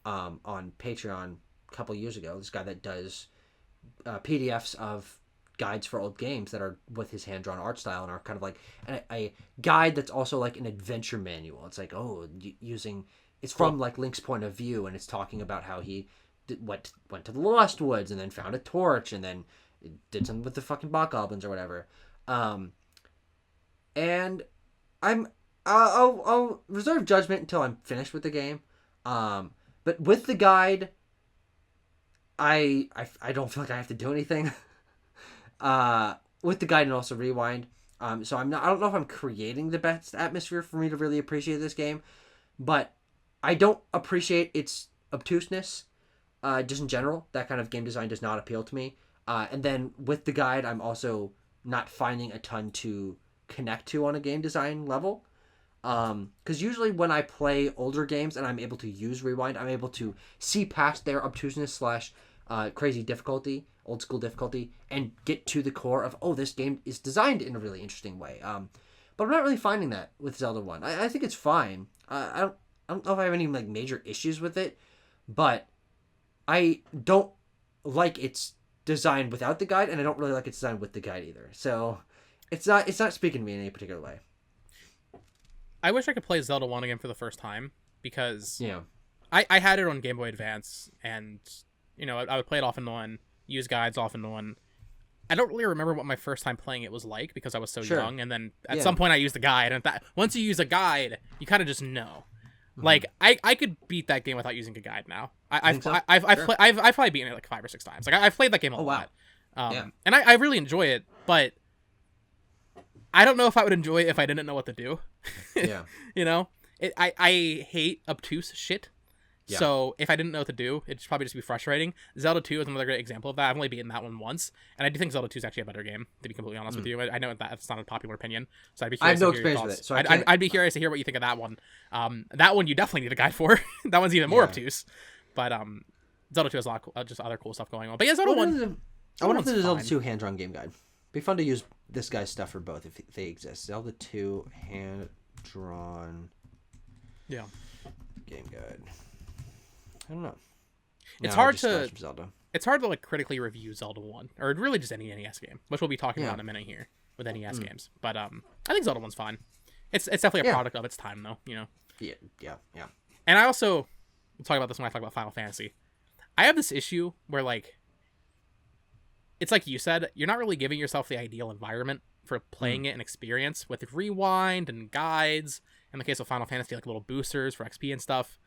on Patreon a couple years ago. This guy that does PDFs of guides for old games that are with his hand-drawn art style and are kind of like a guide that's also like an adventure manual. It's like, it's from like Link's point of view, and it's talking about how he went to the Lost Woods and then found a torch and then did something with the fucking bokoblins or whatever. And I'll reserve judgment until I'm finished with the game. But with the guide, I don't feel like I have to do anything. With the guide and also rewind. So I don't know if I'm creating the best atmosphere for me to really appreciate this game, but I don't appreciate its obtuseness. Just in general, that kind of game design does not appeal to me. And then with the guide, I'm also not finding a ton to connect to on a game design level. Because usually when I play older games and I'm able to use rewind, I'm able to see past their obtuseness / crazy difficulty, old school difficulty, and get to the core of, this game is designed in a really interesting way. But I'm not really finding that with Zelda 1. I think it's fine. I don't know if I have any like major issues with it, but I don't like its design without the guide, and I don't really like its design with the guide either. So it's not speaking to me in any particular way. I wish I could play Zelda 1 again for the first time, because I had it on Game Boy Advance, and I would play it off and on, use guides off and on. I don't really remember what my first time playing it was like because I was so young, and then at some point I used the guide, and once you use a guide, you kind of just know. Mm-hmm. Like I could beat that game without using a guide now. I've probably beaten it like 5 or 6 times. Like I've played that game a lot. And I really enjoy it, but I don't know if I would enjoy it if I didn't know what to do. Yeah. I hate obtuse shit. Yeah. So if I didn't know what to do, it'd probably just be frustrating. Zelda 2 is another great example of that. I've only beaten that one once, and I do think Zelda 2 is actually a better game, to be completely honest with you. I know that's not a popular opinion, so I'd be curious to hear your thoughts. So I'd be curious to hear what you think of that one. That one you definitely need a guide for. That one's even more obtuse. But Zelda 2 has a lot of just other cool stuff going on. But yeah, Zelda 1... I wonder if there's a Zelda 2 hand-drawn game guide. Be fun to use this guy's stuff for both if they exist. Zelda 2 hand-drawn game guide. I don't know. It's hard to like critically review Zelda 1, or really just any NES game, which we'll be talking about in a minute here with NES games. But I think Zelda 1's fine. It's definitely a product of its time, though. Yeah. And I also we'll talk about this when I talk about Final Fantasy. I have this issue where like it's like you said, you're not really giving yourself the ideal environment for playing it and experience with rewind and guides. In the case of Final Fantasy, like little boosters for XP and stuff.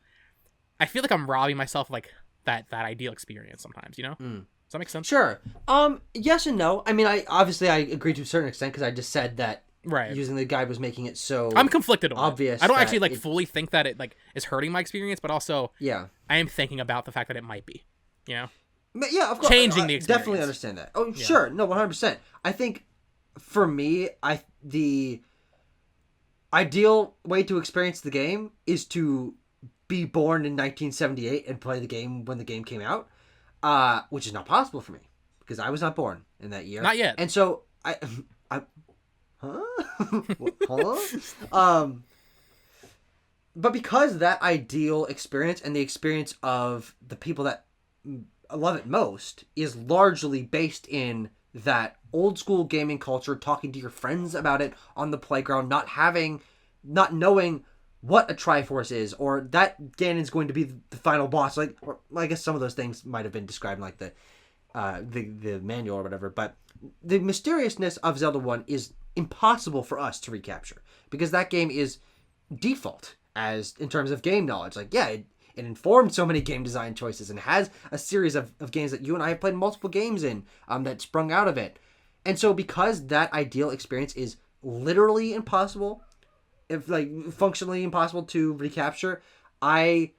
I feel like I'm robbing myself like that ideal experience sometimes, Does that make sense? Sure. Yes and no. I mean, I agree to a certain extent because I just said that using the guide was making it so I'm conflicted on obvious. I don't actually like fully think that it like is hurting my experience, but also I am thinking about the fact that it might be, But yeah, of course. Changing the experience. Definitely understand that. Oh, sure. No, 100%. I think for me, the ideal way to experience the game is to be born in 1978 and play the game when the game came out, which is not possible for me because I was not born in that year. Not yet. And so But because that ideal experience and the experience of the people that love it most is largely based in that old school gaming culture, talking to your friends about it on the playground, not knowing what a Triforce is, or that Ganon's going to be the final boss. Like, or I guess some of those things might have been described in like the manual or whatever, but the mysteriousness of Zelda 1 is impossible for us to recapture because that game is default as in terms of game knowledge. Like, yeah, it informed so many game design choices and has a series of games that you and I have played multiple games in that sprung out of it. And so because that ideal experience is literally impossible, if like functionally impossible to recapture, I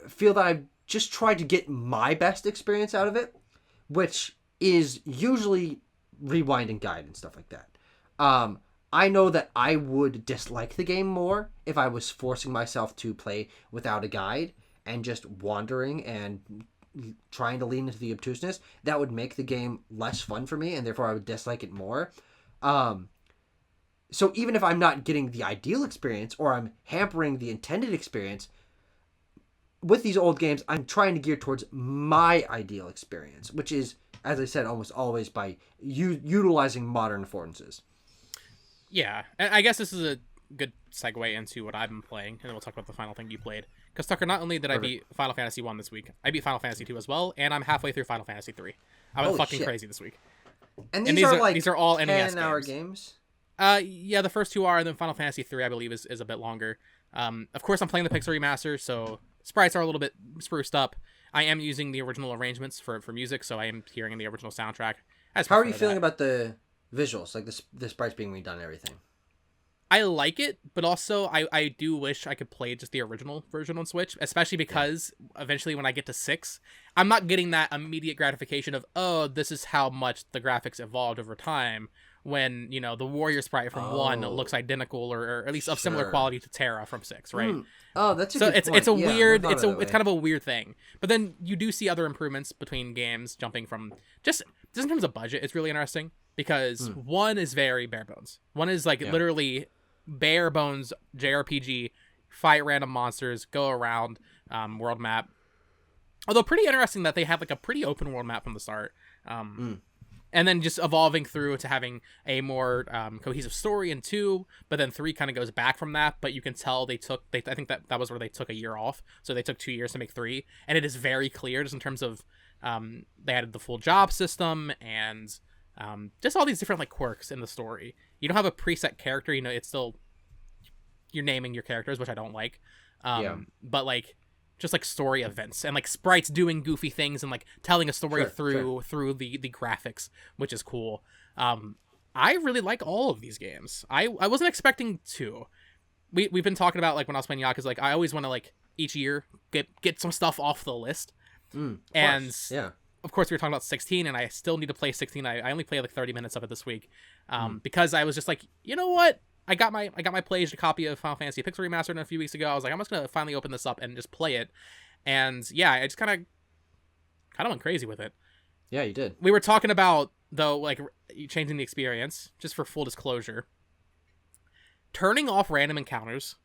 feel that I've just tried to get my best experience out of it, which is usually rewind and guide and stuff like that. I know that I would dislike the game more if I was forcing myself to play without a guide and just wandering and trying to lean into the obtuseness. That would make the game less fun for me, and therefore I would dislike it more. So even if I'm not getting the ideal experience or I'm hampering the intended experience, with these old games, I'm trying to gear towards my ideal experience, which is, as I said, almost always by utilizing modern affordances. Yeah, and I guess this is a good segue into what I've been playing, and then we'll talk about the final thing you played. Because, Tucker, not only did I beat Final Fantasy 1 this week, I beat Final Fantasy 2 as well, and I'm halfway through Final Fantasy 3. I went fucking crazy this week. And these are all NES 10-hour games? Yeah, the first two are, and then Final Fantasy 3, I believe, is a bit longer. Of course, I'm playing the Pixel Remaster, so sprites are a little bit spruced up. I am using the original arrangements for music, so I am hearing the original soundtrack. How are you feeling about the visuals, like the sprites being redone and everything? I like it, but also I do wish I could play just the original version on Switch, especially because eventually when I get to 6, I'm not getting that immediate gratification of, oh, this is how much the graphics evolved over time, when, you know, the warrior sprite from 1 looks identical or at least of similar quality to Terra from 6, right? Oh, that's a good point. It's a weird it's kind of a weird thing. But then you do see other improvements between games jumping from just in terms of budget, it's really interesting because 1 is very bare bones. 1 is like literally bare bones JRPG, fight random monsters, go around, world map. Although pretty interesting that they have like a pretty open world map from the start. And then just evolving through to having a more cohesive story in 2, but then 3 kind of goes back from that. But you can tell I think that was where they took a year off. So they took 2 years to make 3. And it is very clear just in terms of they added the full job system and just all these different like quirks in the story. You don't have a preset character, you know, it's still, you're naming your characters, which I don't like. But like, just like story events and like sprites doing goofy things and like telling a story through the graphics, which is cool. I really like all of these games. I wasn't expecting to. We've been talking about like when I was playing Yakuza, like I always want to like each year get some stuff off the list. Of course we were talking about 16 and I still need to play 16. I only played like 30 minutes of it this week. Because I was just like, you know what? I got my pledged copy of Final Fantasy Pixel Remastered a few weeks ago. I was like, I'm just gonna finally open this up and just play it. And yeah, I just kind of went crazy with it. Yeah, you did. We were talking about though, like changing the experience. Just for full disclosure, turning off random encounters.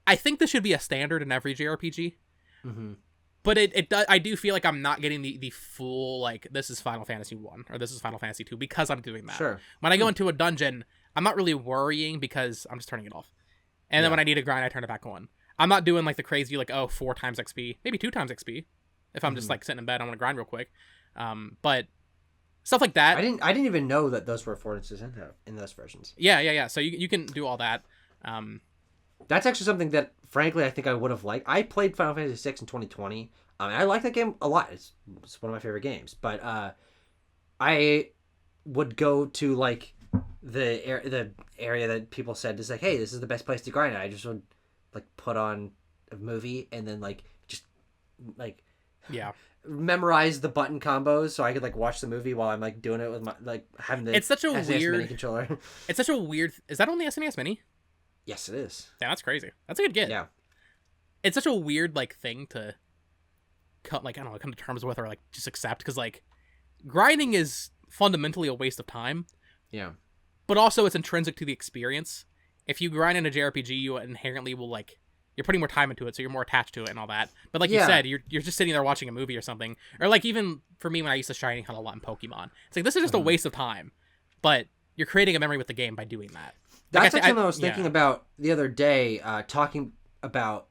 I think this should be a standard in every JRPG. But I do feel like I'm not getting the full, like, this is Final Fantasy 1 or this is Final Fantasy 2 because I'm doing that. When I go into a dungeon, I'm not really worrying because I'm just turning it off. And then when I need a grind, I turn it back on. I'm not doing, like, the crazy, like, 4 times XP, maybe 2 times XP. If I'm just, like, sitting in bed, I want to grind real quick. But stuff like that. I didn't even know that those were affordances in those versions. Yeah. So you can do all that. That's actually something that, frankly, I think I would have liked. I played Final Fantasy VI in 2020. I like that game a lot. It's one of my favorite games. But I would go to, like, the area that people said is like, hey, this is the best place to grind. I just would, like, put on a movie and then, like, just, like... memorize the button combos so I could like watch the movie while I'm like doing it with my like having the it's such a SNES weird Mini controller. It's such a weird. Is that on the SNES Mini? Yes, it is. Yeah, that's crazy. That's a good get. Yeah, it's such a weird like thing to come to terms with or like just accept because like grinding is fundamentally a waste of time. Yeah, but also it's intrinsic to the experience. if you grind in a JRPG, you inherently will like you're putting more time into it, so you're more attached to it and all that. But like you said, you're just sitting there watching a movie or something, or like even for me when I used to shiny hunt a lot in Pokemon, it's like this is just a waste of time. But you're creating a memory with the game by doing that. That's something I was thinking about the other day, talking about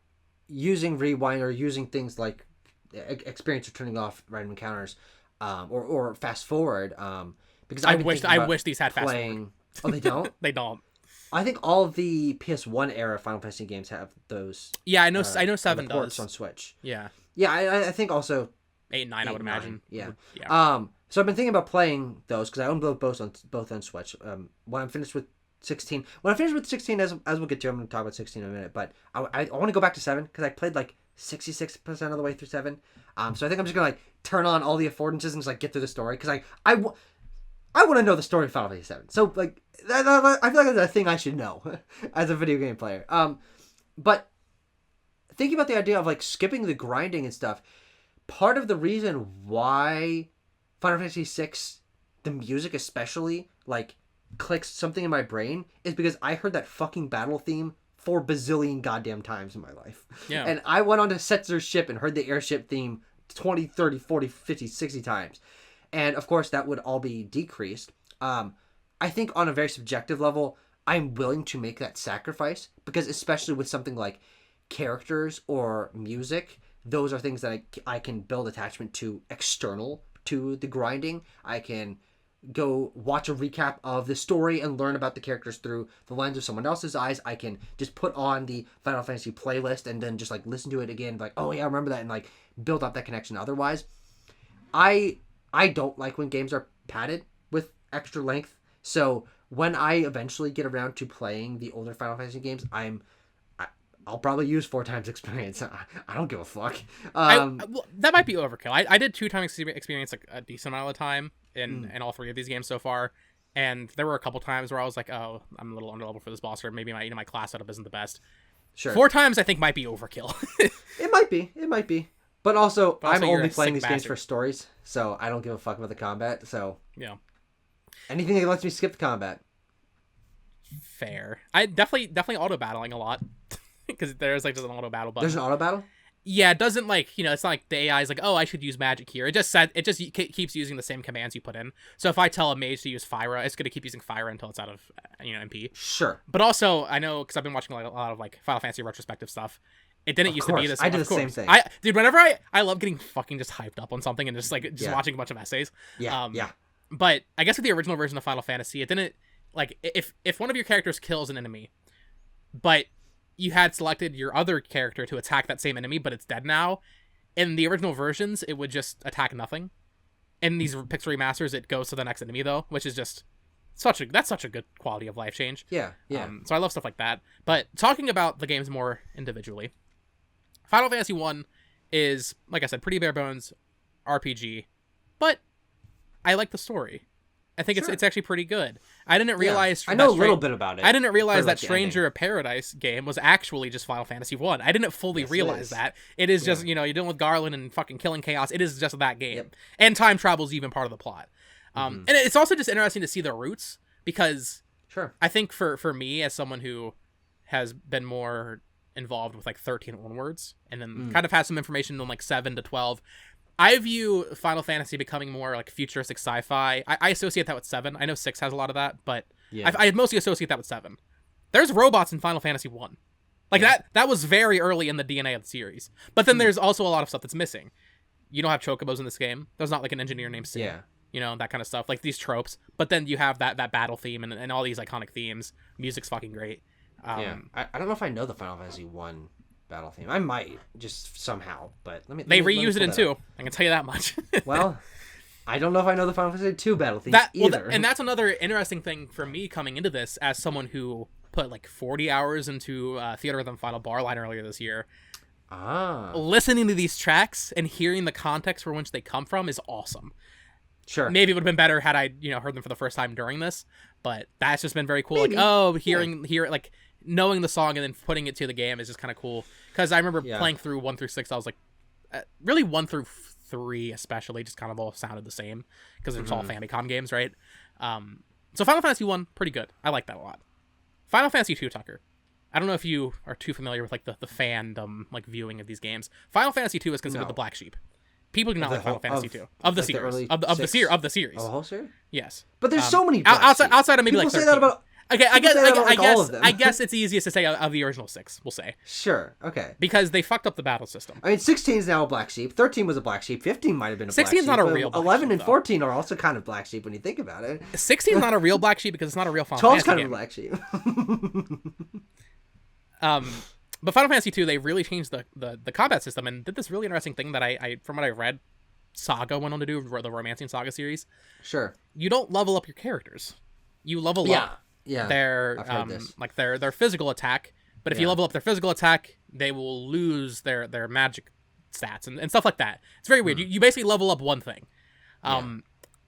using rewind or using things like experience or turning off random encounters, or fast forward. Because I wish these had fast forward. Oh, they don't. They don't. I think all of the PS1 era Final Fantasy games have those. Yeah, I know 7 ports does on Switch. Yeah. Yeah, I think also 8 and 9. I would imagine. Yeah. Yeah. So I've been thinking about playing those because I own both on Switch. When I'm finished with 16, as we'll get to, I'm going to talk about 16 in a minute. But I want to go back to 7 because I played like 66% of the way through 7. So I think I'm just gonna like turn on all the affordances and just like get through the story because I want to know the story of Final Fantasy 7. So like I feel like that's a thing I should know as a video game player. But thinking about the idea of like skipping the grinding and stuff, part of the reason why Final Fantasy 6, the music especially, like clicks something in my brain is because I heard that fucking battle theme 4 bazillion goddamn times in my life. Yeah. And I went on to Setzer's ship and heard the airship theme 20, 30, 40, 50, 60 times. And of course that would all be decreased. I think on a very subjective level, I'm willing to make that sacrifice because especially with something like characters or music, those are things that I can build attachment to external to the grinding. I can go watch a recap of the story and learn about the characters through the lens of someone else's eyes. I can just put on the Final Fantasy playlist and then just like listen to it again, like, oh yeah, I remember that, and like build up that connection. Otherwise, I don't like when games are padded with extra length. So when I eventually get around to playing the older Final Fantasy games, I'll probably use 4 times experience. I don't give a fuck. Well, that might be overkill. I did 2 times experience like a decent amount of time in all 3 of these games so far, and there were a couple times where I was like, oh, I'm a little underleveled for this boss, or maybe my class setup isn't the best. Sure. 4 times I think might be overkill. It might be. But also I'm only playing these games for stories, so I don't give a fuck about the combat. So yeah, anything that lets me skip the combat. Fair. I definitely auto battling a lot. Because there's like just an auto battle button. There's an auto battle? Yeah, it doesn't like, it's not like the AI is like, oh, I should use magic here. It just keeps using the same commands you put in. So if I tell a mage to use Fyra, it's going to keep using Fyra until it's out of, MP. Sure. But also, I know, because I've been watching a lot of like Final Fantasy retrospective stuff, it didn't used to be this. I did the same thing. Dude, whenever I love getting fucking just hyped up on something and just watching a bunch of essays. Yeah, But I guess with the original version of Final Fantasy, it didn't, like, if one of your characters kills an enemy, but you had selected your other character to attack that same enemy, but it's dead now. In the original versions, it would just attack nothing. In these pixel remasters, it goes to the next enemy though, which is just such a good quality of life change. Yeah. So I love stuff like that. But talking about the games more individually, Final Fantasy 1 is, like I said, pretty bare bones RPG, but I like the story. I think it's actually pretty good. I didn't realize. I know a little bit about it. I didn't realize that Stranger of Paradise game was actually just Final Fantasy 1. I didn't fully realize that. It is just, you're dealing with Garland and fucking killing chaos. It is just that game. Yep. And time travel is even part of the plot. And it's also just interesting to see the roots because I think for me as someone who has been more involved with like 13 onwards and then kind of has some information on like 7 to 12, I view Final Fantasy becoming more like futuristic sci-fi. I associate that with 7. I know 6 has a lot of that, but I mostly associate that with 7. There's robots in Final Fantasy 1. Like that was very early in the DNA of the series. But then there's also a lot of stuff that's missing. You don't have chocobos in this game. There's not like an engineer named Sid. Yeah. That kind of stuff. Like these tropes. But then you have that battle theme and all these iconic themes. Music's fucking great. I don't know if I know the Final Fantasy 1 battle theme. I might just somehow, but they reuse it in 2. I can tell you that much. Well, I don't know if I know the Final Fantasy 2 battle theme either. And that's another interesting thing for me coming into this as someone who put like 40 hours into Theater Rhythm Final Barline earlier this year. Listening to these tracks and hearing the context for which they come from is awesome. Sure. Maybe it would have been better had I, heard them for the first time during this, but that's just been very cool. Maybe. Like, hear it, like knowing the song and then putting it to the game is just kind of cool. Because I remember playing through 1 through 6, I was like, really 1 through 3 especially, just kind of all sounded the same because it's all Famicom games, right? So Final Fantasy 1, pretty good. I like that a lot. Final Fantasy 2, Tucker. I don't know if you are too familiar with like the fandom like viewing of these games. Final Fantasy 2 is considered the black sheep. People do not like Final Fantasy 2 of the series of the series. Oh, the whole series. Yes, but there's so many outside of maybe people like 13. Say that about. Okay, I guess guess it's easiest to say of the original 6. We'll say. Sure. Okay. Because they fucked up the battle system. I mean, 16 is now a black sheep. 13 was a black sheep. 15 might have been a black sheep. 16 is not a real black 11 sheep, and 14 are also kind of black sheep when you think about it. 16 is not a real black sheep because it's not a real Final 12 Fantasy kind game. of a black sheep. But Final Fantasy 2, they really changed the combat system and did this really interesting thing that I from what I read, Saga went on to do, the Romancing Saga series. Sure. You don't level up your characters. You level up their like their physical attack. But if you level up their physical attack, they will lose their magic stats and stuff like that. It's very weird. You basically level up one thing.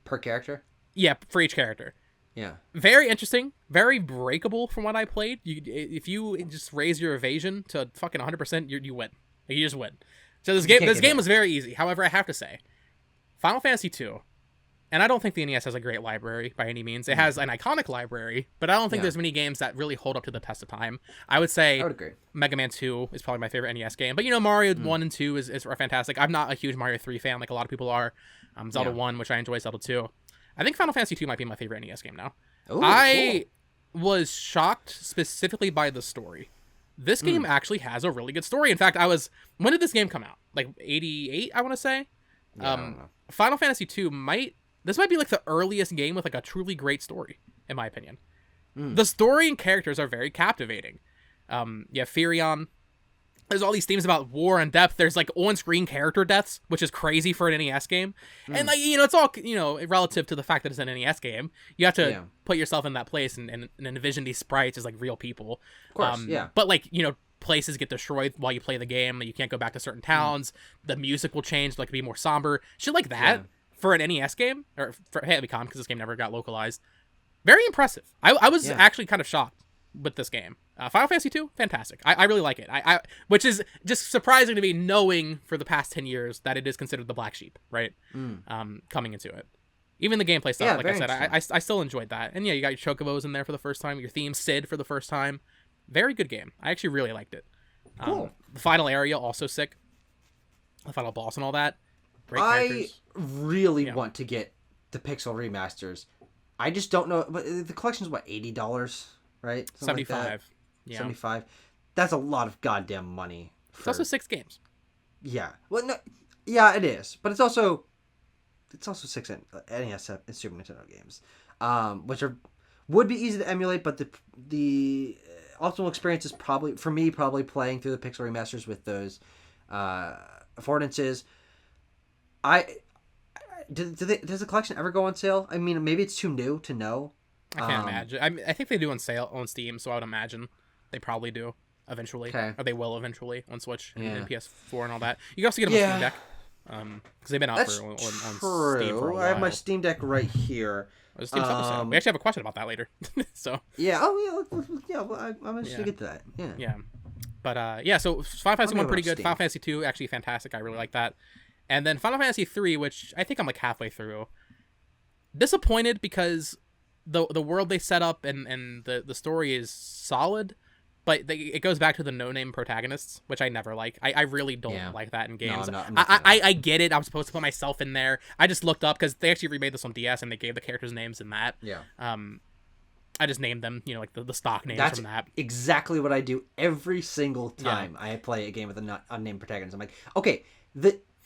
Per character? Yeah, for each character. Yeah. Very interesting. Very breakable from what I played. If you just raise your evasion to fucking 100%, you win. You just win. So this game was very easy. However, I have to say, Final Fantasy 2, and I don't think the NES has a great library by any means. It has an iconic library, but I don't think there's many games that really hold up to the test of time. I would agree. Mega Man 2 is probably my favorite NES game. But, Mario 1 and 2 is fantastic. I'm not a huge Mario 3 fan like a lot of people are. Zelda 1, which I enjoy, Zelda 2. I think Final Fantasy 2 might be my favorite NES game now. Ooh, I was shocked specifically by the story. This game actually has a really good story. In fact, when did this game come out? Like 88, I want to say. Yeah, I don't know. Final Fantasy 2 might be like the earliest game with like a truly great story, in my opinion. The story and characters are very captivating. Firion. There's all these themes about war and depth. There's like on-screen character deaths, which is crazy for an NES game. And like, it's all, relative to the fact that it's an NES game. You have to put yourself in that place and envision these sprites as like real people. Of course, But like, places get destroyed while you play the game. You can't go back to certain towns. The music will change, like be more somber. Shit like that for an NES game, or for Famicom, because this game never got localized. Very impressive. I was actually kind of shocked with this game. Final Fantasy 2, fantastic. I really like it. Which is just surprising to me, knowing for the past 10 years that it is considered the black sheep, right? Coming into it. Even the gameplay stuff, like I said, I still enjoyed that. And you got your chocobos in there for the first time, your theme Sid for the first time. Very good game. I actually really liked it. Cool. The final area, also sick. The final boss and all that. Great characters. I really want to get the Pixel remasters. I just don't know. But the collection's what, $80, right? Something 75. Like yeah. 75. That's a lot of goddamn money. It's also 6 games. Yeah. Well, no. Yeah, it is. But it's also 6 NES and Super Nintendo games, which would be easy to emulate, but the optimal experience is probably playing through the Pixel remasters with those affordances. Does the collection ever go on sale? I mean, maybe it's too new to know. I can't imagine. I think they do on sale on Steam, so I would imagine they probably do eventually. Okay. Or they will eventually on Switch and PS4 and all that. You can also get them on Steam Deck. Because they've been out on Steam for a while. I have my Steam Deck right here. We actually have a question about that later. So yeah. Oh yeah. Well, I'm interested to get to that. Yeah. Yeah. But so Final Fantasy 1 pretty good. Final Fantasy 2 actually fantastic. I really like that. And then Final Fantasy 3, which I think I'm like halfway through. Disappointed because the world they set up and the story is solid, but it goes back to the no-name protagonists, which I never like. I really don't like that in games. No, I get it. I'm supposed to put myself in there. I just looked up because they actually remade this on DS and they gave the characters names in that. Yeah. I just named them, like the stock names from that. Exactly what I do every single time I play a game with a unnamed protagonist. I'm like, okay,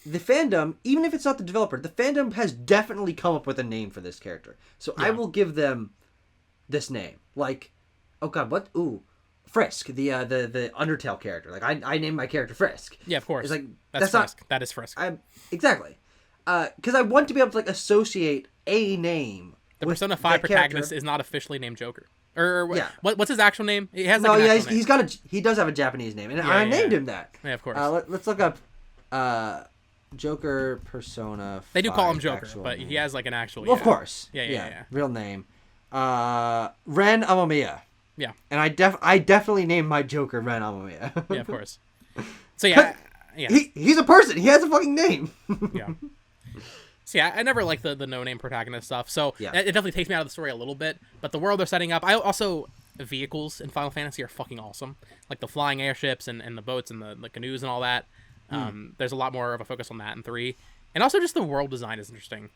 the fandom, even if it's not the developer, the fandom has definitely come up with a name for this character. So I will give them this name. Like, oh god, what? Ooh, Frisk, the Undertale character. Like I named my character Frisk. Yeah, of course. It's like that's Frisk. That is Frisk. Exactly. Because I want to be able to like associate a name. The Persona 5 protagonist is not officially named Joker. Or what's his actual name? He has he does have a Japanese name, and I named him that. Yeah, of course. Let's look up Joker Persona 5. They do call him Joker, but he has like an actual. Well, of course. Yeah. Real name. Ren Amamiya. Yeah. And I definitely named my Joker Ren Amamiya. Yeah, of course. So yeah. He's a person. He has a fucking name. Yeah. So yeah, I never liked the no-name protagonist stuff. So it definitely takes me out of the story a little bit. But the world they're setting up, I also vehicles in Final Fantasy are fucking awesome. Like the flying airships and the boats and the canoes and all that. There's a lot more of a focus on that in 3. And also just the world design is interesting.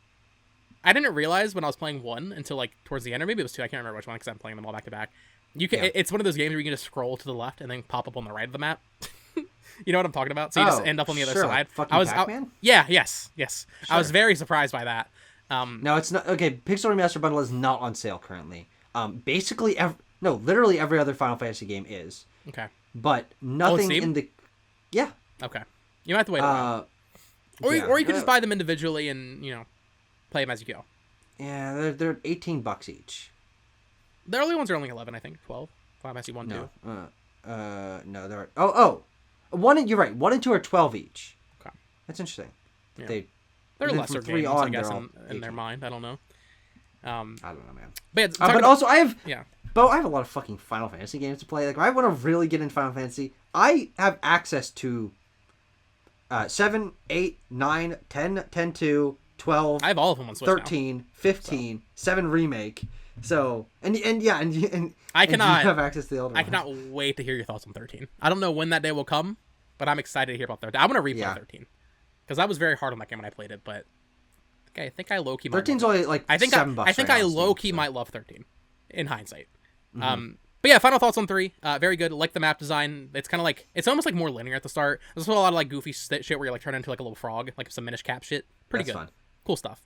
I didn't realize when I was playing 1 until like towards the end, or maybe it was 2, I can't remember which one because I'm playing them all back to back. You can it's one of those games where you can just scroll to the left and then pop up on the right of the map. You know what I'm talking about? So you just end up on the other side. Fucking Pac-Man? Yes. Sure. I was very surprised by that. No, it's not. Okay, Pixel Remaster Bundle is not on sale currently. Basically, literally every other Final Fantasy game is. Okay. But nothing in the... Yeah. Okay. You might have to wait a while. Or you could just buy them individually and, play them as you go. Yeah, they're $18 each. The early ones are only 11, I think. 12. Final Fantasy 1, 2. No, they're... You're right. 1 and 2 are 12 each. Okay. That's interesting. Yeah. They're lesser games, I guess, in their mind. I don't know. I don't know, man. But also, I have... Yeah. Bo, I have a lot of fucking Final Fantasy games to play. Like, if I want to really get into Final Fantasy, I have access to 7, 8, 9, 10, 10-2, 12... I have all of them on Switch 13, now. 15, 7 Remake... So and I cannot have access to the older I cannot wait to hear your thoughts on 13. I don't know when that day will come, but I'm excited to hear about 13. I'm gonna replay 13 because I was very hard on that game when I played it, but I think I low key. 13's only like $7. I think I low key might love 13 in hindsight. But yeah, final thoughts on 3. Very good. Like the map design. It's kind of like it's almost like more linear at the start. There's also a lot of like goofy shit where you're like turning into like a little frog, like some Minish Cap shit. Pretty good. Fun. Cool stuff.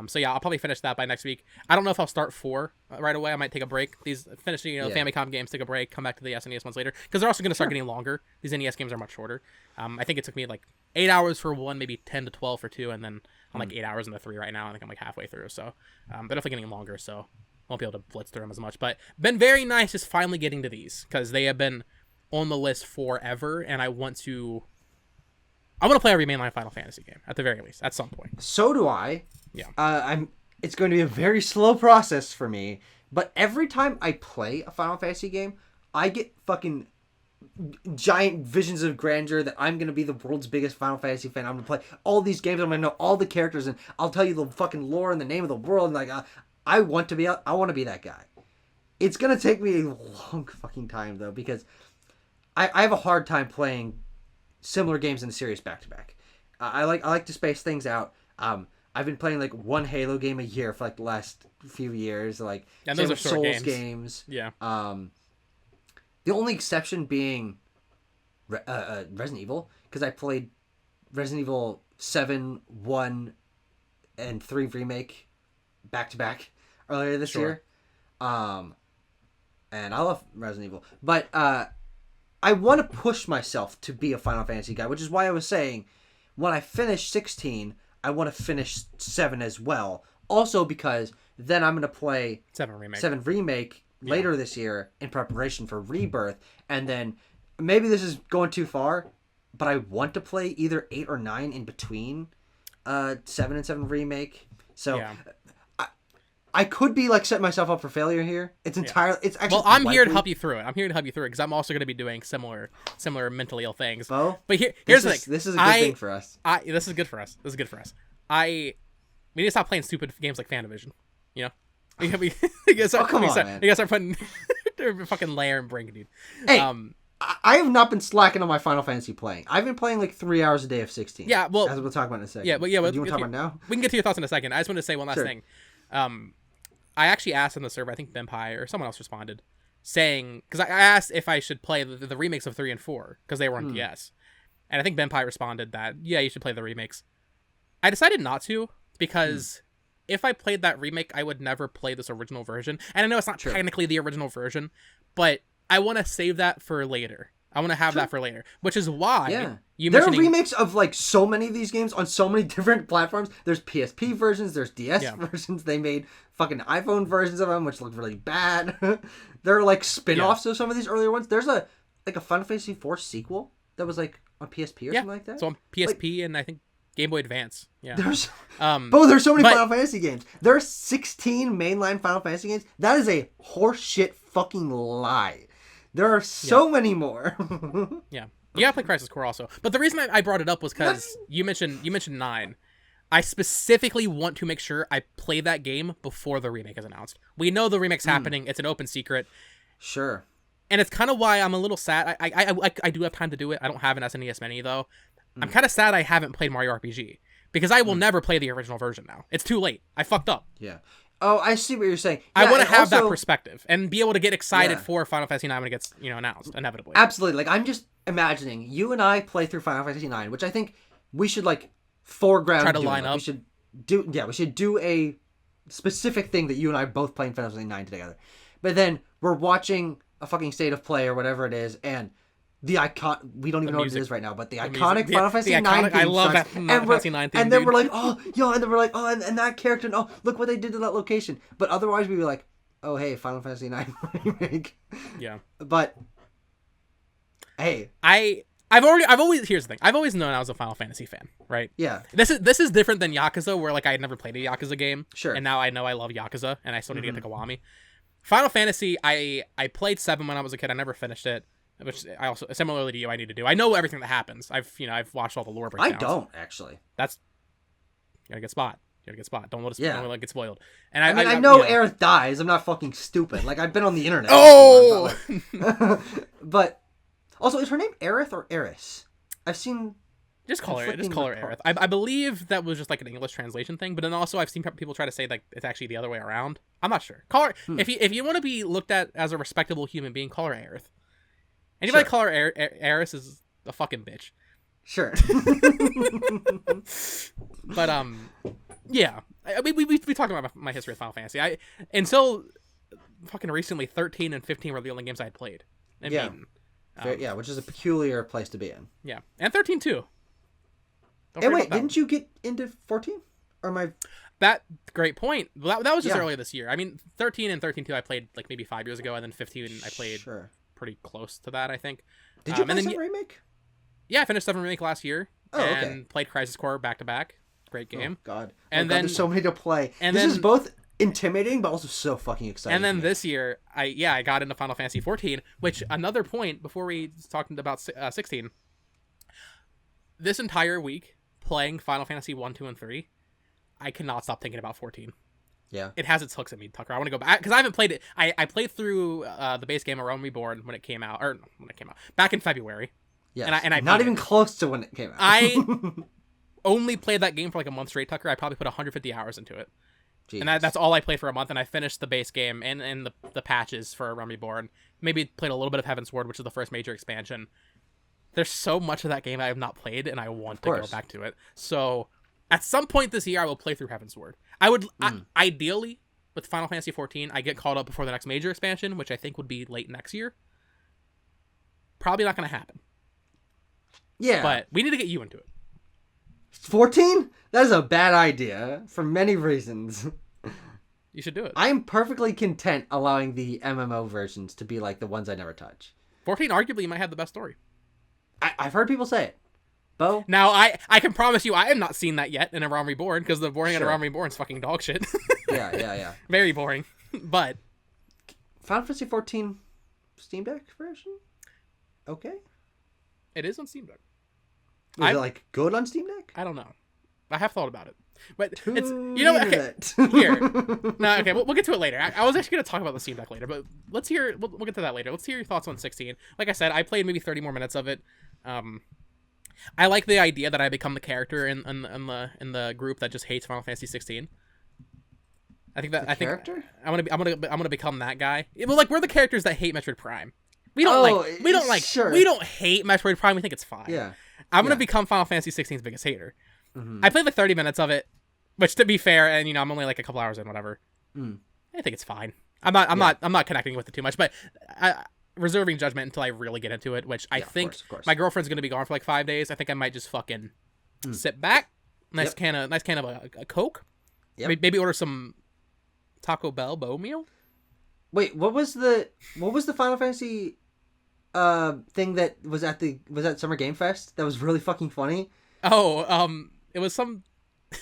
So yeah, I'll probably finish that by next week. I don't know if I'll start 4 right away. I might take a break. Finishing Famicom games, take a break, come back to the SNES ones later because they're also going to start getting longer. These NES games are much shorter. I think it took me like 8 hours for 1, maybe 10 to 12 for 2, and then I'm like 8 hours into 3 right now. I think I'm like halfway through. So they're definitely getting longer. So won't be able to blitz through them as much. But been very nice just finally getting to these because they have been on the list forever, and I want to play a remainline Final Fantasy game at the very least at some point. So do I. Yeah. It's going to be a very slow process for me, but every time I play a Final Fantasy game, I get fucking giant visions of grandeur that I'm going to be the world's biggest Final Fantasy fan. I'm going to play all these games. I'm going to know all the characters, and I'll tell you the fucking lore and the name of the world. And like, I want to be that guy. It's going to take me a long fucking time though, because I have a hard time playing similar games in the series back to back. I like to space things out. I've been playing like one Halo game a year for like the last few years. Like, and those are short Souls games. Yeah. The only exception being Resident Evil, because I played Resident Evil 7, 1, and 3 remake back to back earlier this year. And I love Resident Evil, but I want to push myself to be a Final Fantasy guy, which is why I was saying when I finish 16. I want to finish 7 as well. Also because then I'm going to play 7 Remake later this year in preparation for Rebirth. And then maybe this is going too far, but I want to play either 8 or 9 in between 7 and 7 Remake. So I could be like setting myself up for failure here. It's entirely it's actually I'm here to help you through it. I'm here to help you through it because I'm also going to be doing similar mentally ill things. Bo, but here's the thing. This is a good thing for us. This is good for us. We need to stop playing stupid games like Fantavision. You know, you gotta start, man. You gotta start putting fucking Lair and Brink, dude. Hey, I have not been slacking on my Final Fantasy playing. I've been playing like 3 hours a day of 16. Yeah, well, as we'll talk about in a second. Yeah, but do you want to talk about now? We can get to your thoughts in a second. I just want to say one last thing. I actually asked on the server, I think Benpai or someone else responded, saying, because I asked if I should play the remakes of 3 and 4, because they were on PS. And I think Benpai responded that, yeah, you should play the remakes. I decided not to, because if I played that remake, I would never play this original version. And I know it's not technically the original version, but I want to save that for later. I want to have that for later, which is why there are remakes of like so many of these games on so many different platforms. There's PSP versions, there's DS versions. They made fucking iPhone versions of them, which look really bad. There are like spin-offs of some of these earlier ones. There's a Final Fantasy IV sequel that was like on PSP or something like that. So on PSP and I think Game Boy Advance. Yeah. There's so many Final Fantasy games. There are 16 mainline Final Fantasy games. That is a horseshit fucking lie. There are so many more. Yeah. You gotta play Crisis Core also. But the reason I brought it up was because you mentioned 9. I specifically want to make sure I play that game before the remake is announced. We know the remake's happening. It's an open secret. Sure. And it's kind of why I'm a little sad. I do have time to do it. I don't have an SNES Mini though. I'm kind of sad I haven't played Mario RPG because I will never play the original version now. It's too late. I fucked up. Yeah. Oh, I see what you're saying. I Yeah, want to have also, that perspective and be able to get excited Yeah. for Final Fantasy IX when it gets announced inevitably. Absolutely. Like, I'm just imagining you and I play through Final Fantasy IX, which I think we should like foreground. Try to doing. line Like, up. we should do a specific thing that you and I both play in Final Fantasy IX together. But then we're watching a fucking state of play or whatever it is, and the icon, we don't even know what it is right now, but the iconic Final Fantasy IX theme I love starts, that Final Fantasy IX theme, and then dude. we're like, oh, yo, and then we're like, oh, and that character, and oh, look what they did to that location. But otherwise, we'd be like, oh, hey, Final Fantasy IX remake. Yeah. But hey, I've always here's the thing. I've always known I was a Final Fantasy fan, right? yeah, This is different than Yakuza, where like I had never played a Yakuza game. Sure. And now I know I love Yakuza, and I still need to get to Kiwami. Final Fantasy, I played 7 when I was a kid. I never finished it, which I also similarly to you, I need to do. I know everything that happens. I've watched all the lore I breakdowns. don't actually. That's you gotta get spot. You gotta get spot. Don't let it get spoiled. And I mean, I know Aerith dies. I'm not fucking stupid. Like, I've been on the internet. Oh! But also, is her name Aerith or Eris? I've seen. Just call her conflicting Aerith. reports. I believe that was just like an English translation thing, but then also I've seen people try to say like it's actually the other way around. I'm not sure. Call her if you want to be looked at as a respectable human being, call her Aerith. Anybody Sure. call her Eris is a fucking bitch. Sure. But yeah. We talked about my history with Final Fantasy. Until fucking recently, 13 and 15 were the only games I had played. And Yeah. beaten. Yeah, which is a peculiar place to be in. Yeah, and 13 too. Don't And forget wait, about that didn't you get into 14? Or am I? That great point. That was just Yeah. earlier this year. I mean, 13 and 13 2 I played like maybe 5 years ago, and then 15 I played Sure. pretty close to that, I think. Did you and play then some remake? Yeah, I finished 7 Remake last year. Oh, okay. And played Crisis Core back to back. Great game. Oh, God. And God, then there's so many to play. and This is then- both intimidating, but also so fucking exciting. And then to me. this year, I got into Final Fantasy 14, which another point before we talked about 16. This entire week playing Final Fantasy 1, 2, and 3, I cannot stop thinking about 14. Yeah. It has its hooks at me, Tucker. I want to go back because I haven't played it. I played through the base game of Rome Reborn when it came out, back in February. Yes. And I not beat even close to when it came out. I only played that game for like a month straight, Tucker. I probably put 150 hours into it. Jesus. And that's all I played for a month, and I finished the base game and the patches for Rome Reborn. Maybe played a little bit of Heaven's Sword, which is the first major expansion. There's so much of that game I have not played, and I want to go back to it. So at some point this year, I will play through Heaven's Sword. I would ideally with Final Fantasy 14, I get caught up before the next major expansion, which I think would be late next year. Probably not going to happen. Yeah. But we need to get you into it. 14? That is a bad idea for many reasons. You should do it. I'm perfectly content allowing the MMO versions to be like the ones I never touch. 14 arguably might have the best story. I've heard people say it. Bo? Now, I can promise you I have not seen that yet in a Realm Reborn, because the boring in a Sure. Realm Reborn is fucking dog shit. Yeah. Very boring. But Final Fantasy 14 Steam Deck version? Okay. it is on Steam Deck. Is it like good on Steam Deck? I don't know. I have thought about it. But it's, Tune you know, okay, it. here. No, okay, we'll get to it later. I was actually going to talk about the Steam Deck later, but we'll get to that later. Let's hear your thoughts on 16. Like I said, I played maybe 30 more minutes of it. I like the idea that I become the character in the group that just hates Final Fantasy 16. I think character? I'm gonna become that guy. Well, like we're the characters that hate Metroid Prime. We don't sure. we don't hate Metroid Prime. We think it's fine. Yeah. I'm gonna become Final Fantasy 16's biggest hater. Mm-hmm. I played like 30 minutes of it, which to be fair, and I'm only like a couple hours in, whatever. I think it's fine. I'm not connecting with it too much, but reserving judgment until I really get into it, which I think of course. my girlfriend's gonna be gone for like 5 days. I think I might just fucking sit back, nice can of a Coke, Yep. maybe order some Taco Bell bow meal. Wait, what was the Final Fantasy thing that was at Summer Game Fest that was really fucking funny? Oh, it was some.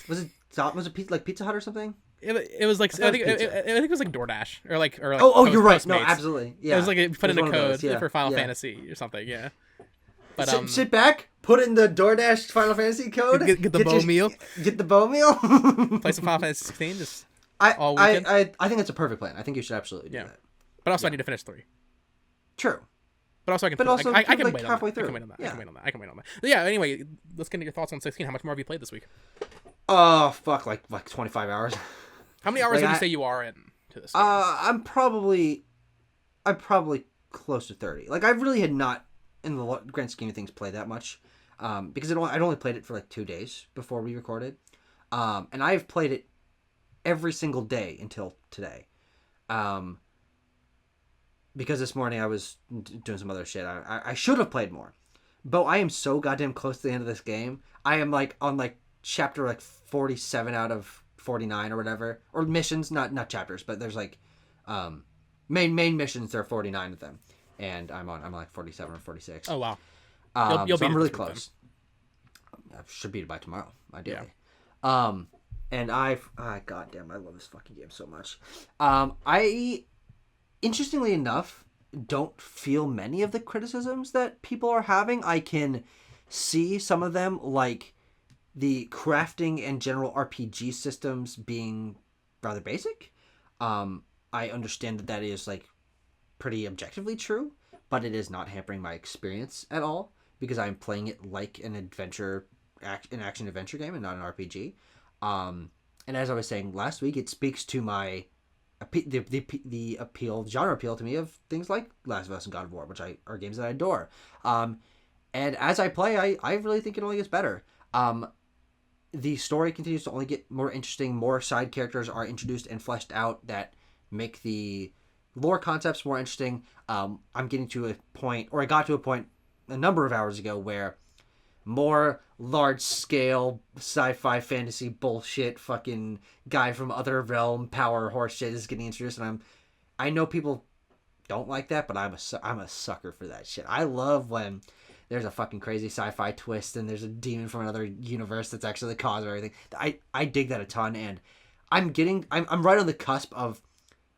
Was it Pizza Hut or something? It was like I think it was like DoorDash or like oh, you're right. Postmates. No, absolutely. Yeah. It was like it put in a one of code those, yeah. for Final Yeah. Fantasy or something. Yeah. But sit back, put in the DoorDash Final Fantasy code. Get the bow meal. Get the bow meal. Play some Final Fantasy 16. Just I all weekend. think it's a perfect plan. I think you should absolutely do that. But also I need to finish 3. True. But also, I can. But also, I can like wait halfway on that. through. I can wait on that. Yeah. I can wait on that. I can wait on that. But yeah. Anyway, let's get into your thoughts on 16. How much more have you played this week? Oh fuck, like 25 hours. How many hours Like, would you say you are in to this game? I'm probably close to 30. Like I really had not, in the grand scheme of things, played that much, because I'd only played it for like 2 days before we recorded, and I've played it every single day until today, because this morning I was doing some other shit. I should have played more, but I am so goddamn close to the end of this game. I am like on like chapter like 47 out of 49 or whatever, or missions, not chapters, but there's like main missions. There are 49 of them, and I'm like 47 or 46. Oh wow, you'll so I'm really close. I should beat it by tomorrow, ideally. Yeah. And goddamn, I love this fucking game so much. I, interestingly enough, don't feel many of the criticisms that people are having. I can see some of them, like the crafting and general RPG systems being rather basic. I understand that is like pretty objectively true, but it is not hampering my experience at all because I'm playing it like an action adventure game and not an RPG. And as I was saying last week, it speaks to my the genre appeal to me of things like Last of Us and God of War, which are games that I adore. And as I play, I really think it only gets better. The story continues to only get more interesting. More side characters are introduced and fleshed out that make the lore concepts more interesting. I'm getting to a point, or I got to a point a number of hours ago, where more large-scale sci-fi fantasy bullshit fucking guy from other realm power horse shit is getting introduced, and I know people don't like that, but I'm a sucker for that shit. I love when there's a fucking crazy sci-fi twist and there's a demon from another universe that's actually the cause of everything. I dig that a ton, and I'm right on the cusp of,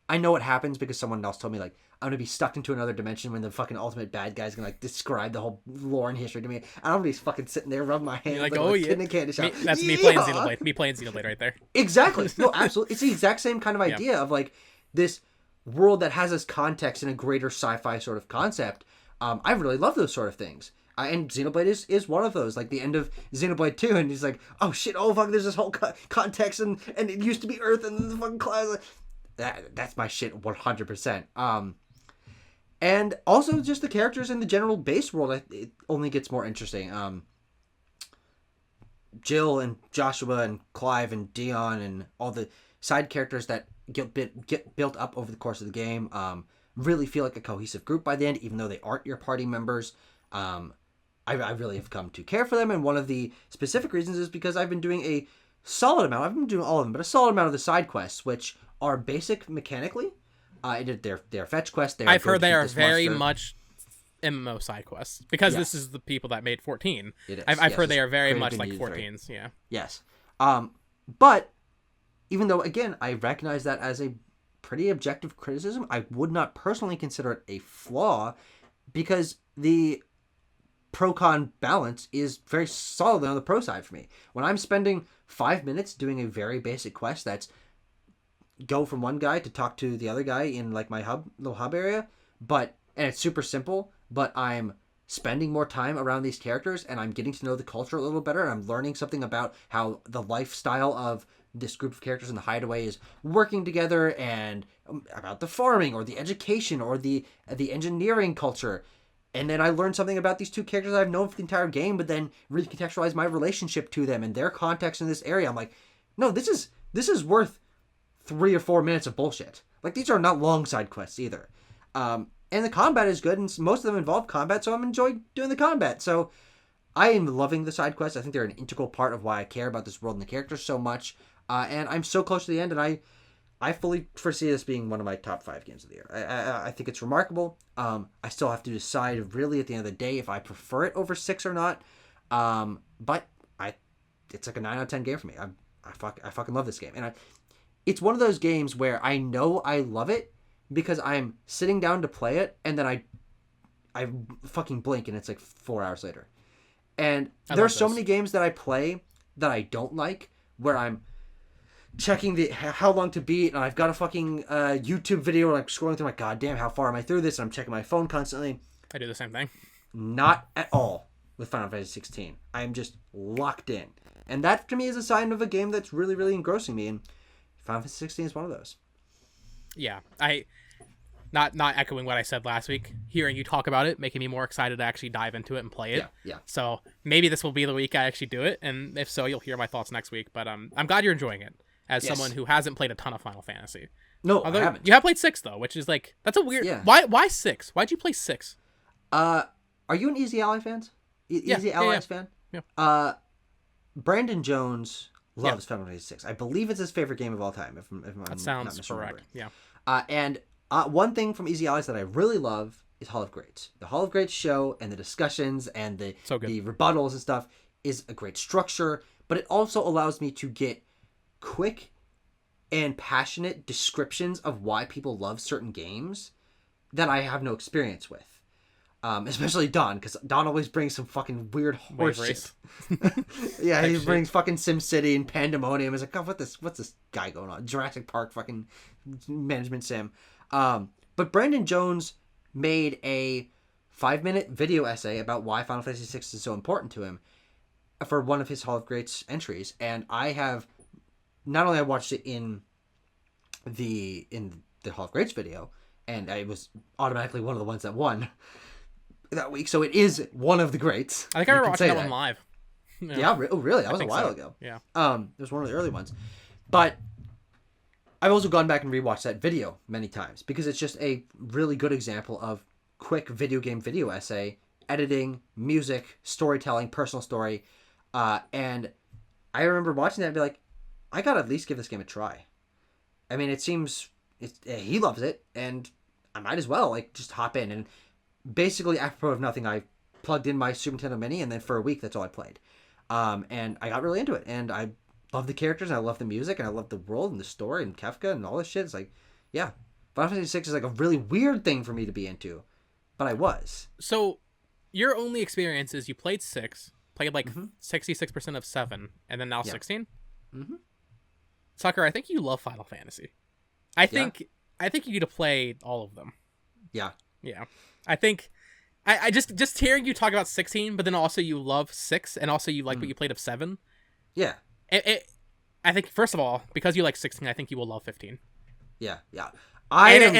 I know what happens because someone else told me, like, I'm gonna be stuck into another dimension when the fucking ultimate bad guy's gonna like describe the whole lore and history to me, and I'm gonna be fucking sitting there rubbing my hands like, oh yeah, that's me playing Xenoblade. Me playing Xenoblade right there. Exactly. No, absolutely. It's the exact same kind of idea of like this world that has this context in a greater sci-fi sort of concept. I really love those sort of things. And Xenoblade is one of those. Like the end of Xenoblade 2, and he's like, oh shit, oh fuck, there's this whole context, and it used to be Earth and the fucking clouds. That's my shit 100%. And also just the characters in the general base world, it only gets more interesting. Jill and Joshua and Clive and Dion and all the side characters that get built up over the course of the game really feel like a cohesive group by the end, even though they aren't your party members. I really have come to care for them, and one of the specific reasons is because I've been doing a solid amount, I've been doing all of them, but a solid amount of the side quests, which are basic mechanically. They're fetch quests. I've heard they are very much MMO side quests because this is the people that made 14. It is. I've heard they are very much like 14s. Yeah. Yes. But even though, again, I recognize that as a pretty objective criticism, I would not personally consider it a flaw because the pro-con balance is very solidly on the pro side for me. When I'm spending 5 minutes doing a very basic quest that's go from one guy to talk to the other guy in like my little hub area, and it's super simple, but I'm spending more time around these characters and I'm getting to know the culture a little better, and I'm learning something about how the lifestyle of this group of characters in the hideaway is working together, and about the farming or the education or the engineering culture. And then I learned something about these two characters I've known for the entire game, but then really contextualize my relationship to them and their context in this area. I'm like, no, this is worth 3 or 4 minutes of bullshit. Like, these are not long side quests either. And the combat is good, and most of them involve combat, so I'm enjoying doing the combat. So I am loving the side quests. I think they're an integral part of why I care about this world and the characters so much. And I'm so close to the end, and I fully foresee this being one of my top 5 games of the year. I think it's remarkable. I still have to decide really at the end of the day if I prefer it over 6 or not. But it's like a 9 out of 10 game for me. I fucking love this game. And it's one of those games where I know I love it because I'm sitting down to play it, and then I fucking blink and it's like 4 hours later. And there are so many games that I play that I don't like, where I'm checking the how long to beat, and I've got a fucking YouTube video, and I'm scrolling through, my goddamn, how far am I through this? And I'm checking my phone constantly. I do the same thing. Not at all with Final Fantasy 16. I am just locked in, and that to me is a sign of a game that's really, really engrossing me. And Final Fantasy 16 is one of those. Yeah, I not echoing what I said last week. Hearing you talk about it, making me more excited to actually dive into it and play it. Yeah. So maybe this will be the week I actually do it, and if so, you'll hear my thoughts next week. But I'm glad you're enjoying it as someone who hasn't played a ton of Final Fantasy. No, I haven't. You have played 6 though, which is like that's a weird. Yeah. Why 6? Why'd you play 6? Are you an Easy Ally fans? Easy Allies fan? Yeah. Brandon Jones loves Final Fantasy 6. I believe it's his favorite game of all time. If That sounds correct. Yeah. And one thing from Easy Allies that I really love is Hall of Greats. The Hall of Greats show and the discussions and the rebuttals and stuff is a great structure, but it also allows me to get quick and passionate descriptions of why people love certain games that I have no experience with. Especially Don, because Don always brings some fucking weird horse shit. Yeah, he brings fucking SimCity and Pandemonium. It's like, God, what's this guy going on? Jurassic Park fucking management sim. But Brandon Jones made a 5-minute video essay about why Final Fantasy VI is so important to him for one of his Hall of Greats entries, and I have not only I watched it in the Hall of Greats video, and I was automatically one of the ones that won that week, so it is one of the greats. I think I remember watching that one live. Yeah, really? That was a while ago. Yeah. It was one of the early ones. But I've also gone back and rewatched that video many times because it's just a really good example of quick video game video essay, editing, music, storytelling, personal story. And I remember watching that and be like, I gotta at least give this game a try. I mean, it seems he loves it, and I might as well just hop in. And basically, apropos of nothing, I plugged in my Super Nintendo Mini, and then for a week, that's all I played. And I got really into it, and I love the characters, and I love the music, and I love the world, and the story, and Kefka, and all this shit. It's like, yeah, Final Fantasy VI is like a really weird thing for me to be into, but I was. So, your only experience is you played 6, played 66% of 7, and then now 16? Mm-hmm. Tucker, I think you love Final Fantasy. I think you need to play all of them. Yeah. Yeah. I think I just hearing you talk about 16, but then also you love 6, and also you like what you played of 7. Yeah. I think first of all, because you like 16, I think you will love 15. Yeah. I am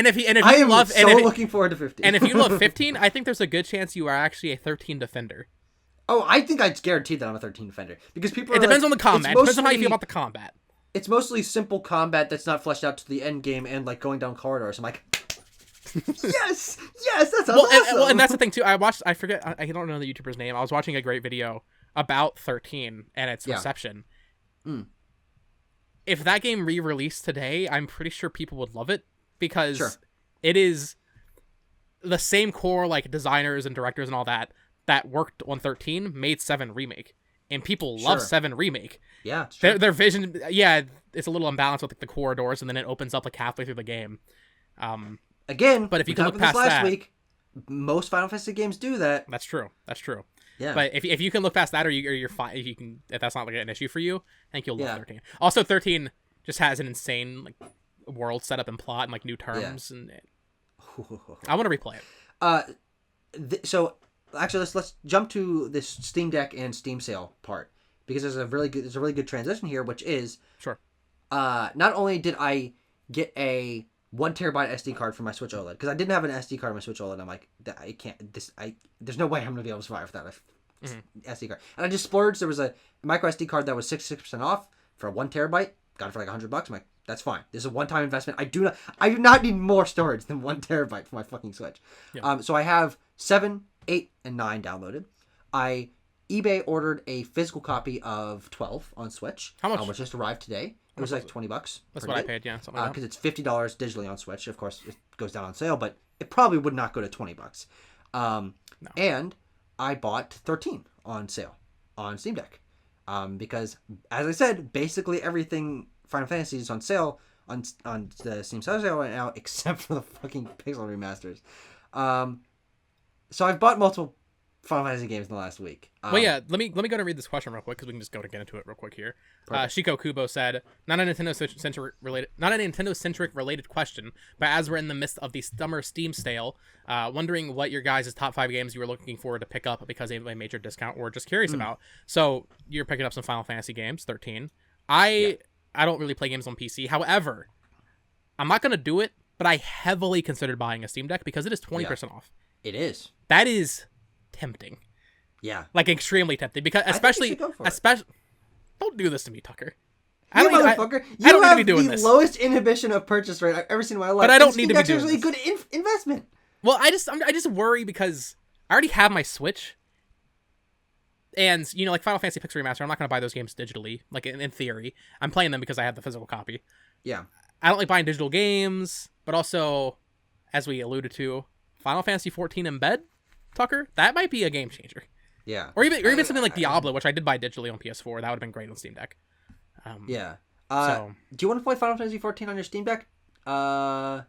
looking forward to 15. And if you love 15, I think there's a good chance you are actually a 13 defender. Oh, I think it's guaranteed that I'm a 13 defender because people. It depends on the combat. It depends on how you feel about the combat. It's mostly simple combat that's not fleshed out to the end game and going down corridors. I'm like, yes, that sounds awesome. And that's the thing too. I forget. I don't know the YouTuber's name. I was watching a great video about 13 and its reception. If that game re-released today, I'm pretty sure people would love it because it is the same core designers and directors and all that worked on 13 made 7 remake. And people love 7 remake. Yeah, their vision. Yeah, it's a little imbalanced with the corridors, and then it opens up halfway through the game. Again, but if you can look past that, week, most Final Fantasy games do that. That's true. Yeah. But if you can look past that, or you're fine, if that's not an issue for you, I think you'll love 13. Also, 13 just has an insane world setup and plot and new terms, and I want to replay it. So. Actually, let's jump to this Steam Deck and Steam sale part because there's a really good transition here, which is not only did I get a 1 terabyte SD card for my Switch OLED because I didn't have an SD card on my Switch OLED. I'm like, I can't. There's no way I'm gonna be able to survive without a SD card. And I just splurged. There was a micro SD card that was 66% off for 1 terabyte. Got it for $100. I'm like, that's fine. This is a one-time investment. I do not need more storage than 1 terabyte for my fucking Switch. Yeah. So I have 7, 8, and 9 downloaded. I eBay ordered a physical copy of 12 on Switch. How much? Which just arrived today. It was $20. That's what I paid, yeah. Because it's $50 digitally on Switch. Of course, it goes down on sale, but it probably would not go to $20. No. And I bought 13 on sale on Steam Deck. Because, as I said, basically everything Final Fantasy is on sale on the Steam sale right now, except for the fucking Pixel remasters. So I've bought multiple Final Fantasy games in the last week. Well, yeah, let me go and read this question real quick because we can just go to get into it real quick here. Shiko Kubo said, not a Nintendo centric related question, but as we're in the midst of the summer Steam sale, wondering what your guys' top 5 games you were looking forward to pick up because they have a major discount or just curious about. So you're picking up some Final Fantasy games, 13. I don't really play games on PC. However, I'm not gonna do it, but I heavily considered buying a Steam Deck because it is 20% off. It is. That is tempting. Yeah. Like extremely tempting because especially don't do this to me, Tucker. You motherfucker. You don't have need to be doing the lowest inhibition of purchase rate I've ever seen in my life. But I don't need to be doing this. It's actually a good investment. Well, I just worry because I already have my Switch. And, you know, like Final Fantasy Pixel Remaster, I'm not going to buy those games digitally, like in theory. I'm playing them because I have the physical copy. Yeah. I don't like buying digital games, but also, as we alluded to, Final Fantasy 14 in bed, Tucker, that might be a game changer. Yeah. Or even something like Diablo, which I did buy digitally on PS4. That would have been great on Steam Deck. Yeah. Do you want to play Final Fantasy 14 on your Steam Deck? Let's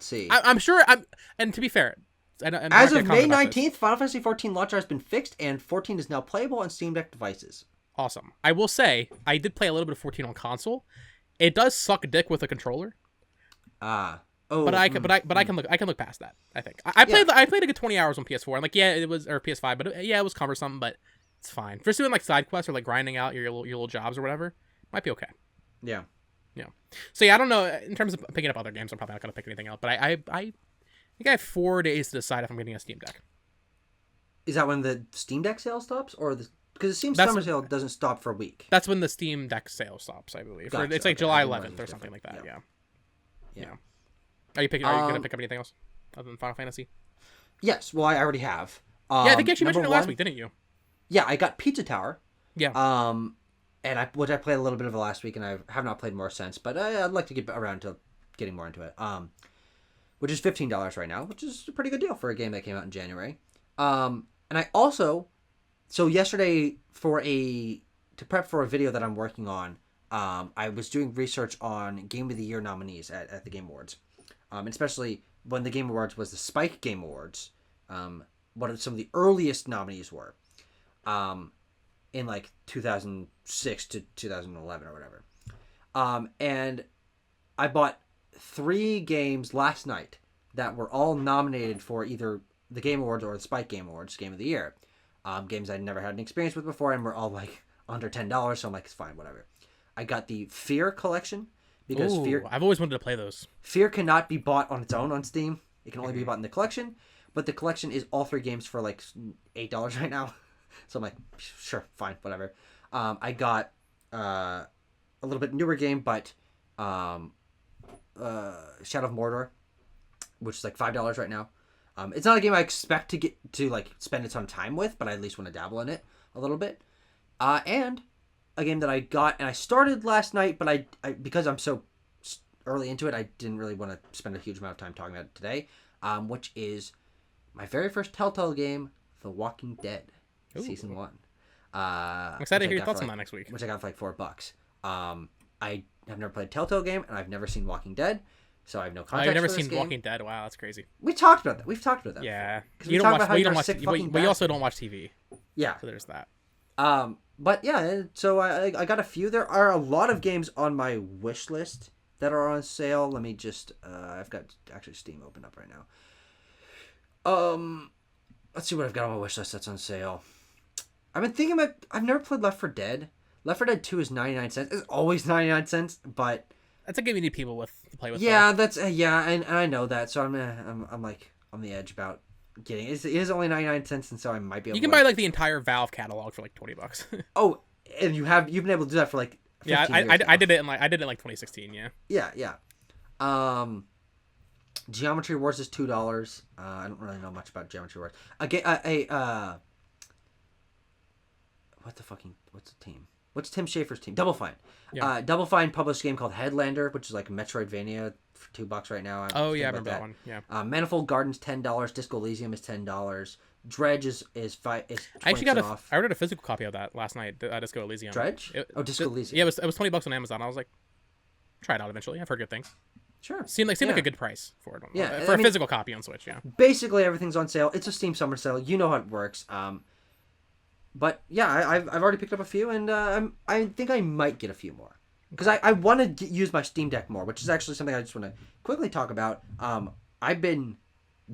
see. I'm sure. And to be fair, as of May 19th, Final Fantasy 14 launcher has been fixed, and 14 is now playable on Steam Deck devices. Awesome. I will say, I did play a little bit of 14 on console. It does suck dick with a controller. But I can look past that. I think I played a good 20 hours on PS4. And like, yeah, it was, or PS5, but it was cumbersome, but it's fine. For doing like side quests or like grinding out your little jobs or whatever, might be okay. Yeah. Yeah. So yeah, I don't know. In terms of picking up other games, I'm probably not gonna pick anything up. But I think I have 4 days to decide if I'm getting a Steam Deck. Is that when the Steam Deck sale stops, or because the Steam Summer Sale doesn't stop for a week? That's when the Steam Deck sale stops, I believe. Gotcha. It's like July 11th or something like that. Yeah. Are you gonna pick up anything else other than Final Fantasy? Yes. Well, I already have. Yeah, I think you actually mentioned it last week, didn't you? Yeah, I got Pizza Tower. Yeah. And which I played a little bit of last week, and I have not played more since. But I'd like to get around to getting more into it. Which is $15 right now, which is a pretty good deal for a game that came out in January. And I also, so yesterday to prep for a video that I'm working on, I was doing research on Game of the Year nominees at the Game Awards. Especially when the Game Awards was the Spike Game Awards, what some of the earliest nominees were, in like 2006 to 2011 or whatever. And I bought 3 games last night that were all nominated for either the Game Awards or the Spike Game Awards Game of the Year. Games I'd never had an experience with before, and were all like under $10, so I'm like, it's fine, whatever. I got the Fear collection. Because Fear, I've always wanted to play those. Fear cannot be bought on its own on Steam. It can only be bought in the collection. But the collection is all 3 games for like $8 right now. So I'm like, sure, fine, whatever. I got a little bit newer game, but Shadow of Mordor, which is like $5 right now. It's not a game I expect to get to like spend a ton of time with, but I at least want to dabble in it a little bit. And a game that I got and I started last night, but I because I'm so early into it, I didn't really want to spend a huge amount of time talking about it today, which is my very first Telltale game, The Walking Dead, Season 1. I'm excited to hear your thoughts on that next week. Which I got for like $4. I have never played a Telltale game, and I've never seen Walking Dead, so I have no context I've never for this seen game. Walking Dead. Wow, that's crazy. We've talked about that. Yeah. You don't watch. We also don't watch TV. Yeah. So there's that. But yeah, so I got a few. There are a lot of games on my wish list that are on sale. Let me just I've got actually Steam open up right now. Let's see what I've got on my wish list that's on sale. I've been thinking about. I've never played Left 4 Dead. Left 4 Dead 2 is 99 cents. It's always 99 cents, but that's a game you need people to play with. Yeah, that's and I know that. So I'm like on the edge about getting it. It is only 99 cents, and so I might be able. You can buy like the entire Valve catalog for like $20. Oh, and you've been able to do that for like 15 years I did it in 2016. Yeah. Geometry Wars is $2. I don't really know much about Geometry Wars. What's the team? What's Tim Schafer's team? Double Fine. Yeah. Double Fine published a game called Headlander, which is like Metroidvania for $2 right now. I remember that one. Yeah. Manifold Gardens $10. Disco Elysium is $10. Dredge is 20% I actually off. I ordered a physical copy of that last night. Disco Elysium. Dredge? Disco Elysium. Yeah, it was $20 on Amazon. I was like, try it out eventually. I've heard good things. Sure. Seemed like a good price for it. Yeah, for a physical copy on Switch. Yeah. Basically, everything's on sale. It's a Steam summer sale. You know how it works. But yeah, I've already picked up a few, and I think I might get a few more because I want to use my Steam Deck more, which is actually something I just want to quickly talk about. I've been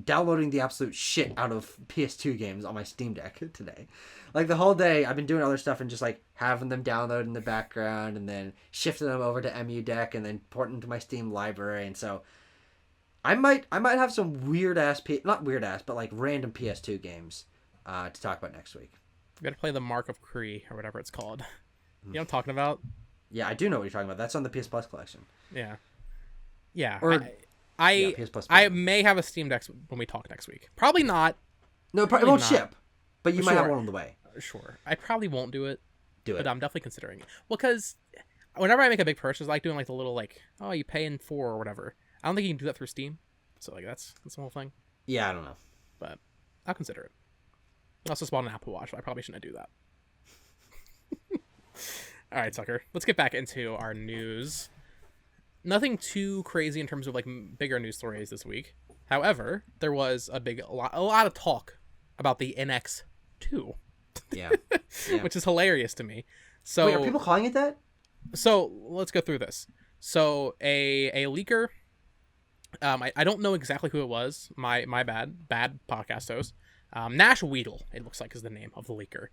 downloading the absolute shit out of PS2 games on my Steam Deck today. Like the whole day, I've been doing other stuff and just like having them download in the background, and then shifting them over to MU Deck, and then porting them to my Steam library, and so. I might have some weird ass, not weird ass, but like random PS2 games to talk about next week. You gotta play the Mark of Kree or whatever it's called. You know what I'm talking about? Yeah, I do know what you're talking about. That's on the PS Plus collection. Yeah. Yeah. Or PS Plus. I may have a Steam Deck when we talk next week. Probably not. No, it won't ship, but you might have one on the way. Sure. I probably won't do it. But I'm definitely considering it. Well, because whenever I make a big purchase, I like doing like the little like, oh, you pay in 4 or whatever. I don't think you can do that through Steam. So like that's the whole thing. Yeah, I don't know. But I'll consider it. I also bought an Apple Watch, so I probably shouldn't do that. All right, Tucker. Let's get back into our news. Nothing too crazy in terms of like bigger news stories this week. However, there was a lot of talk about the NX2. Yeah. Which is hilarious to me. So wait, are people calling it that? So let's go through this. So a leaker. I don't know exactly who it was. My bad podcast host. Nash Weedle, it looks like, is the name of the leaker.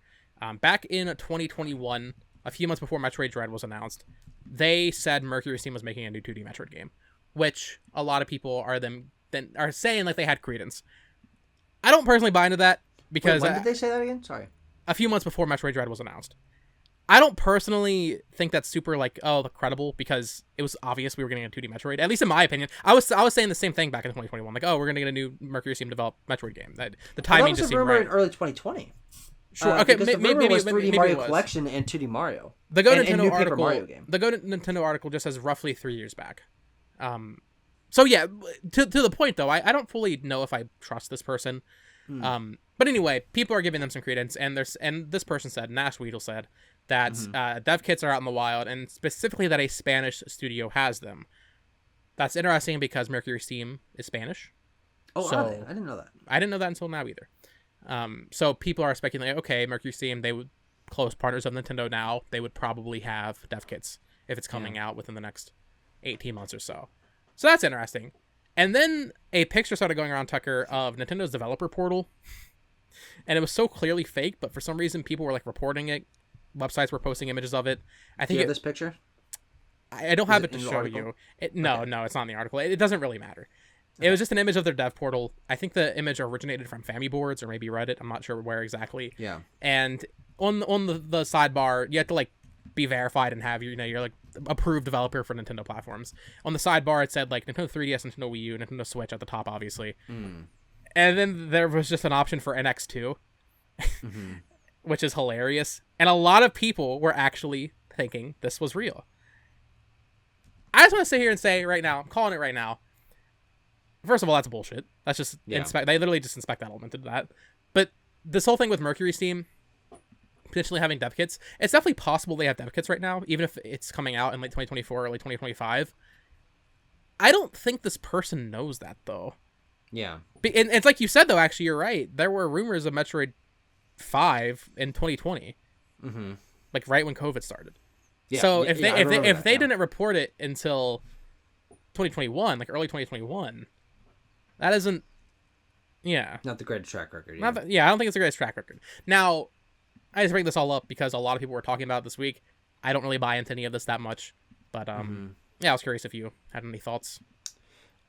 Back in 2021, a few months before Metroid Dread was announced, they said Mercury Steam was making a new 2D Metroid game, which a lot of people are saying like they had credence. I don't personally buy into that because when did they say that again? Sorry. A few months before Metroid Dread was announced. I don't personally think that's super like credible because it was obvious we were getting a 2D Metroid. At least in my opinion, I was saying the same thing back in 2021. Like, we're gonna get a new Mercury Steam developed Metroid game. The timing just seemed right. That was a rumor in early 2020. Sure. Okay. Maybe it was 3D Mario Collection and 2D Mario. The Go Nintendo new article. Paper Mario game. The Go Nintendo article just says roughly 3 years back. So yeah, to the point though, I don't fully know if I trust this person. But anyway, people are giving them some credence, and this person said, Nash Weedle said, that dev kits are out in the wild, and specifically that a Spanish studio has them. That's interesting because Mercury Steam is Spanish. Oh, are they? I didn't know that. I didn't know that until now either. So people are speculating, okay, Mercury Steam, they would close partners of Nintendo now. They would probably have dev kits if it's coming out within the next 18 months or so. So that's interesting. And then a picture started going around, Tucker, of Nintendo's developer portal. And it was so clearly fake, but for some reason people were like reporting it. Websites were posting images of it. I think do you have this picture? I don't have it to show you. No, it's not in the article. It doesn't really matter. It was just an image of their dev portal. I think the image originated from Famiboards or maybe Reddit. I'm not sure where exactly. Yeah. And on the sidebar, you have to like be verified and have you're like approved developer for Nintendo platforms. On the sidebar, it said like Nintendo 3DS, Nintendo Wii U, Nintendo Switch at the top, obviously. And then there was just an option for NX2, which is hilarious. And a lot of people were actually thinking this was real. I just want to sit here and say right now, I'm calling it right now. First of all, that's bullshit. That's just they literally just inspect that element into that. But this whole thing with Mercury Steam potentially having dev kits, it's definitely possible they have dev kits right now, even if it's coming out in late 2024 or late 2025. I don't think this person knows that though. Yeah. And it's like you said though, actually you're right. There were rumors of Metroid 5 in 2020. Like right when COVID started. Yeah, so if they didn't report it until 2021, like early 2021, that isn't not the greatest track record. I don't think it's the greatest track record. Now, I just bring this all up because a lot of people were talking about it this week. I don't really buy into any of this that much, but I was curious if you had any thoughts.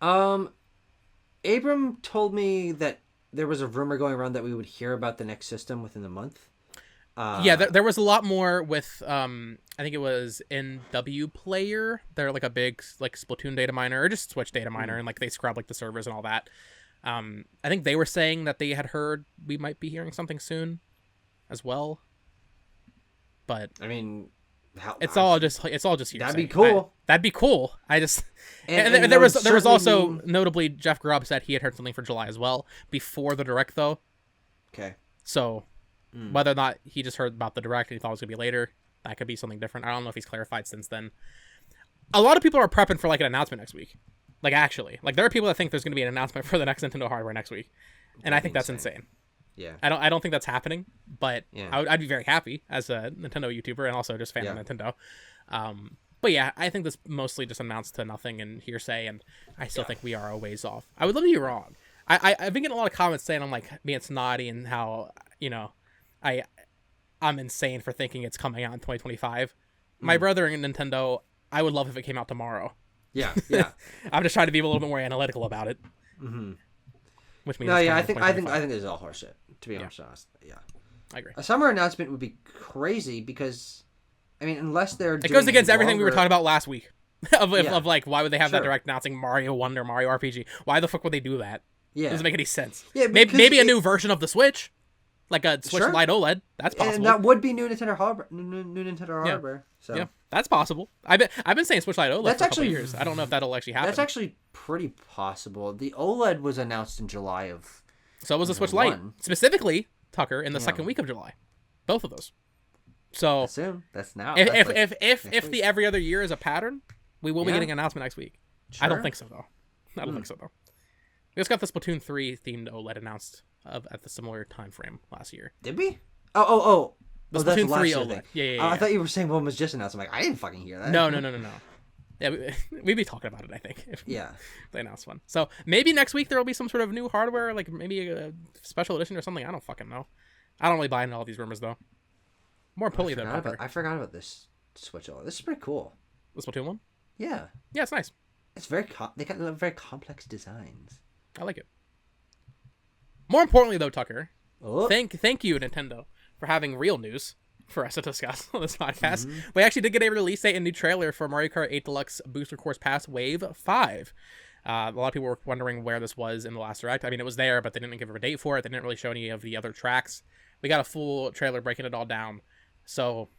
Abram told me that there was a rumor going around that we would hear about the next system within the month. There was a lot more with I think it was NW Player. They're like a big like Splatoon data miner or just Switch data miner, and like they scrub like the servers and all that. I think they were saying that they had heard we might be hearing something soon as well. But I mean, it's all just hearsay. That'd be cool. That'd be cool. I just and there was also notably Jeff Grubb said he had heard something for July as well before the direct though. Okay. So whether or not he just heard about the direct and he thought it was gonna be later, that could be something different. I don't know if he's clarified since then. A lot of people are prepping for like an announcement next week. Like, actually. Like, there are people that think there's going to be an announcement for the next Nintendo hardware next week. And I think that's insane. Yeah. I don't think that's happening, but Yeah. I'd be very happy as a Nintendo YouTuber and also just fan of Nintendo. But yeah, I think this mostly just amounts to nothing and hearsay, and I still think we are a ways off. I would love to be wrong. I've been getting a lot of comments saying I'm like being snotty and how, you know, I'm insane for thinking it's coming out in 2025. My brother in Nintendo, I would love if it came out tomorrow. Yeah. I'm just trying to be a little bit more analytical about it. Mm-hmm. Which means No, yeah, I think this is all horseshit. To be honest, yeah, I agree. A summer announcement would be crazy because, I mean, unless they're it goes against everything we were talking about last week. of like, why would they have that direct announcing Mario Wonder, Mario RPG? Why the fuck would they do that? Yeah, it doesn't make any sense. Yeah, maybe a new version of the Switch. Like a Switch Lite OLED. That's possible. And that would be new Nintendo hardware. So. Yeah, that's possible. I've been saying Switch Lite OLED for a couple of years. I don't know if that'll actually happen. That's actually pretty possible. The OLED was announced in July of... So was the Switch Lite. Specifically, Tucker, in the second week of July. Both of those. So... Assume. That's now. If the every other year is a pattern, we will be getting an announcement next week. Sure. I don't think so, though. We just got the Splatoon 3 themed OLED announced at the similar time frame last year. Did we? Oh, the Splatoon 3 OLED. Yeah. I thought you were saying one was just announced. I'm like, I didn't fucking hear that. No. Yeah, we'd be talking about it, I think. If they announced one. So maybe next week there will be some sort of new hardware, like maybe a special edition or something. I don't fucking know. I don't really buy into all these rumors, though. More importantly than ever. I forgot about this Switch OLED. This is pretty cool. The Splatoon one? Yeah. Yeah, it's nice. It's they got very complex designs. I like it. More importantly, though, Tucker, thank you, Nintendo, for having real news for us to discuss on this podcast. Mm-hmm. We actually did get a release date and new trailer for Mario Kart 8 Deluxe Booster Course Pass Wave 5. A lot of people were wondering where this was in the last Direct. I mean, it was there, but they didn't give a date for it. They didn't really show any of the other tracks. We got a full trailer breaking it all down. So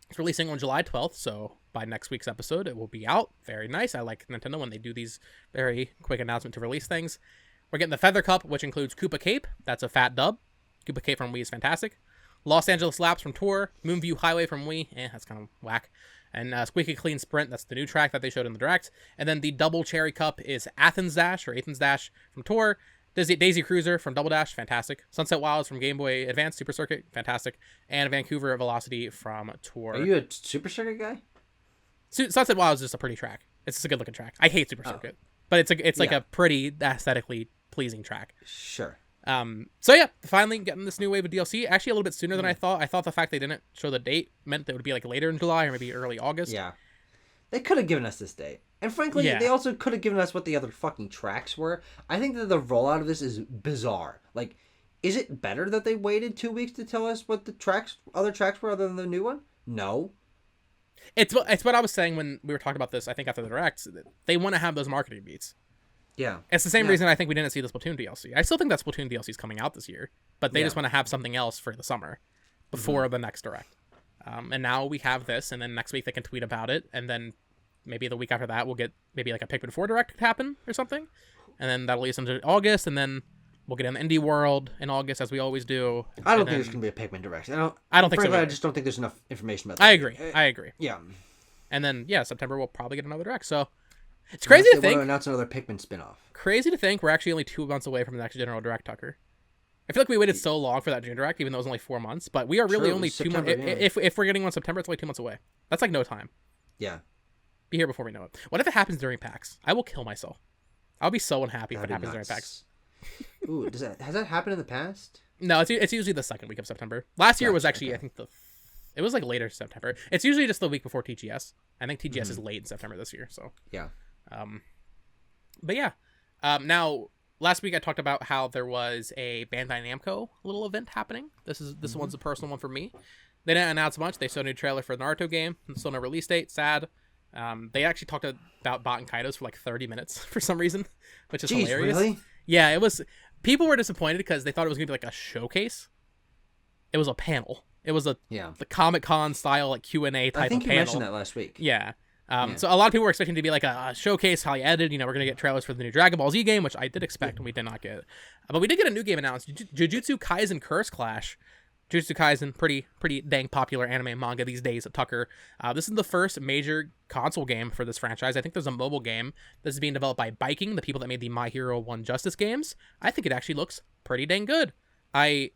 it's releasing on July 12th, so by next week's episode, it will be out. Very nice. I like Nintendo when they do these very quick announcement to release things. We're getting the Feather Cup, which includes Koopa Cape. That's a fat dub. Koopa Cape from Wii is fantastic. Los Angeles Laps from Tour. Moonview Highway from Wii. That's kind of whack. And Squeaky Clean Sprint. That's the new track that they showed in the Direct. And then the Double Cherry Cup is Athens Dash from Tour. Daisy Cruiser from Double Dash. Fantastic. Sunset Wilds from Game Boy Advance Super Circuit. Fantastic. And Vancouver Velocity from Tour. Are you a Super Circuit guy? Sunset Wilds is just a pretty track. It's just a good looking track. I hate Super Circuit. But it's like a pretty aesthetically pleasing track. Sure. So yeah, finally getting this new wave of DLC. Actually, a little bit sooner than I thought. I thought the fact they didn't show the date meant that it would be like later in July or maybe early August. Yeah. They could have given us this date. And frankly, they also could have given us what the other fucking tracks were. I think that the rollout of this is bizarre. Like, is it better that they waited 2 weeks to tell us what the other tracks were other than the new one? No. It's what I was saying when we were talking about this, I think after the Direct. They want to have those marketing beats. Yeah. It's the same reason I think we didn't see the Splatoon DLC. I still think that Splatoon DLC is coming out this year, but they just want to have something else for the summer before the next Direct. And now we have this, and then next week they can tweet about it, and then maybe the week after that we'll get maybe like a Pikmin 4 Direct happen or something, and then that'll lead us into August, and then we'll get in the indie world in August as we always do. I don't think there's going to be a Pikmin Direct. I don't think so. I just don't think there's enough information about that. I agree. Yeah. And then, September we'll probably get another Direct, so... It's crazy to think. They want to announce another Pikmin spinoff. Crazy to think we're actually only 2 months away from the next General Direct, Tucker. I feel like we waited so long for that June Direct, even though it was only 4 months. But we are really only 2 months. If we're getting one in September, it's only 2 months away. That's like no time. Yeah. Be here before we know it. What if it happens during PAX? I will kill myself. I'll be so unhappy if it happens during PAX. Ooh, has that happened in the past? No, it's usually the second week of September. Last year was actually I think it was like later September. It's usually just the week before TGS. I think TGS is late in September this year. So yeah. But yeah, now last week I talked about how there was a Bandai Namco little event happening. This one's a personal one for me. They didn't announce much. They showed a new trailer for the Naruto game. Still no release date. Sad. They actually talked about Bot and Kaidos for like 30 minutes for some reason, which is hilarious. Really? Yeah, it was. People were disappointed because they thought it was gonna be like a showcase. It was a panel. It was the Comic-Con style like Q&A type of panel. I think you mentioned that last week. Yeah. So a lot of people were expecting to be like a showcase, highly edited. We're going to get trailers for the new Dragon Ball Z game, which I did expect and we did not get. But we did get a new game announced, Jujutsu Kaisen Curse Clash, Jujutsu Kaisen, pretty dang popular anime and manga these days, Tucker. This is the first major console game for this franchise. I think there's a mobile game. This is being developed by Biking, the people that made the My Hero 1 Justice games. I think it actually looks pretty dang good. I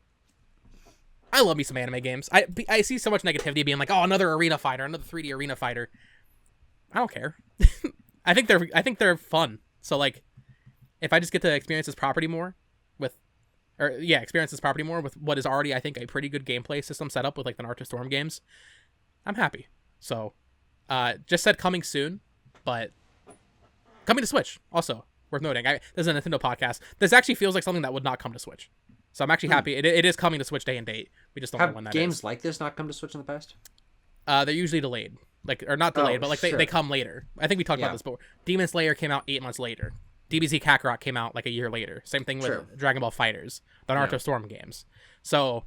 love me some anime games. I see so much negativity being like, oh, another arena fighter, another 3D arena fighter. I don't care. I think they're fun. So like, if I just get to experience this property more with what is already, I think, a pretty good gameplay system set up with like the Naruto Storm games, I'm happy. So, just said coming soon, but coming to Switch also worth noting. This is a Nintendo podcast. This actually feels like something that would not come to Switch. So I'm actually happy. It is coming to Switch day and date. We just don't know when that is. Have games like this not come to Switch in the past? They're usually delayed. Or not delayed, but like they come later. I think we talked about this before. Demon Slayer came out 8 months later. DBZ Kakarot came out like a year later. Same thing with Dragon Ball FighterZ, the Naruto Storm games. So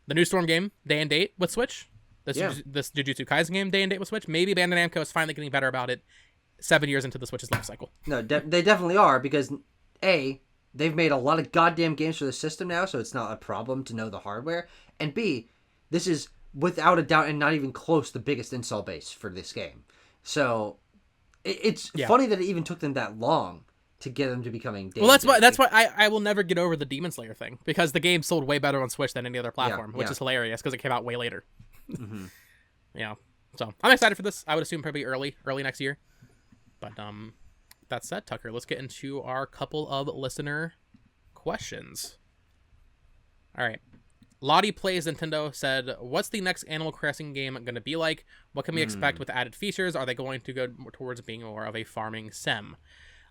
the new Storm game, day and date with Switch. This Jujutsu Kaisen game, day and date with Switch. Maybe Bandai Namco is finally getting better about it 7 years into the Switch's life cycle. No, they definitely are, because A, they've made a lot of goddamn games for the system now, so it's not a problem to know the hardware. And B, this is without a doubt and not even close the biggest install base for this game. So it's funny that it even took them that long to get them to becoming day. Well, that's why I will never get over the Demon Slayer thing, because the game sold way better on Switch than any other platform, which is hilarious because it came out way later. Mm-hmm. So I'm excited for this. I would assume probably early next year. But that said, Tucker, let's get into our couple of listener questions. All right. Lottie Plays Nintendo said, what's the next Animal Crossing game going to be like? What can we expect with added features? Are they going to go more towards being more of a farming sim?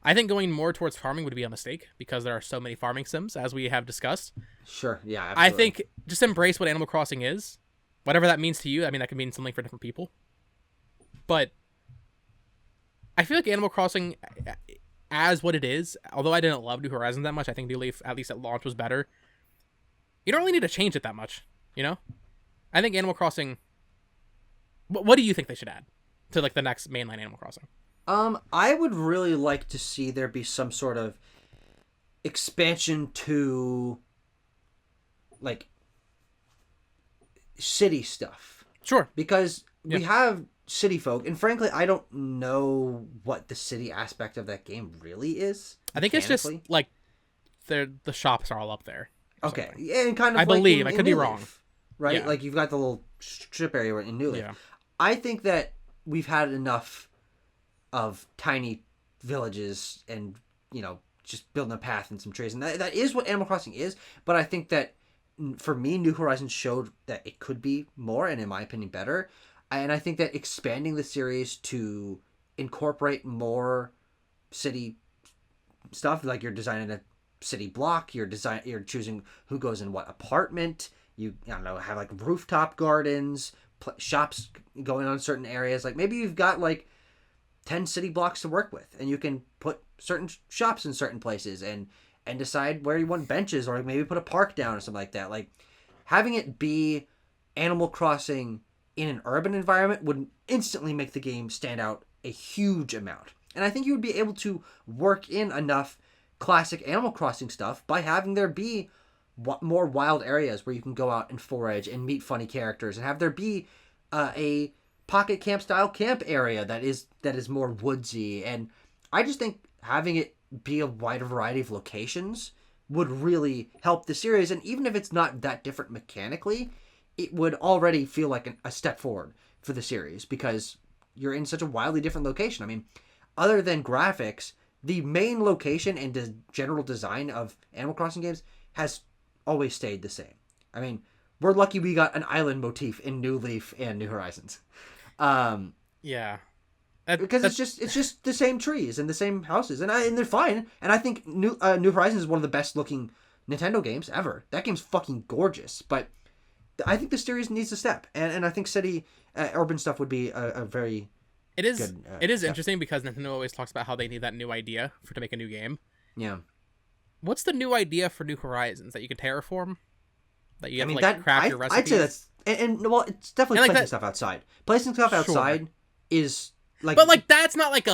I think going more towards farming would be a mistake, because there are so many farming sims, as we have discussed. Sure, yeah, absolutely. I think just embrace what Animal Crossing is. Whatever that means to you. I mean, that could mean something for different people. But I feel like Animal Crossing, as what it is, although I didn't love New Horizons that much, I think New Leaf, at least at launch, was better. You don't really need to change it that much, you know? I think Animal Crossing... What do you think they should add to like the next mainline Animal Crossing? I would really like to see there be some sort of expansion to, like, city stuff. Sure. Because we have city folk, and frankly, I don't know what the city aspect of that game really is. I think it's just, like, the shops are all up there. Okay. Yeah, and kind of I believe. I could be wrong. Right? Yeah. Like, you've got the little strip area in New Leaf. Yeah. I think that we've had enough of tiny villages and, you know, just building a path and some trees. And that is what Animal Crossing is. But I think that, for me, New Horizons showed that it could be more, and in my opinion, better. And I think that expanding the series to incorporate more city stuff, like you're designing a city block, you're choosing who goes in what apartment, I don't know, have like rooftop gardens, shops going on certain areas. Like maybe you've got like 10 city blocks to work with, and you can put certain shops in certain places and decide where you want benches, or maybe put a park down or something like that. Like having it be Animal Crossing in an urban environment would instantly make the game stand out a huge amount. And I think you would be able to work in enough classic Animal Crossing stuff by having there be more wild areas where you can go out and forage and meet funny characters, and have there be a pocket camp style camp area that is more woodsy. And I just think having it be a wider variety of locations would really help the series. And even if it's not that different mechanically, it would already feel like a step forward for the series, because you're in such a wildly different location. I mean, other than graphics, the main location and the general design of Animal Crossing games has always stayed the same. I mean, we're lucky we got an island motif in New Leaf and New Horizons. Yeah. Because it's just the same trees and the same houses, and they're fine. And I think New Horizons is one of the best looking Nintendo games ever. That game's fucking gorgeous. But I think the series needs a step, and I think city urban stuff would be a very It is good, interesting, because Nintendo always talks about how they need that new idea to make a new game. Yeah. What's the new idea for New Horizons? That you can terraform? That you have to craft your recipes? I'd say that's... And well, it's definitely placing stuff outside. Placing stuff outside is like... But like that's not like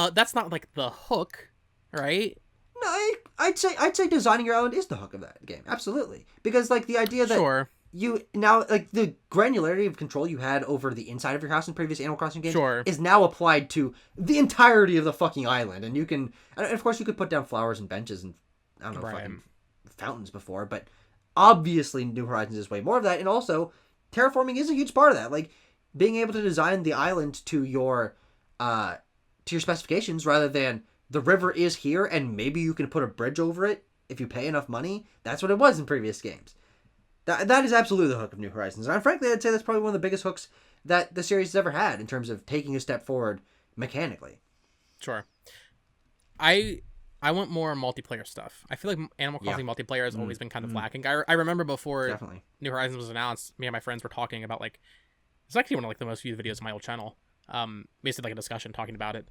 the hook, right? No, I'd say designing your island is the hook of that game. Absolutely. Because like the idea that you now, like, the granularity of control you had over the inside of your house in previous Animal Crossing games Sure. is now applied to the entirety of the fucking island. And you can, and of course, you could put down flowers and benches and, I don't know, Right. fucking fountains before, but obviously New Horizons is way more of that. And also, terraforming is a huge part of that. Like, being able to design the island to your specifications rather than the river is here and maybe you can put a bridge over it if you pay enough money. That's what it was in previous games. That is absolutely the hook of New Horizons. And frankly, I'd say that's probably one of the biggest hooks that the series has ever had in terms of taking a step forward mechanically. Sure. I want more multiplayer stuff. I feel like Animal Crossing multiplayer has always been kind of lacking. I remember before Definitely. New Horizons was announced, me and my friends were talking about, like, it's actually one of, like, the most viewed videos on my old channel. Basically, like, a discussion talking about it.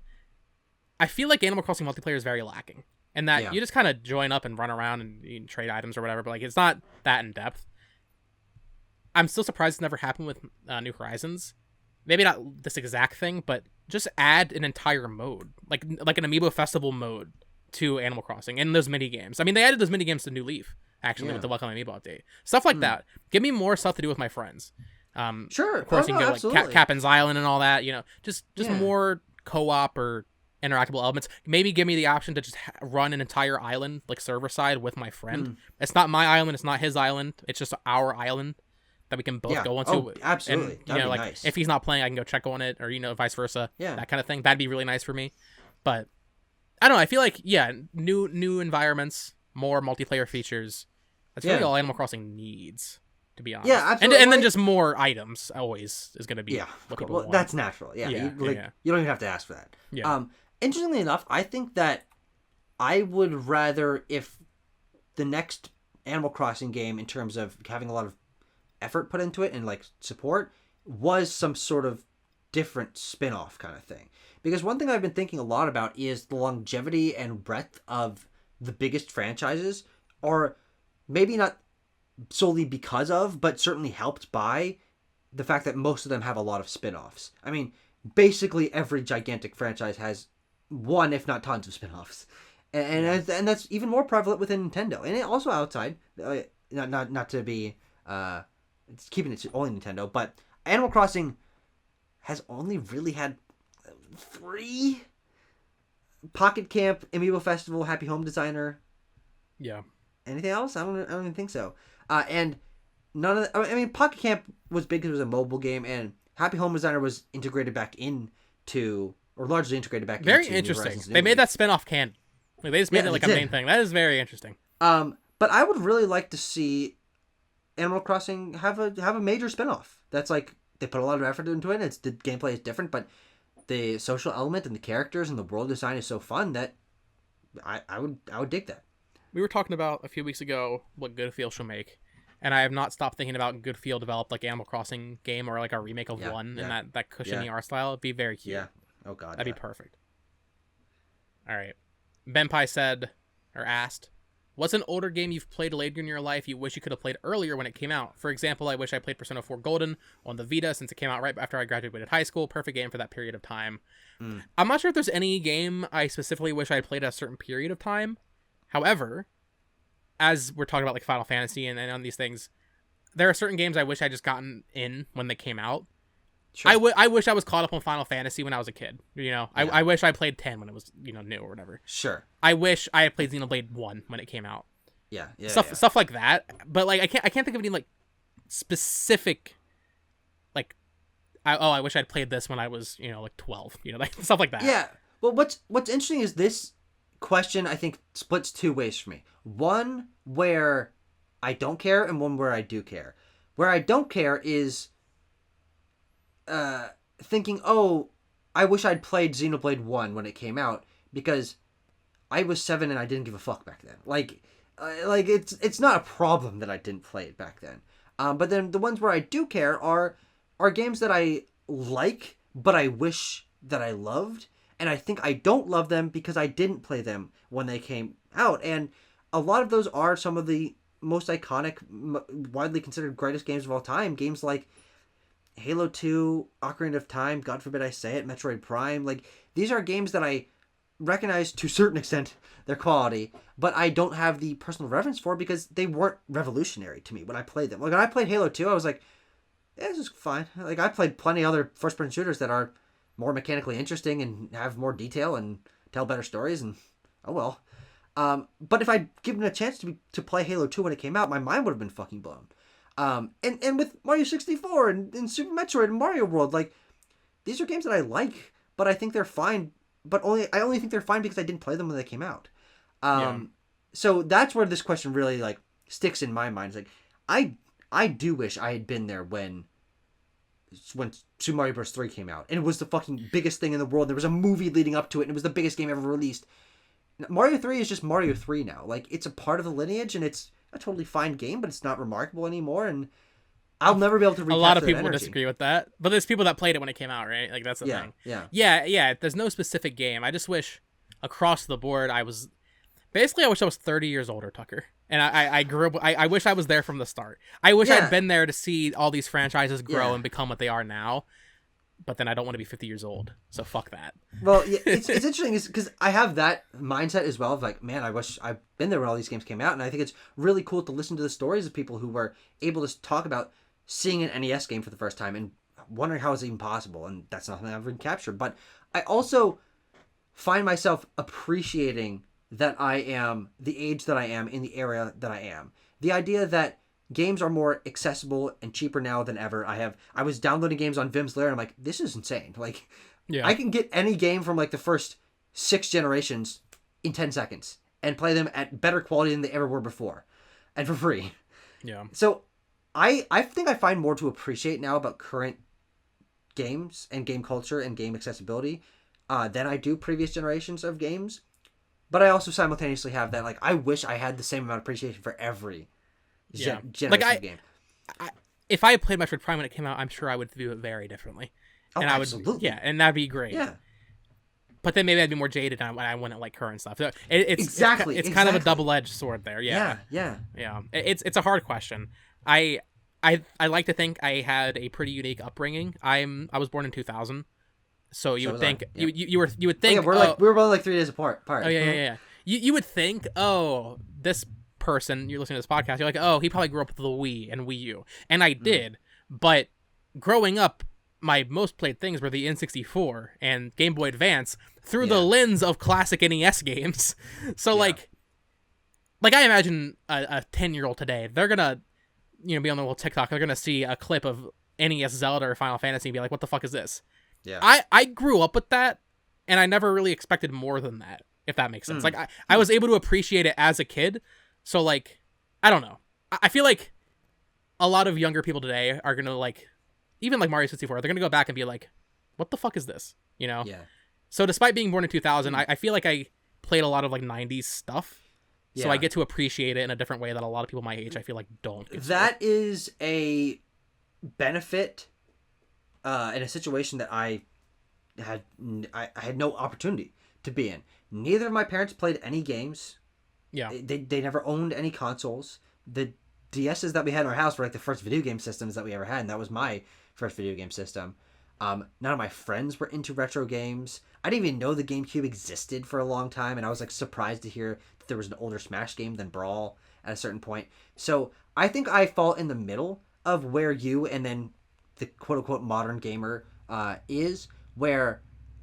I feel like Animal Crossing multiplayer is very lacking. And that you just kind of join up and run around and you can trade items or whatever, but, like, it's not that in depth. I'm still surprised it's never happened with New Horizons. Maybe not this exact thing, but just add an entire mode, like an Amiibo Festival mode to Animal Crossing and those mini games. I mean, they added those mini games to New Leaf actually with the Welcome Amiibo update, stuff like that. Give me more stuff to do with my friends. Sure, of course you can go like Captain's Island and all that. You know, just more co-op or interactable elements. Maybe give me the option to just run an entire island, like server side, with my friend. It's not my island. It's not his island. It's just our island that we can both go onto. Oh, absolutely. And, you know, like, nice. if he's not playing, I can go check on it, or, you know, vice versa. Yeah. That kind of thing. That'd be really nice for me. But I don't know. I feel like, new environments, more multiplayer features. That's really all Animal Crossing needs, to be honest. Yeah, absolutely. And then just more items always is going to be what people want. That's natural. Yeah. You don't even have to ask for that. Yeah. Interestingly enough, I think that I would rather, if the next Animal Crossing game, in terms of having a lot of effort put into it and, like, support, was some sort of different spin-off kind of thing. Because one thing I've been thinking a lot about is the longevity and breadth of the biggest franchises, or maybe not solely because of, but certainly helped by the fact that most of them have a lot of spin-offs. I mean, basically every gigantic franchise has one, if not tons, of spin-offs. And that's even more prevalent within Nintendo. And also outside, not to be it's keeping it to only Nintendo, but Animal Crossing has only really had 3: Pocket Camp, Amiibo Festival, Happy Home Designer. Yeah. Anything else? I don't even think so. And none of I mean, Pocket Camp was big because it was a mobile game, and Happy Home Designer was integrated back into, or largely integrated back very into. Interesting. New Horizons they made that spin-off canon. Like, they just made it like a main thing. That is very interesting. But I would really like to see Animal Crossing have a major spin-off. That's like, they put a lot of effort into it. The gameplay is different, but the social element and the characters and the world design is so fun that I would dig that. We were talking about a few weeks ago what Good Feel should make, and I have not stopped thinking about Good Feel developed like Animal Crossing game, or like a remake of one in that cushiony art style. It'd be very cute. Yeah. Oh god. That'd be perfect. All right. Benpai said, or asked, what's an older game you've played later in your life you wish you could have played earlier when it came out? For example, I wish I played Persona 4 Golden on the Vita since it came out right after I graduated high school. Perfect game for that period of time. I'm not sure if there's any game I specifically wish I had played at a certain period of time. However, as we're talking about like Final Fantasy and on these things, there are certain games I wish I just gotten in when they came out. Sure. I wish I was caught up on Final Fantasy when I was a kid. You know, yeah. I wish I played 10 when it was, you know, new or whatever. Sure. I wish I had played Xenoblade 1 when it came out. Yeah. Stuff like that. But like I can't think of any like specific like I wish I'd played this when I was, you know, like 12, you know, like stuff like that. Yeah. Well, what's interesting is this question, I think, splits two ways for me. One where I don't care, and one where I do care. Where I don't care is thinking, oh, I wish I'd played Xenoblade 1 when it came out, because I was 7 and I didn't give a fuck back then. Like it's not a problem that I didn't play it back then. But then the ones where I do care are games that I like, but I wish that I loved, and I think I don't love them because I didn't play them when they came out. And a lot of those are some of the most iconic, widely considered greatest games of all time. Games like Halo 2, Ocarina of Time, God forbid I say it, Metroid Prime. Like, these are games that I recognize to a certain extent their quality, but I don't have the personal reverence for because they weren't revolutionary to me when I played them. Like when I played Halo 2, I was like, yeah, this is fine. Like I played plenty of other first-person shooters that are more mechanically interesting and have more detail and tell better stories, and oh well. But if I'd given a chance to play Halo 2 when it came out, my mind would have been fucking blown. And with Mario 64 and Super Metroid and Mario World, like, these are games that I like, but I think they're fine. But I only think they're fine because I didn't play them when they came out. So that's where this question really like sticks in my mind. It's like I do wish I had been there when Super Mario Bros. 3 came out, and it was the fucking biggest thing in the world. There was a movie leading up to it, and it was the biggest game ever released. Mario 3 is just Mario 3 now. Like, it's a part of the lineage, and it's a totally fine game, but it's not remarkable anymore, and I'll never be able to recapture a lot of people would disagree with that, but there's people that played it when it came out, right? Like, that's the thing. Yeah. There's no specific game. I just wish across the board I wish I was 30 years older, Tucker. And I grew up. I wish I was there from the start. I wish I'd been there to see all these franchises grow and become what they are now. But then I don't want to be 50 years old, so fuck that. Well, yeah, it's interesting because I have that mindset as well of like, man, I wish I'd been there when all these games came out, and I think it's really cool to listen to the stories of people who were able to talk about seeing an NES game for the first time and wondering how it's even possible, and that's not something I've ever captured. But I also find myself appreciating that I am the age that I am in the era that I am. The idea that games are more accessible and cheaper now than ever. I was downloading games on Vim's Lair and I'm like, this is insane. Like, I can get any game from like the first 6 generations in 10 seconds and play them at better quality than they ever were before, and for free. Yeah. So I think I find more to appreciate now about current games and game culture and game accessibility than I do previous generations of games. But I also simultaneously have that, like, I wish I had the same amount of appreciation for every generation of game. If I had played Metroid Prime when it came out, I'm sure I would view it very differently. Oh, and absolutely. And that'd be great. Yeah. But then maybe I'd be more jaded when I wouldn't like current stuff. So it's kind of a double-edged sword there. Yeah. It's a hard question. I like to think I had a pretty unique upbringing. I was born in 2000. So you would think you would think we were both like 3 days apart. Oh yeah. You would think, oh, this person you're listening to this podcast, you're like, oh, he probably grew up with the Wii and Wii U, and I did. But growing up, my most played things were the N64 and Game Boy Advance through the lens of classic NES games. So like I imagine a 10-year-old today, they're gonna be on the little TikTok, they're gonna see a clip of NES Zelda or Final Fantasy and be like, what the fuck is this? Yeah. I grew up with that, and I never really expected more than that, if that makes sense. Like, I was able to appreciate it as a kid, so, like, I don't know. I feel like a lot of younger people today are going to, like, even, like, Mario 64, they're going to go back and be like, what the fuck is this? You know? Yeah. So, despite being born in 2000, I feel like I played a lot of, like, 90s stuff, so I get to appreciate it in a different way that a lot of people my age, I feel like, don't. That is a benefit in a situation that I had no opportunity to be in. Neither of my parents played any games. Yeah. They never owned any consoles. The DSs that we had in our house were like the first video game systems that we ever had, and that was my first video game system. None of my friends were into retro games. I didn't even know the GameCube existed for a long time, and I was like surprised to hear that there was an older Smash game than Brawl at a certain point. So I think I fall in the middle of where you and then the quote-unquote modern gamer is, where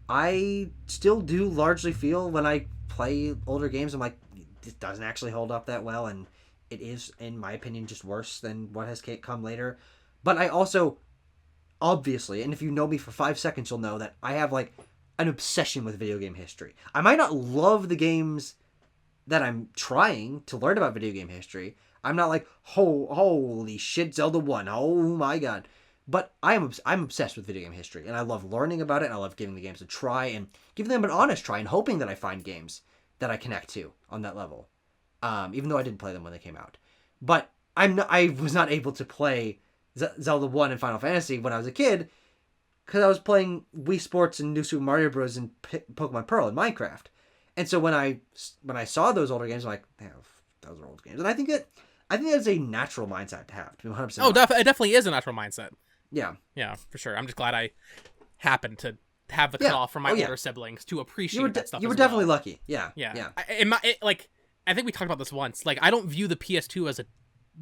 I still do largely feel when I play older games, I'm like, this doesn't actually hold up that well, and it is, in my opinion, just worse than what has come later. But I also, obviously, and if you know me for 5 seconds, you'll know that I have, like, an obsession with video game history. I might not love the games that I'm trying to learn about video game history. I'm not like, holy shit, Zelda 1, oh my god. But I'm obsessed with video game history, and I love learning about it, and I love giving the games a try, and giving them an honest try, and hoping that I find games that I connect to on that level, even though I didn't play them when they came out. But I was not able to play Zelda 1 and Final Fantasy when I was a kid, because I was playing Wii Sports and New Super Mario Bros. And Pokemon Pearl and Minecraft. And so when I saw those older games, I'm like, yeah, those are old games. And I think that's a natural mindset to have, to be 100%. Oh, it definitely is a natural mindset. Yeah. Yeah, for sure. I'm just glad I happened to have the cutoff from my older siblings to appreciate that stuff. You were as definitely well. lucky. Yeah. Yeah. I think we talked about this once. Like, I don't view the PS2 as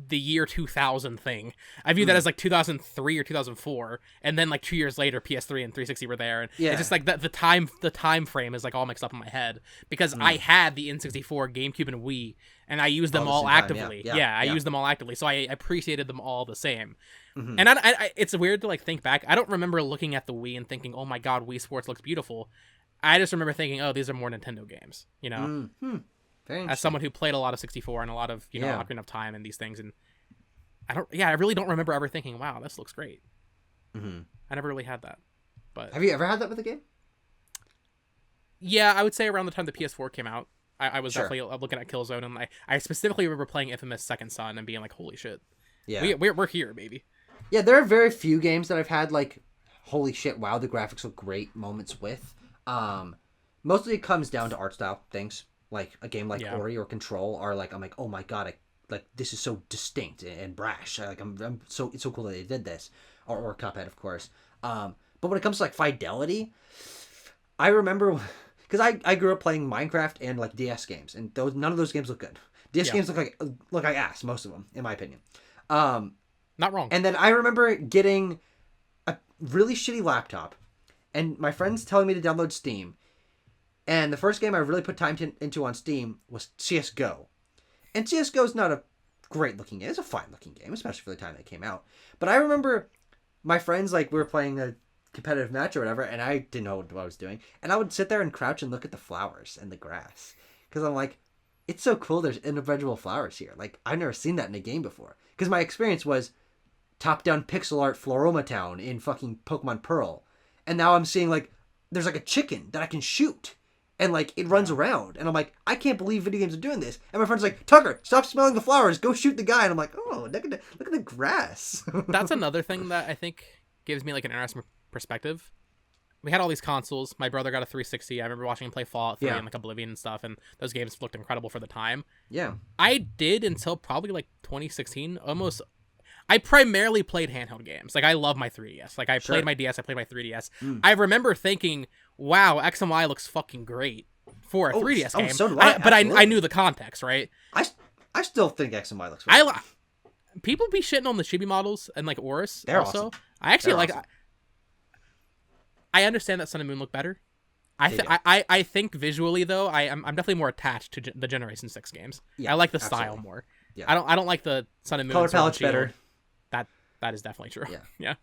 the year 2000 thing. I view that as like 2003 or 2004, and then like 2 years later, PS3 and 360 were there, and it's just like the time frame is like all mixed up in my head because I had the N64, GameCube, and Wii, and I used them all actively. I used them all actively, so I appreciated them all the same. And it's weird to like think back. I don't remember looking at the Wii and thinking, "Oh my God, Wii Sports looks beautiful." I just remember thinking, "Oh, these are more Nintendo games," you know. As someone who played a lot of 64 and a lot of, Ocarina of Time and these things, and I really don't remember ever thinking, wow, this looks great. I never really had that. But have you ever had that with a game? Yeah, I would say around the time the PS4 came out, I was definitely looking at Killzone, and I specifically remember playing Infamous Second Son and being like, holy shit. Yeah. We're here, baby. Yeah, there are very few games that I've had like, holy shit, wow, the graphics look great moments with. Mostly it comes down to art style things. Like a game like Ori or Control are like, I'm like, oh my God, this is so distinct and brash. It's so cool that they did this, or Cuphead, of course. But when it comes to like fidelity, I remember because I grew up playing Minecraft and like DS games, and none of those games look good. DS games look like ass, most of them, in my opinion. Not wrong. And then I remember getting a really shitty laptop, and my friends telling me to download Steam. And the first game I really put time into on Steam was CSGO. And CSGO is not a great looking game. It's a fine looking game, especially for the time it came out. But I remember my friends, like, we were playing a competitive match or whatever, and I didn't know what I was doing. And I would sit there and crouch and look at the flowers and the grass. Because I'm like, it's so cool there's individual flowers here. Like, I've never seen that in a game before. Because my experience was top-down pixel art Floroma Town in fucking Pokemon Pearl. And now I'm seeing, like, there's like a chicken that I can shoot. And, like, it runs around. And I'm like, I can't believe video games are doing this. And my friend's like, Tucker, stop smelling the flowers. Go shoot the guy. And I'm like, oh, look at the grass. That's another thing that I think gives me, like, an interesting perspective. We had all these consoles. My brother got a 360. I remember watching him play Fallout 3 and, like, Oblivion and stuff. And those games looked incredible for the time. Yeah. I did until probably, like, 2016. I primarily played handheld games. Like, I love my 3DS. Like, I played my DS, I played my 3DS. I remember thinking, wow, X and Y looks fucking great for a 3DS game. So do I. But I knew the context, right? I still think X and Y looks great. People be shitting on the chibi models and, like, Oris. They're also. Awesome. I actually They're like... Awesome. I understand that Sun and Moon look better. I think visually, though, I'm definitely more attached to the Generation 6 games. Yeah, I like the style more. Yeah. I don't like the Sun and Moon. Color palette's better. That is definitely true. Yeah.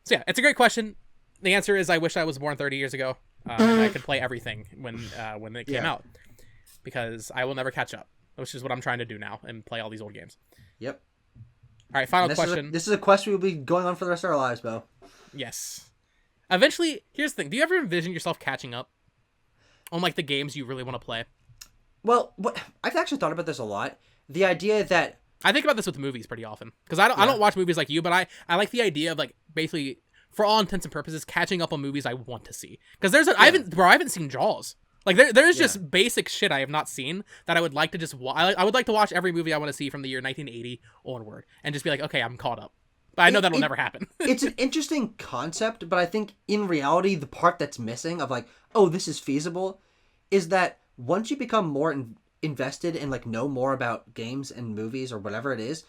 So yeah, it's a great question. The answer is I wish I was born 30 years ago and I could play everything when it came out, because I will never catch up, which is what I'm trying to do now and play all these old games. Yep. All right, final question. This is a quest we'll be going on for the rest of our lives, Bo. Yes. Eventually, here's the thing. Do you ever envision yourself catching up on like the games you really want to play? Well, I've actually thought about this a lot. The idea that I think about this with movies pretty often, because I don't watch movies like you, but I like the idea of like basically, for all intents and purposes, catching up on movies I want to see. Because I haven't seen Jaws. Like there's just basic shit I have not seen that I would like to just I would like to watch every movie I want to see from the year 1980 onward and just be like, okay, I'm caught up. But I know that'll never happen. It's an interesting concept, but I think in reality the part that's missing of like, oh, this is feasible, is that once you become more invested and like know more about games and movies or whatever it is,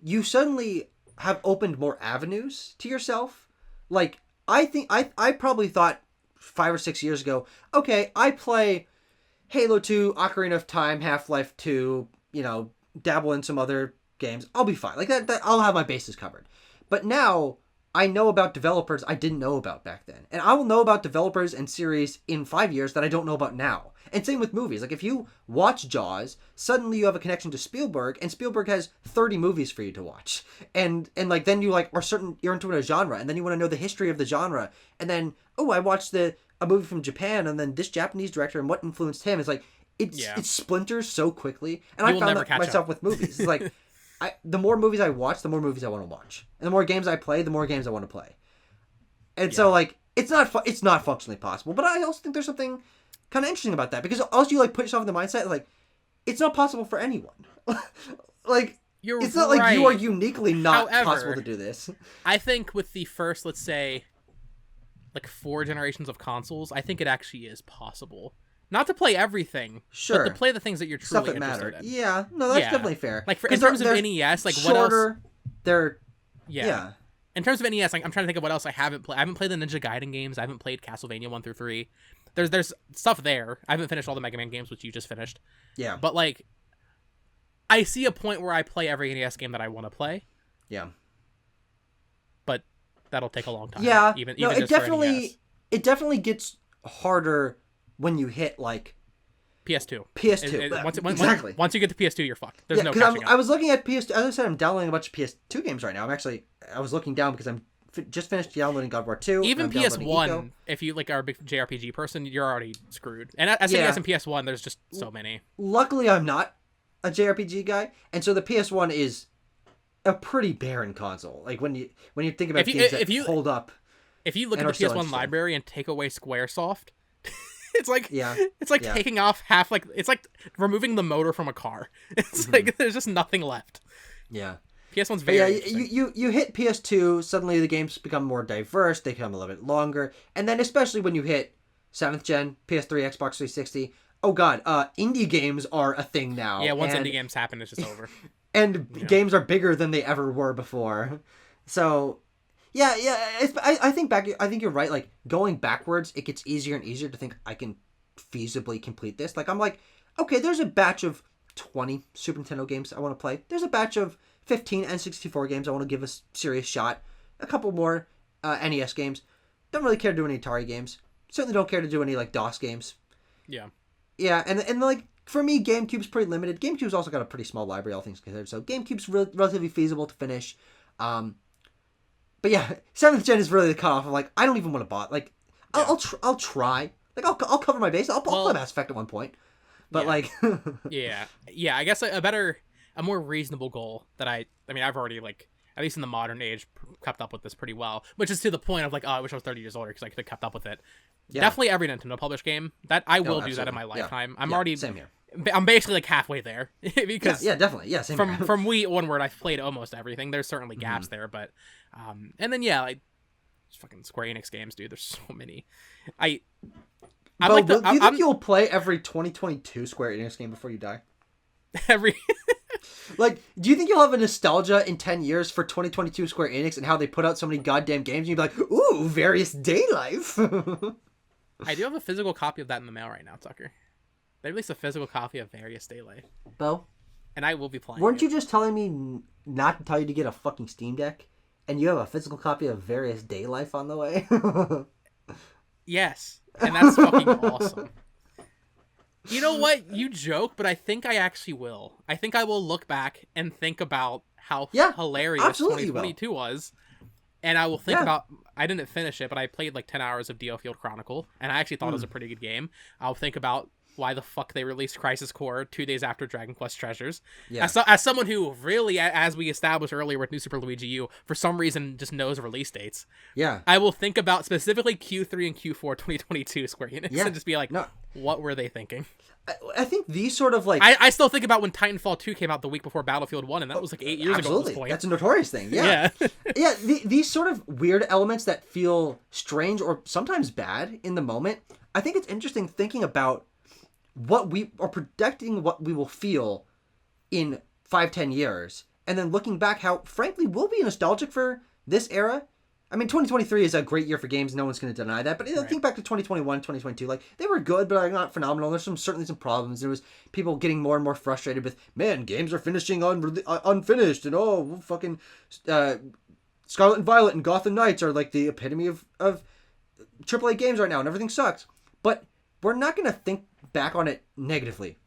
you suddenly have opened more avenues to yourself. Like I think I probably thought 5 or 6 years ago, okay, I play Halo 2, Ocarina of Time, Half-Life 2, dabble in some other games, I'll be fine. Like that I'll have my bases covered. But now I know about developers I didn't know about back then. And I will know about developers and series in 5 years that I don't know about now. And same with movies. Like if you watch Jaws, suddenly you have a connection to Spielberg, and Spielberg has 30 movies for you to watch. And like then you like you're into a genre, and then you want to know the history of the genre. And then, oh, I watched a movie from Japan, and then this Japanese director and what influenced him. It's like it splinters so quickly. And I found that myself with movies. It's like the more movies I watch, the more movies I want to watch. And the more games I play, the more games I want to play. And so like it's not functionally possible, but I also think there's something kind of interesting about that, because also you like put yourself in the mindset like it's not possible for anyone. Like it's not like you are uniquely not possible to do this. I think with the first, let's say, like 4 generations of consoles, I think it actually is possible. Not to play everything, sure, but to play the things that you're truly interested in. Yeah, no, that's definitely fair. Like in terms of NES, like shorter, what else? They're yeah. In terms of NES, like, I'm trying to think of what else I haven't played. I haven't played the Ninja Gaiden games. I haven't played Castlevania 1 through 3. There's stuff there. I haven't finished all the Mega Man games, which you just finished. Yeah. But like, I see a point where I play every NES game that I want to play. Yeah. But that'll take a long time. Yeah. Even it definitely gets harder when you hit like PS2. Exactly. Once you get to PS2, you're fucked. There's no catching up. I was looking at PS2. As I said, I'm downloading a bunch of PS2 games right now. I was looking down because I'm just finished downloading God of War 2. Even PS1, if you like are a big JRPG person, you're already screwed. And SNES and PS1, there's just so many. Luckily, I'm not a JRPG guy, and so the PS1 is a pretty barren console. Like when you think about games that hold up. If you look at the PS1 library and take away SquareSoft, it's like taking off half, like it's like removing the motor from a car. It's like there's just nothing left. Yeah. PS1's very you hit PS2, suddenly the games become more diverse, they become a little bit longer, and then especially when you hit 7th gen, PS3, Xbox 360, oh god, indie games are a thing now. Yeah, once indie games happen, it's just over. And games are bigger than they ever were before. So, yeah, I think you're right, like, going backwards, it gets easier and easier to think I can feasibly complete this. Like, I'm like, okay, there's a batch of 20 Super Nintendo games I want to play. There's a batch of 15 N64 games I want to give a serious shot. A couple more NES games. Don't really care to do any Atari games. Certainly don't care to do any like DOS games. Yeah. Yeah, and like for me, GameCube's pretty limited. GameCube's also got a pretty small library, all things considered. So GameCube's relatively feasible to finish. But yeah, 7th gen is really the cutoff. I'm like, I don't even want to bot. Like, I'll try. Like, I'll cover my base. I'll play Mass Effect at one point. But like, yeah. I guess a more reasonable goal that I've already, like, at least in the modern age, kept up with this pretty well, which is to the point of like, oh, I wish I was 30 years older because I could have kept up with it. Yeah. Definitely every Nintendo published game that I will do that in my lifetime. I'm already same here. I'm basically like halfway there because definitely same from here. from Wii onward I've played almost everything. There's certainly gaps there, but and then like fucking Square Enix games, dude. There's so many. Do you think you'll play every 2022 Square Enix game before you die? Like, do you think you'll have a nostalgia in 10 years for 2022 Square Enix and how they put out so many goddamn games? And you'd be like, ooh, Various Day Life. I do have a physical copy of that in the mail right now, Tucker. They released a physical copy of Various Day Life. Bo? And I will be playing Weren't you just telling me not to tell you to get a fucking Steam Deck? And you have a physical copy of Various Day Life on the way? Yes. And that's fucking awesome. You know what? You joke, but I think I actually will. I think I will look back and think about how hilarious 2022 was. And I will think about... I didn't finish it, but I played like 10 hours of Dio Field Chronicle, and I actually thought it was a pretty good game. I'll think about why the fuck they released Crisis Core 2 days after Dragon Quest Treasures. Yeah. As someone who really, as we established earlier with New Super Luigi U, for some reason just knows release dates. Yeah. I will think about specifically Q3 and Q4 2022 Square Enix and just be like, what were they thinking? I think these sort of like... I still think about when Titanfall 2 came out the week before Battlefield 1, and that was like 8 years ago at this point. That's a notorious thing. Yeah. Yeah, these sort of weird elements that feel strange or sometimes bad in the moment, I think it's interesting thinking about what we are predicting what we will feel in 5-10 years, and then looking back how, frankly, we'll be nostalgic for this era. I mean, 2023 is a great year for games. No one's going to deny that. But think back to 2021, 2022. Like, they were good, but not phenomenal. There's certainly some problems. There was people getting more and more frustrated with, man, games are finishing unfinished. And, fucking Scarlet and Violet and Gotham Knights are, like, the epitome of AAA games right now. And everything sucks. But we're not going to think back on it negatively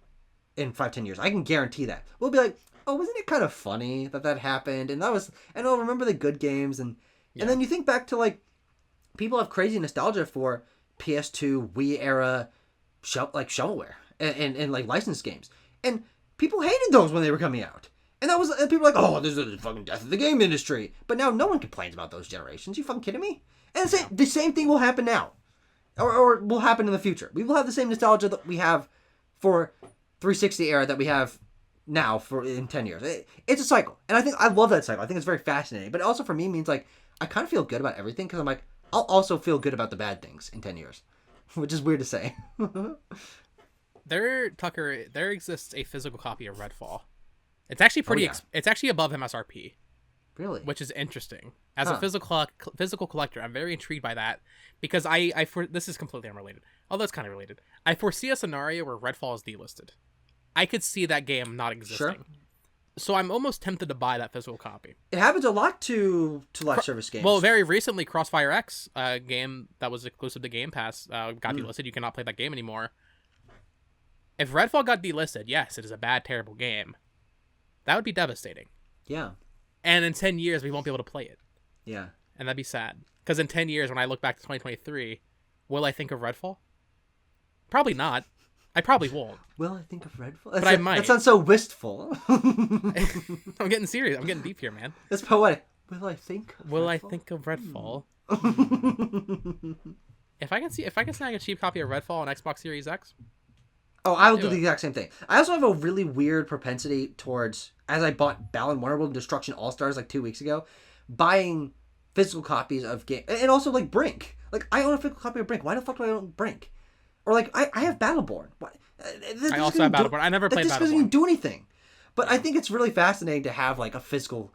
in 5-10 years. I can guarantee that. We'll be like, oh, wasn't it kind of funny that happened? And I'll remember the good games. And then you think back to, like, people have crazy nostalgia for PS2, Wii era, shovelware and like licensed games. And people hated those when they were coming out. And people were like, oh, this is the fucking death of the game industry. But now no one complains about those generations. You fucking kidding me? And the same thing will happen now. Or will happen in the future. We will have the same nostalgia that we have for 360 era that we have now in 10 years. It's a cycle. And I love that cycle. I think it's very fascinating. But it also for me means like, I kind of feel good about everything because I'm like, I'll also feel good about the bad things in 10 years, which is weird to say. There exists a physical copy of Redfall. It's actually pretty. It's actually above MSRP. Really? Which is interesting. As a physical collector, I'm very intrigued by that because this is completely unrelated, although it's kind of related. I foresee a scenario where Redfall is delisted. I could see that game not existing. Sure. So I'm almost tempted to buy that physical copy. It happens a lot to live service games. Well, very recently, Crossfire X, a game that was exclusive to Game Pass, got delisted. You cannot play that game anymore. If Redfall got delisted, yes, it is a bad, terrible game. That would be devastating. Yeah. And in 10 years, we won't be able to play it. Yeah. And that'd be sad. Because in 10 years, when I look back to 2023, will I think of Redfall? Probably not. I probably won't. Will I think of Redfall? But I might. That sounds so wistful. I'm getting serious. I'm getting deep here, man. That's poetic. Will I think of Will Redfall? I think of Redfall? If I can snag a cheap copy of Redfall on Xbox Series X. Oh, I will do the exact same thing. I also have a really weird propensity towards, as I bought Balan Wonderworld and Destruction All-Stars like 2 weeks ago, buying physical copies of game, and also like Brink. Like, I own a physical copy of Brink. Why the fuck do I own Brink? Or like, I have Battleborn. I also have Battleborn. I never played Battleborn. This doesn't even do anything. But I think it's really fascinating to have like a physical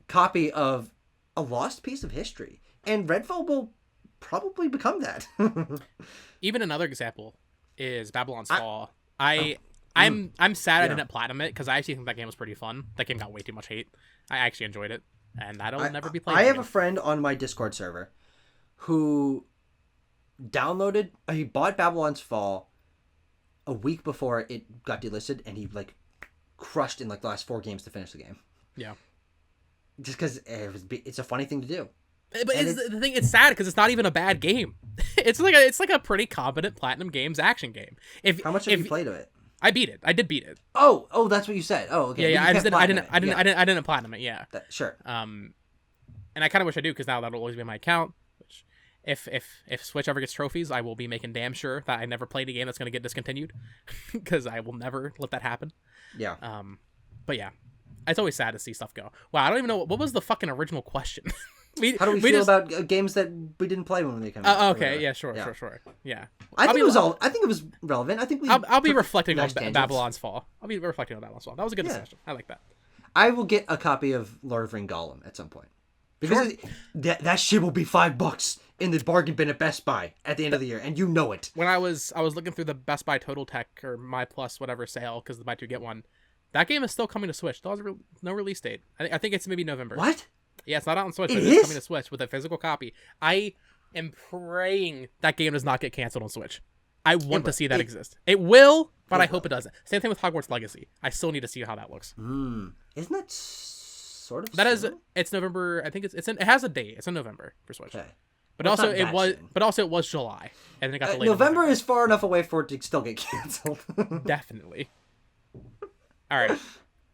copy of a lost piece of history. And Redfall will probably become that. Even another example is Babylon's Fall. I'm sad I didn't platinum it because I actually think that game was pretty fun. That game got way too much hate. I actually enjoyed it, and that'll never be played. I have a friend on my Discord server who he bought Babylon's Fall a week before it got delisted, and he like crushed in like the last 4 games to finish the game. Yeah, just because it's a funny thing to do. But the thing, it's sad because it's not even a bad game. It's like a pretty competent Platinum Games action game. How much have you played of it? I beat it. I did beat it. Oh, that's what you said. Oh, okay. Yeah. I didn't platinum it. Yeah. Sure. And I kind of wish I do because now that'll always be my account. Which, if Switch ever gets trophies, I will be making damn sure that I never played a game that's going to get discontinued because I will never let that happen. Yeah. But yeah, it's always sad to see stuff go. Wow, I don't even know what was the fucking original question. How do we feel about games that we didn't play when they came out? Okay, yeah, sure. Yeah. I think it was relevant. I think I'll be reflecting on Babylon's Fall. That was a good discussion. I like that. I will get a copy of Lord of the Rings Gollum at some point. Because that shit will be $5 in the bargain bin at Best Buy at the end of the year, and you know it. When I was looking through the Best Buy Total Tech or My Plus whatever sale, because the buy two get one, that game is still coming to Switch. There's no release date. I think it's maybe November. What? Yeah, it's not out on Switch, but it's coming to Switch with a physical copy. I am praying that game does not get canceled on Switch. I want to see that exist. It will, but I hope it doesn't. Same thing with Hogwarts Legacy. I still need to see how that looks. Isn't that sort of? That is. It's November. I think it has a date. It's in November for Switch. Okay. But also it was July, and then it got delayed. November is far enough away for it to still get canceled. Definitely. All right.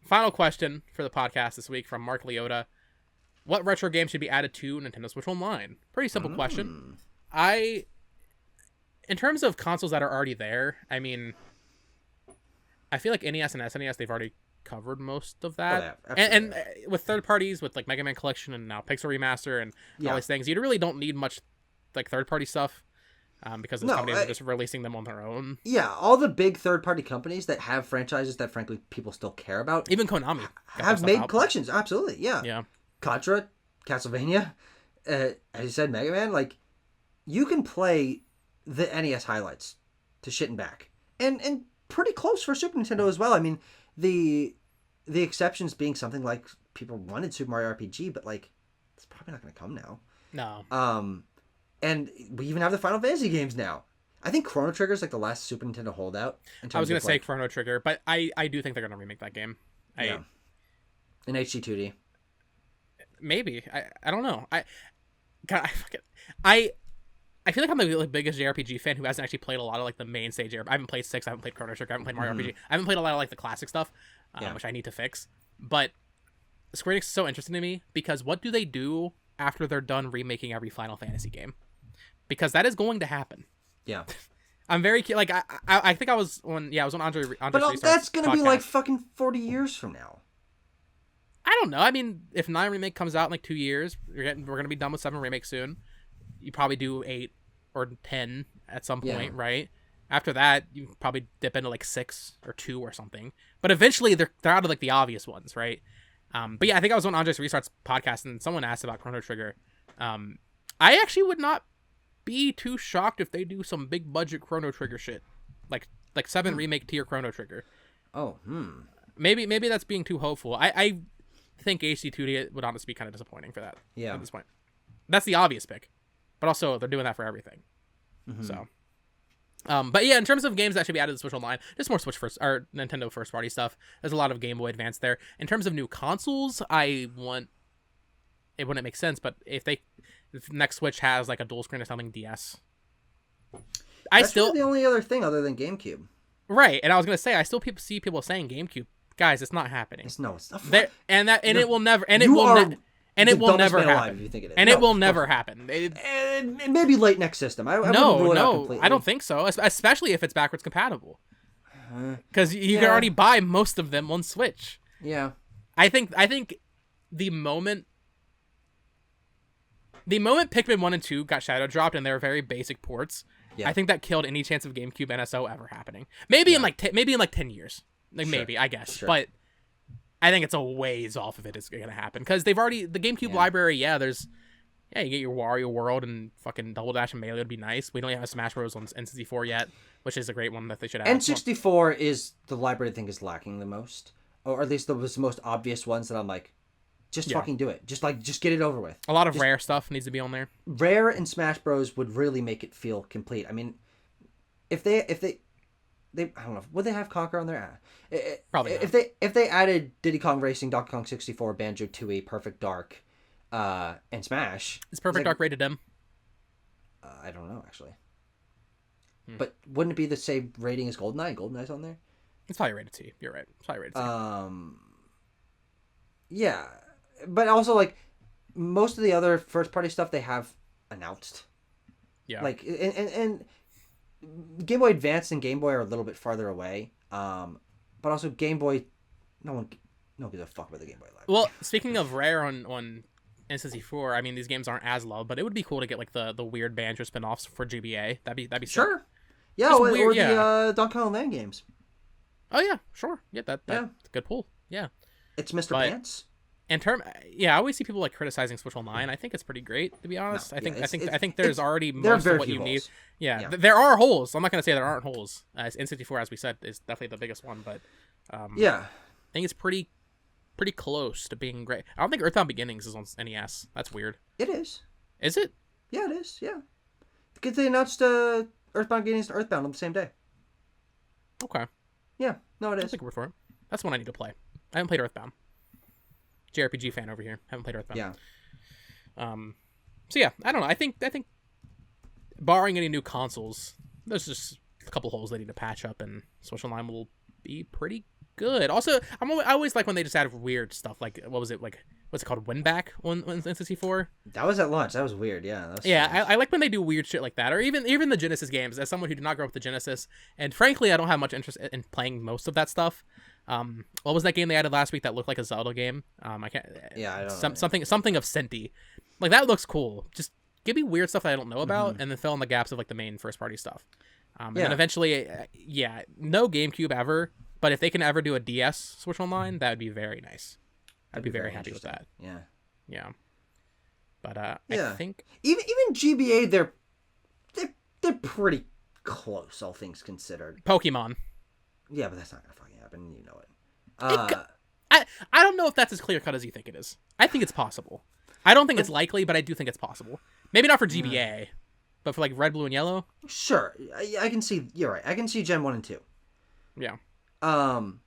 Final question for the podcast this week from Mark Leota. What retro game should be added to Nintendo Switch Online? Pretty simple question. In terms of consoles that are already there, I mean, I feel like NES and SNES, they've already covered most of that. Oh, yeah, and with third parties, with like Mega Man Collection and now Pixel Remaster and all these things, you really don't need much like third party stuff because those companies are just releasing them on their own. Yeah, all the big third party companies that have franchises that frankly people still care about, even Konami, have made collections. Absolutely, yeah. Yeah. Contra, Castlevania, as you said, Mega Man, like, you can play the NES highlights to shit and back. And pretty close for Super Nintendo as well. I mean, the exceptions being something like people wanted Super Mario RPG, but, like, it's probably not going to come now. No. And we even have the Final Fantasy games now. I think Chrono Trigger is, like, the last Super Nintendo holdout. I was going to say Chrono Trigger, but I do think they're going to remake that game. In HD 2D. Maybe. I don't know. I feel like I'm the biggest JRPG fan who hasn't actually played a lot of like the main stage. I haven't played 6. I haven't played Chrono Trigger. I haven't played Mario RPG. I haven't played a lot of like the classic stuff, which I need to fix. But Square Enix is so interesting to me because what do they do after they're done remaking every Final Fantasy game? Because that is going to happen. Yeah. I'm very like I think I was on Andre. But that's gonna be like fucking 40 years from now. I don't know. I mean, if 9 Remake comes out in like 2 years, we're going to be done with 7 Remake soon. you probably do 8 or 10 at some point, Yeah. right? After that, you probably dip into like 6 or 2 or something. But eventually, they're out of like the obvious ones, right? But yeah, I think I was on Andres Restart's podcast, and someone asked about Chrono Trigger. I actually would not be too shocked if they do some big budget Chrono Trigger shit, like 7 remake tier Chrono Trigger. Oh, Maybe that's being too hopeful. I think AC2D would honestly be kind of disappointing for that. Yeah. At this point, that's the obvious pick, but also they're doing that for everything. So. But yeah, in terms of games that should be added to Switch Online, just more Switch first or Nintendo first party stuff. There's a lot of Game Boy Advance there. In terms of new consoles, it wouldn't make sense, but if next Switch has like a dual screen or something, DS. That's really the only other thing other than GameCube. Right, and I was gonna say I still see people saying GameCube. Guys, it's not happening. It's not. It will never happen. It will never happen. It may be late next system. I wouldn't rule it out completely. I don't think so. Especially if it's backwards compatible, because you can already buy most of them on Switch. Yeah, I think the moment Pikmin 1 and 2 got shadow dropped and they were very basic ports, I think that killed any chance of GameCube NSO ever happening. Maybe in like 10 years, maybe I guess, but. I think it's a ways off if it is going to happen because they've already the GameCube library. You get your Wario World and fucking Double Dash and Melee would be nice. We don't have Smash Bros on N64 yet, which is a great one that they should add. N64 is the library I think is lacking the most, or at least the most obvious ones that I'm like, just fucking do it. Just get it over with. A lot of rare stuff needs to be on there. Rare and Smash Bros would really make it feel complete. I mean, if they I don't know. Would they have Conquer on there? Probably not. If they added Diddy Kong Racing, Donkey Kong 64, Banjo Tooie, Perfect Dark, and Smash. Is Perfect Dark rated M? I don't know actually. But wouldn't it be the same rating as GoldenEye? GoldenEye's on there. It's probably rated T. You're right. It's probably rated T. Yeah, but also like most of the other first party stuff they have announced. Yeah. Like and Game Boy Advance and Game Boy are a little bit farther away. But also Game Boy, no one gives a fuck about the Game Boy library. Well, speaking of rare on N64, I mean these games aren't as loved, but it would be cool to get like the weird Banjo spin-offs for GBA. That'd be sure. Sick. Yeah, or the Donkey Kong Land games. Oh yeah, sure. Yeah, that's a good pull. Yeah. It's Mr. Pants. I always see people like criticizing Switch Online. I think it's pretty great, to be honest. I think there's already most of what you need. Yeah, there are holes. I'm not gonna say there aren't holes. N64, as we said, is definitely the biggest one, but I think it's pretty close to being great. I don't think Earthbound Beginnings is on NES. That's weird. It is. Is it? Yeah, it is. Yeah, because they announced Earthbound Beginnings and Earthbound on the same day. Okay. Yeah, no, it is. I'll take a word for it. That's one I need to play. I haven't played Earthbound. JRPG fan over here. Haven't played Earthbound. Yeah. So yeah, I don't know. I think barring any new consoles, there's just a couple holes they need to patch up, and Switch Online will be pretty good. Also, I always like when they just add weird stuff. Like what's it called? Winback on N64. That was at launch. That was weird. Yeah. I like when they do weird shit like that, or even the Genesis games. As someone who did not grow up with the Genesis, and frankly, I don't have much interest in playing most of that stuff. What was that game they added last week that looked like a Zelda game? I can't. Yeah, I don't know. Something of Senti. Like that looks cool. Just give me weird stuff that I don't know about, and then fill in the gaps of like the main first party stuff. And then eventually, no GameCube ever. But if they can ever do a DS Switch Online, that would be very nice. I'd be very happy with that. Yeah. But I think even GBA, they're pretty close, all things considered. Pokemon. Yeah, but that's not gonna fucking happen. You know it. I don't know if that's as clear cut as you think it is. I think it's possible. I don't think it's likely, but I do think it's possible. Maybe not for GBA, but for like Red, Blue, and Yellow. Sure, I can see. You're right. I can see Gen 1 and 2. Yeah. But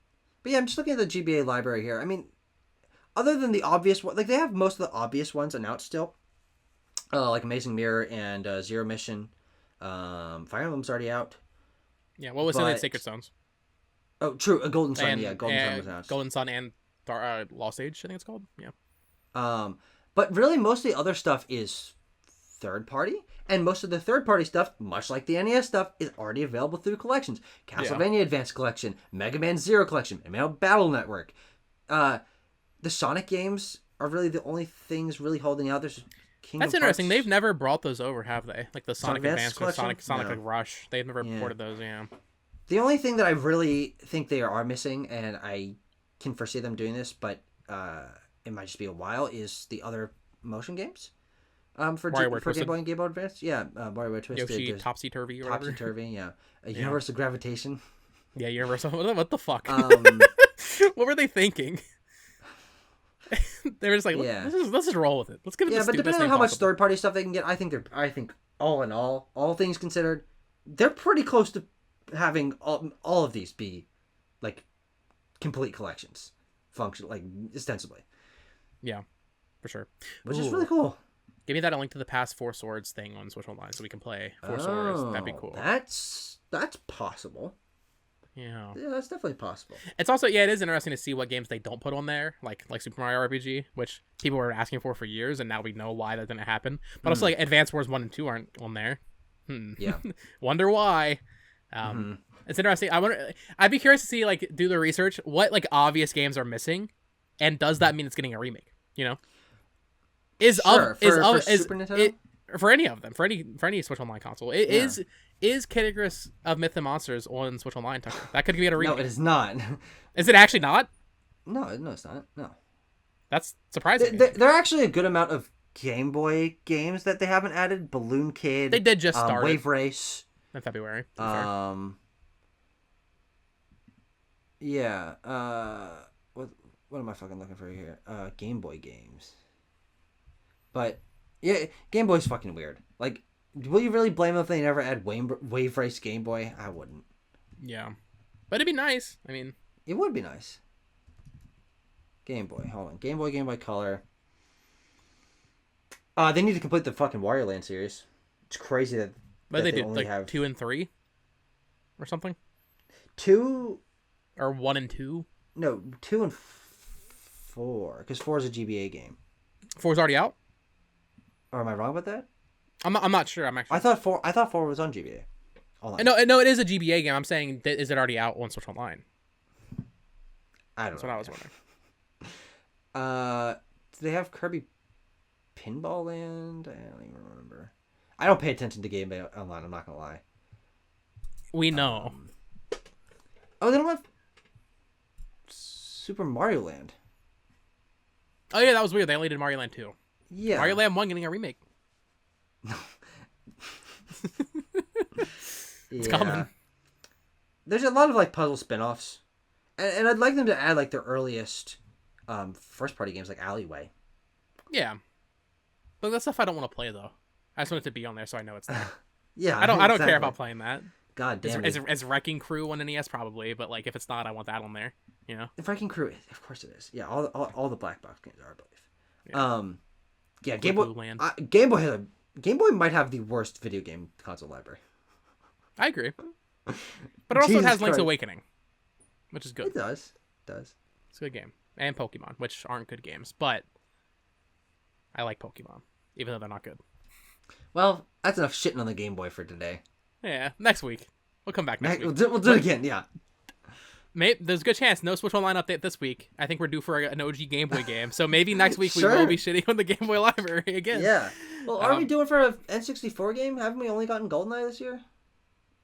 yeah, I'm just looking at the GBA library here. I mean, other than the obvious one, like they have most of the obvious ones announced still. Like Amazing Mirror and Zero Mission. Fire Emblem's already out. Yeah, what was in Sacred Stones? Oh, true. A Golden Sun. Golden Sun was announced. Golden Sun and Lost Age, I think it's called. Yeah. But really, most of the other stuff is third party, and most of the third party stuff, much like the NES stuff, is already available through collections. Castlevania Advance Collection, Mega Man Zero Collection, ML Battle Network. The Sonic games are really the only things really holding out. There's Kingdom That's interesting. Hearts. They've never brought those over, have they? Like the Sonic Advance Advance or collection? Sonic No. like Rush. They've never ported those. Yeah. The only thing that I really think they are missing, and I can foresee them doing this, but it might just be a while, is the other motion games. For Game Boy and Game Boy Advance, yeah, WarioWare Twisted, Yoshi Topsy Turvy or whatever. Topsy Turvy, yeah, Universal Gravitation. Yeah, Universal. What the fuck? Um, What were they thinking? They were just like, let's just roll with it. Let's give it. Yeah, the but depending on how possible. much third party stuff they can get, I think all in all things considered, they're pretty close to having all of these be like complete collections, function like ostensibly. Yeah, for sure. Which is really cool. Give me that link to the past Four Swords thing on Switch Online so we can play Four Swords. That'd be cool. That's possible. Yeah, that's definitely possible. It's also it is interesting to see what games they don't put on there, like Super Mario RPG, which people were asking for years, and now we know why that didn't happen. But also like Advance Wars 1 and 2 aren't on there. Yeah, wonder why. It's interesting. I'd be curious to see do the research. What obvious games are missing, and does that mean it's getting a remake? You know, for Super Nintendo? For any of them, for any Switch Online console, is Kid Icarus of Myth and Monsters on Switch Online, Tucker? That could be a remake. No, it is not. Is it actually not? No, it's not. No. That's surprising. There are actually a good amount of Game Boy games that they haven't added. Balloon Kid. They did just start Wave Race in February. Yeah. What am I fucking looking for here? Game Boy games. But yeah, Game Boy's fucking weird. Like, will you really blame them if they never add Wave Race Game Boy? I wouldn't. Yeah, but it'd be nice. I mean, it would be nice. Game Boy, hold on. Game Boy Color. They need to complete the fucking Wario Land series. It's crazy that. But they did have 2 and 3, or something. 2 or 1 and 2. No, 2 and 4, because 4 is a GBA game. 4's already out. Or am I wrong about that? I'm not sure. I thought 4 was on GBA. Online. No, it is a GBA game. I'm saying, is it already out on Switch Online? I don't know. That's what I was wondering. Do they have Kirby Pinball Land? I don't even remember. I don't pay attention to Game Boy Online. I'm not gonna lie. We know. They don't have Super Mario Land. Oh yeah, that was weird. They only did Mario Land 2. Yeah. Mario Land 1 getting a remake. It's coming. There's a lot of puzzle spin-offs. And I'd like them to add their earliest first party games like Alleyway. Yeah. But that's stuff I don't want to play though. I just want it to be on there so I know it's there. Yeah. I don't care about playing that. God damn it. Is Wrecking Crew on NES probably, but if it's not, I want that on there. You know? The Wrecking Crew, of course it is. Yeah, all the black box games are, I believe. Yeah. Game Boy Game Boy might have the worst video game console library. I agree. But it also has Link's Awakening, which is good. It does. It's a good game. And Pokemon, which aren't good games, but I like Pokemon, even though they're not good. Well, that's enough shitting on the Game Boy for today. Yeah, next week. We'll come back next week. We'll do it again, yeah. There's a good chance. No Switch Online update this week. I think we're due for an OG Game Boy game. So maybe next week we will be shitting on the Game Boy library again. Yeah. Well, are we doing for an N64 game? Haven't we only gotten GoldenEye this year?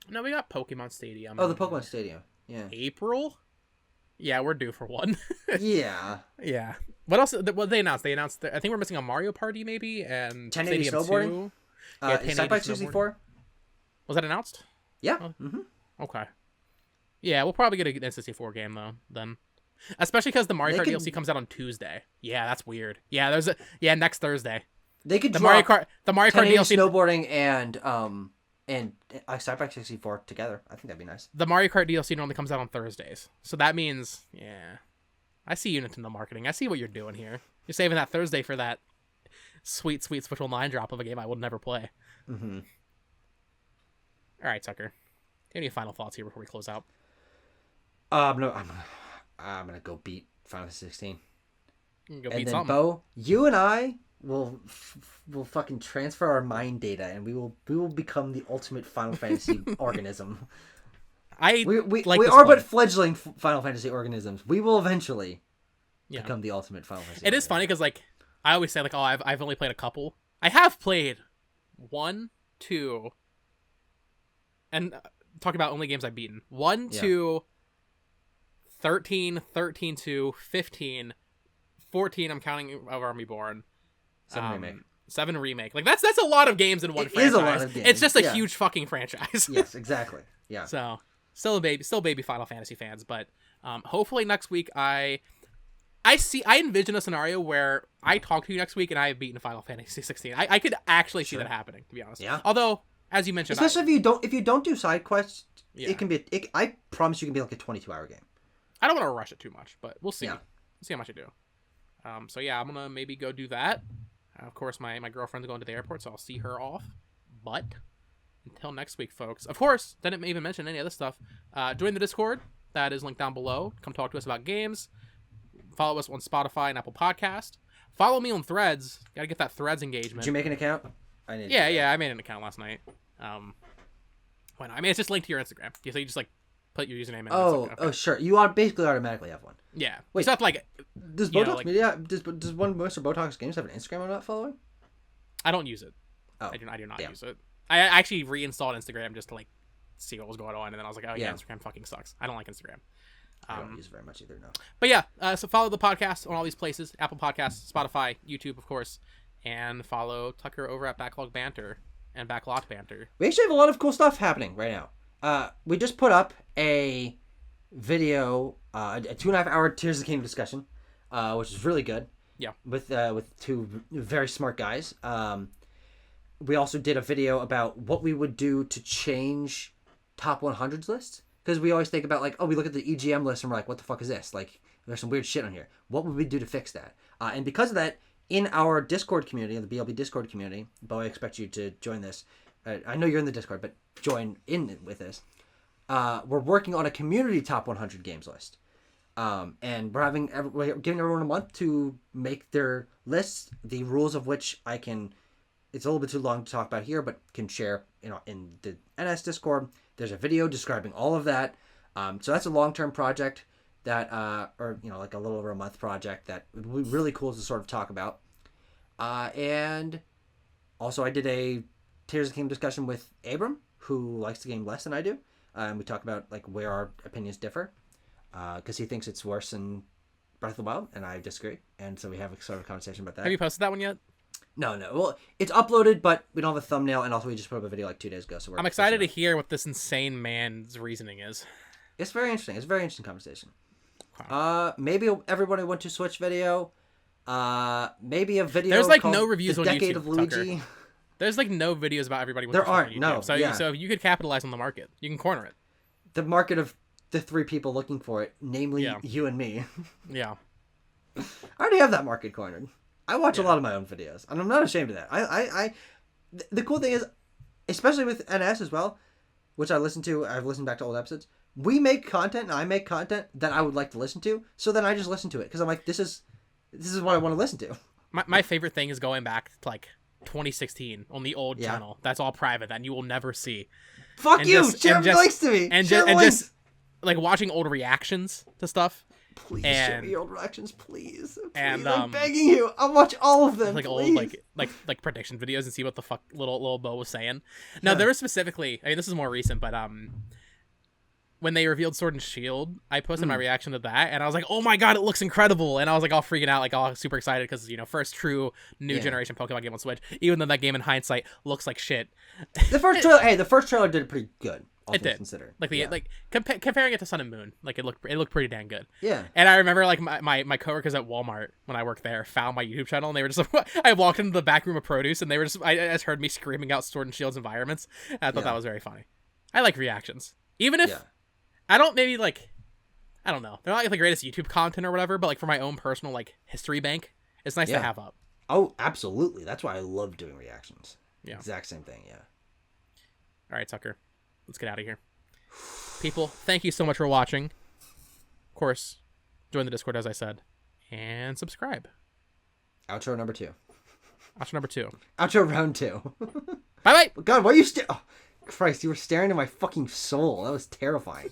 No, we got Pokemon Stadium. Oh, the Pokemon Stadium. Yeah. April? Yeah, we're due for one. Yeah. Yeah. What else? What they announced? I think we're missing a Mario Party maybe and 1080 snowboarding. 2. Yeah, Side 64. Was that announced? Yeah. Oh. Okay. Yeah, we'll probably get an N64 game though then, especially because the Mario Kart DLC comes out on Tuesday. Yeah, that's weird. Yeah, next Thursday. They could the Mario Kart DLC snowboarding and Side 64 together. I think that'd be nice. The Mario Kart DLC normally comes out on Thursdays, so that means I see you, Nintendo marketing. I see what you're doing here. You're saving that Thursday for that sweet Switch Online drop of a game I will never play. Mm-hmm. All right, Tucker. Any final thoughts here before we close out? No, I'm gonna go beat Final Fantasy 16. And then Bo, you and I will fucking transfer our mind data, and we will become the ultimate Final Fantasy organism. We are but fledgling Final Fantasy organisms. We will eventually become the ultimate Final Fantasy. It is funny because I always say I've only played a couple I have played 1, 2, and talk about only games I've beaten. 1, 2, 13, 13, 2, 15, 14. I'm counting of Army Born. 7 remake. 7 remake. Like that's a lot of games in one franchise. It is a lot of games. It's just a huge fucking franchise. Yes, exactly. Yeah. So still baby Final Fantasy fans, but hopefully next week I envision a scenario where I talk to you next week and I have beaten Final Fantasy 16. I could actually see that happening, to be honest. Yeah. Although, as you mentioned, especially if you don't do side quests, it can be. I promise you can be like a 22-hour game. I don't want to rush it too much, but we'll see. Yeah. We'll see how much I do. So yeah, I'm gonna maybe go do that. Of course, my girlfriend's going to the airport, so I'll see her off. But until next week, folks. Of course, didn't even mention any other stuff. Join the Discord. That is linked down below. Come talk to us about games. Follow us on Spotify and Apple Podcast. Follow me on Threads. Gotta get that Threads engagement. Did you make an account? I made an account last night. Why not? I mean, it's just linked to your Instagram. So you just like put your username in. Oh, sure. You basically automatically have one. Yeah. Wait. It's not like does Botox Media does one Mr. Botox Games have an Instagram I'm not following? I don't use it. Oh, I do not use it. I actually reinstalled Instagram just to like see what was going on, and then I was like, oh yeah, Instagram fucking sucks. I don't like Instagram. I don't use it very much either, no. But yeah, so follow the podcast on all these places: Apple Podcasts, Spotify, YouTube, of course, and follow Tucker over at Backlog Banter and Backlot Banter. We actually have a lot of cool stuff happening right now. We just put up a video, a 2.5-hour Tears of the Kingdom discussion, which is really good. Yeah. With 2 very smart guys. We also did a video about what we would do to change top 100s lists. Because we always think about, like, we look at the EGM list and we're like, what the fuck is this? Like, there's some weird shit on here. What would we do to fix that? And because of that, in our Discord community, the BLB Discord community, Bo, I expect you to join this. I know you're in the Discord, but join in with this. We're working on a community top 100 games list. And we're giving everyone a month to make their lists, the rules of which it's a little bit too long to talk about here, but can share in the NS Discord. There's a video describing all of that. So that's a long-term project that, like a little over a month project that would be really cool to sort of talk about. And also I did a Tears of the Kingdom discussion with Abram, who likes the game less than I do. And we talk about like where our opinions differ. Because he thinks it's worse than Breath of the Wild, and I disagree. And so we have a sort of conversation about that. Have you posted that one yet? No. Well, it's uploaded, but we don't have a thumbnail, and also we just put up a video like 2 days ago. So I'm excited to hear what this insane man's reasoning is. It's very interesting. It's a very interesting conversation. Wow. Maybe everybody went to Switch video. Maybe a video. There's like no reviews the on Decade YouTube. of Luigi. Tucker. There's like no videos about everybody. There aren't. On YouTube. No. So you could capitalize on the market. You can corner it. The market of the 3 people looking for it, namely you and me. Yeah. I already have that market cornered. I watch a lot of my own videos, and I'm not ashamed of that. The cool thing is, especially with NS as well, which I've listened back to old episodes. We make content, and I make content that I would like to listen to, so then I just listen to it, because I'm like, this is what I want to listen to. My favorite thing is going back to like 2016 on the old channel. That's all private, that you will never see. Fuck you! Share links to me! And just like watching old reactions to stuff. Please share me your old reactions, please. And I'm begging you. I'll watch all of them. Like please. old like prediction videos and see what the fuck little Bo was saying. Now there was specifically, I mean, this is more recent, but when they revealed Sword and Shield, I posted my reaction to that, and I was like, "Oh my god, it looks incredible!" And I was like, all freaking out, like all super excited because first true new generation Pokemon game on Switch. Even though that game in hindsight looks like shit. The first trailer did pretty good. It did. Considered. Comparing it to Sun and Moon, like it looked pretty damn good. Yeah. And I remember like my coworkers at Walmart when I worked there found my YouTube channel, and they were just I walked into the back room of produce, and they were I just heard me screaming out Sword and Shield's environments. And I thought that was very funny. I like reactions, even if I don't maybe like, I don't know, they're not like the greatest YouTube content or whatever, but like for my own personal like history bank, it's nice to have up. Oh, absolutely. That's why I love doing reactions. Yeah. Exact same thing. Yeah. All right, Tucker. Let's get out of here. People, thank you so much for watching. Of course, join the Discord, as I said, and subscribe. Outro number 2. Outro round 2. Bye-bye. God, why are you oh, Christ, you were staring at my fucking soul. That was terrifying.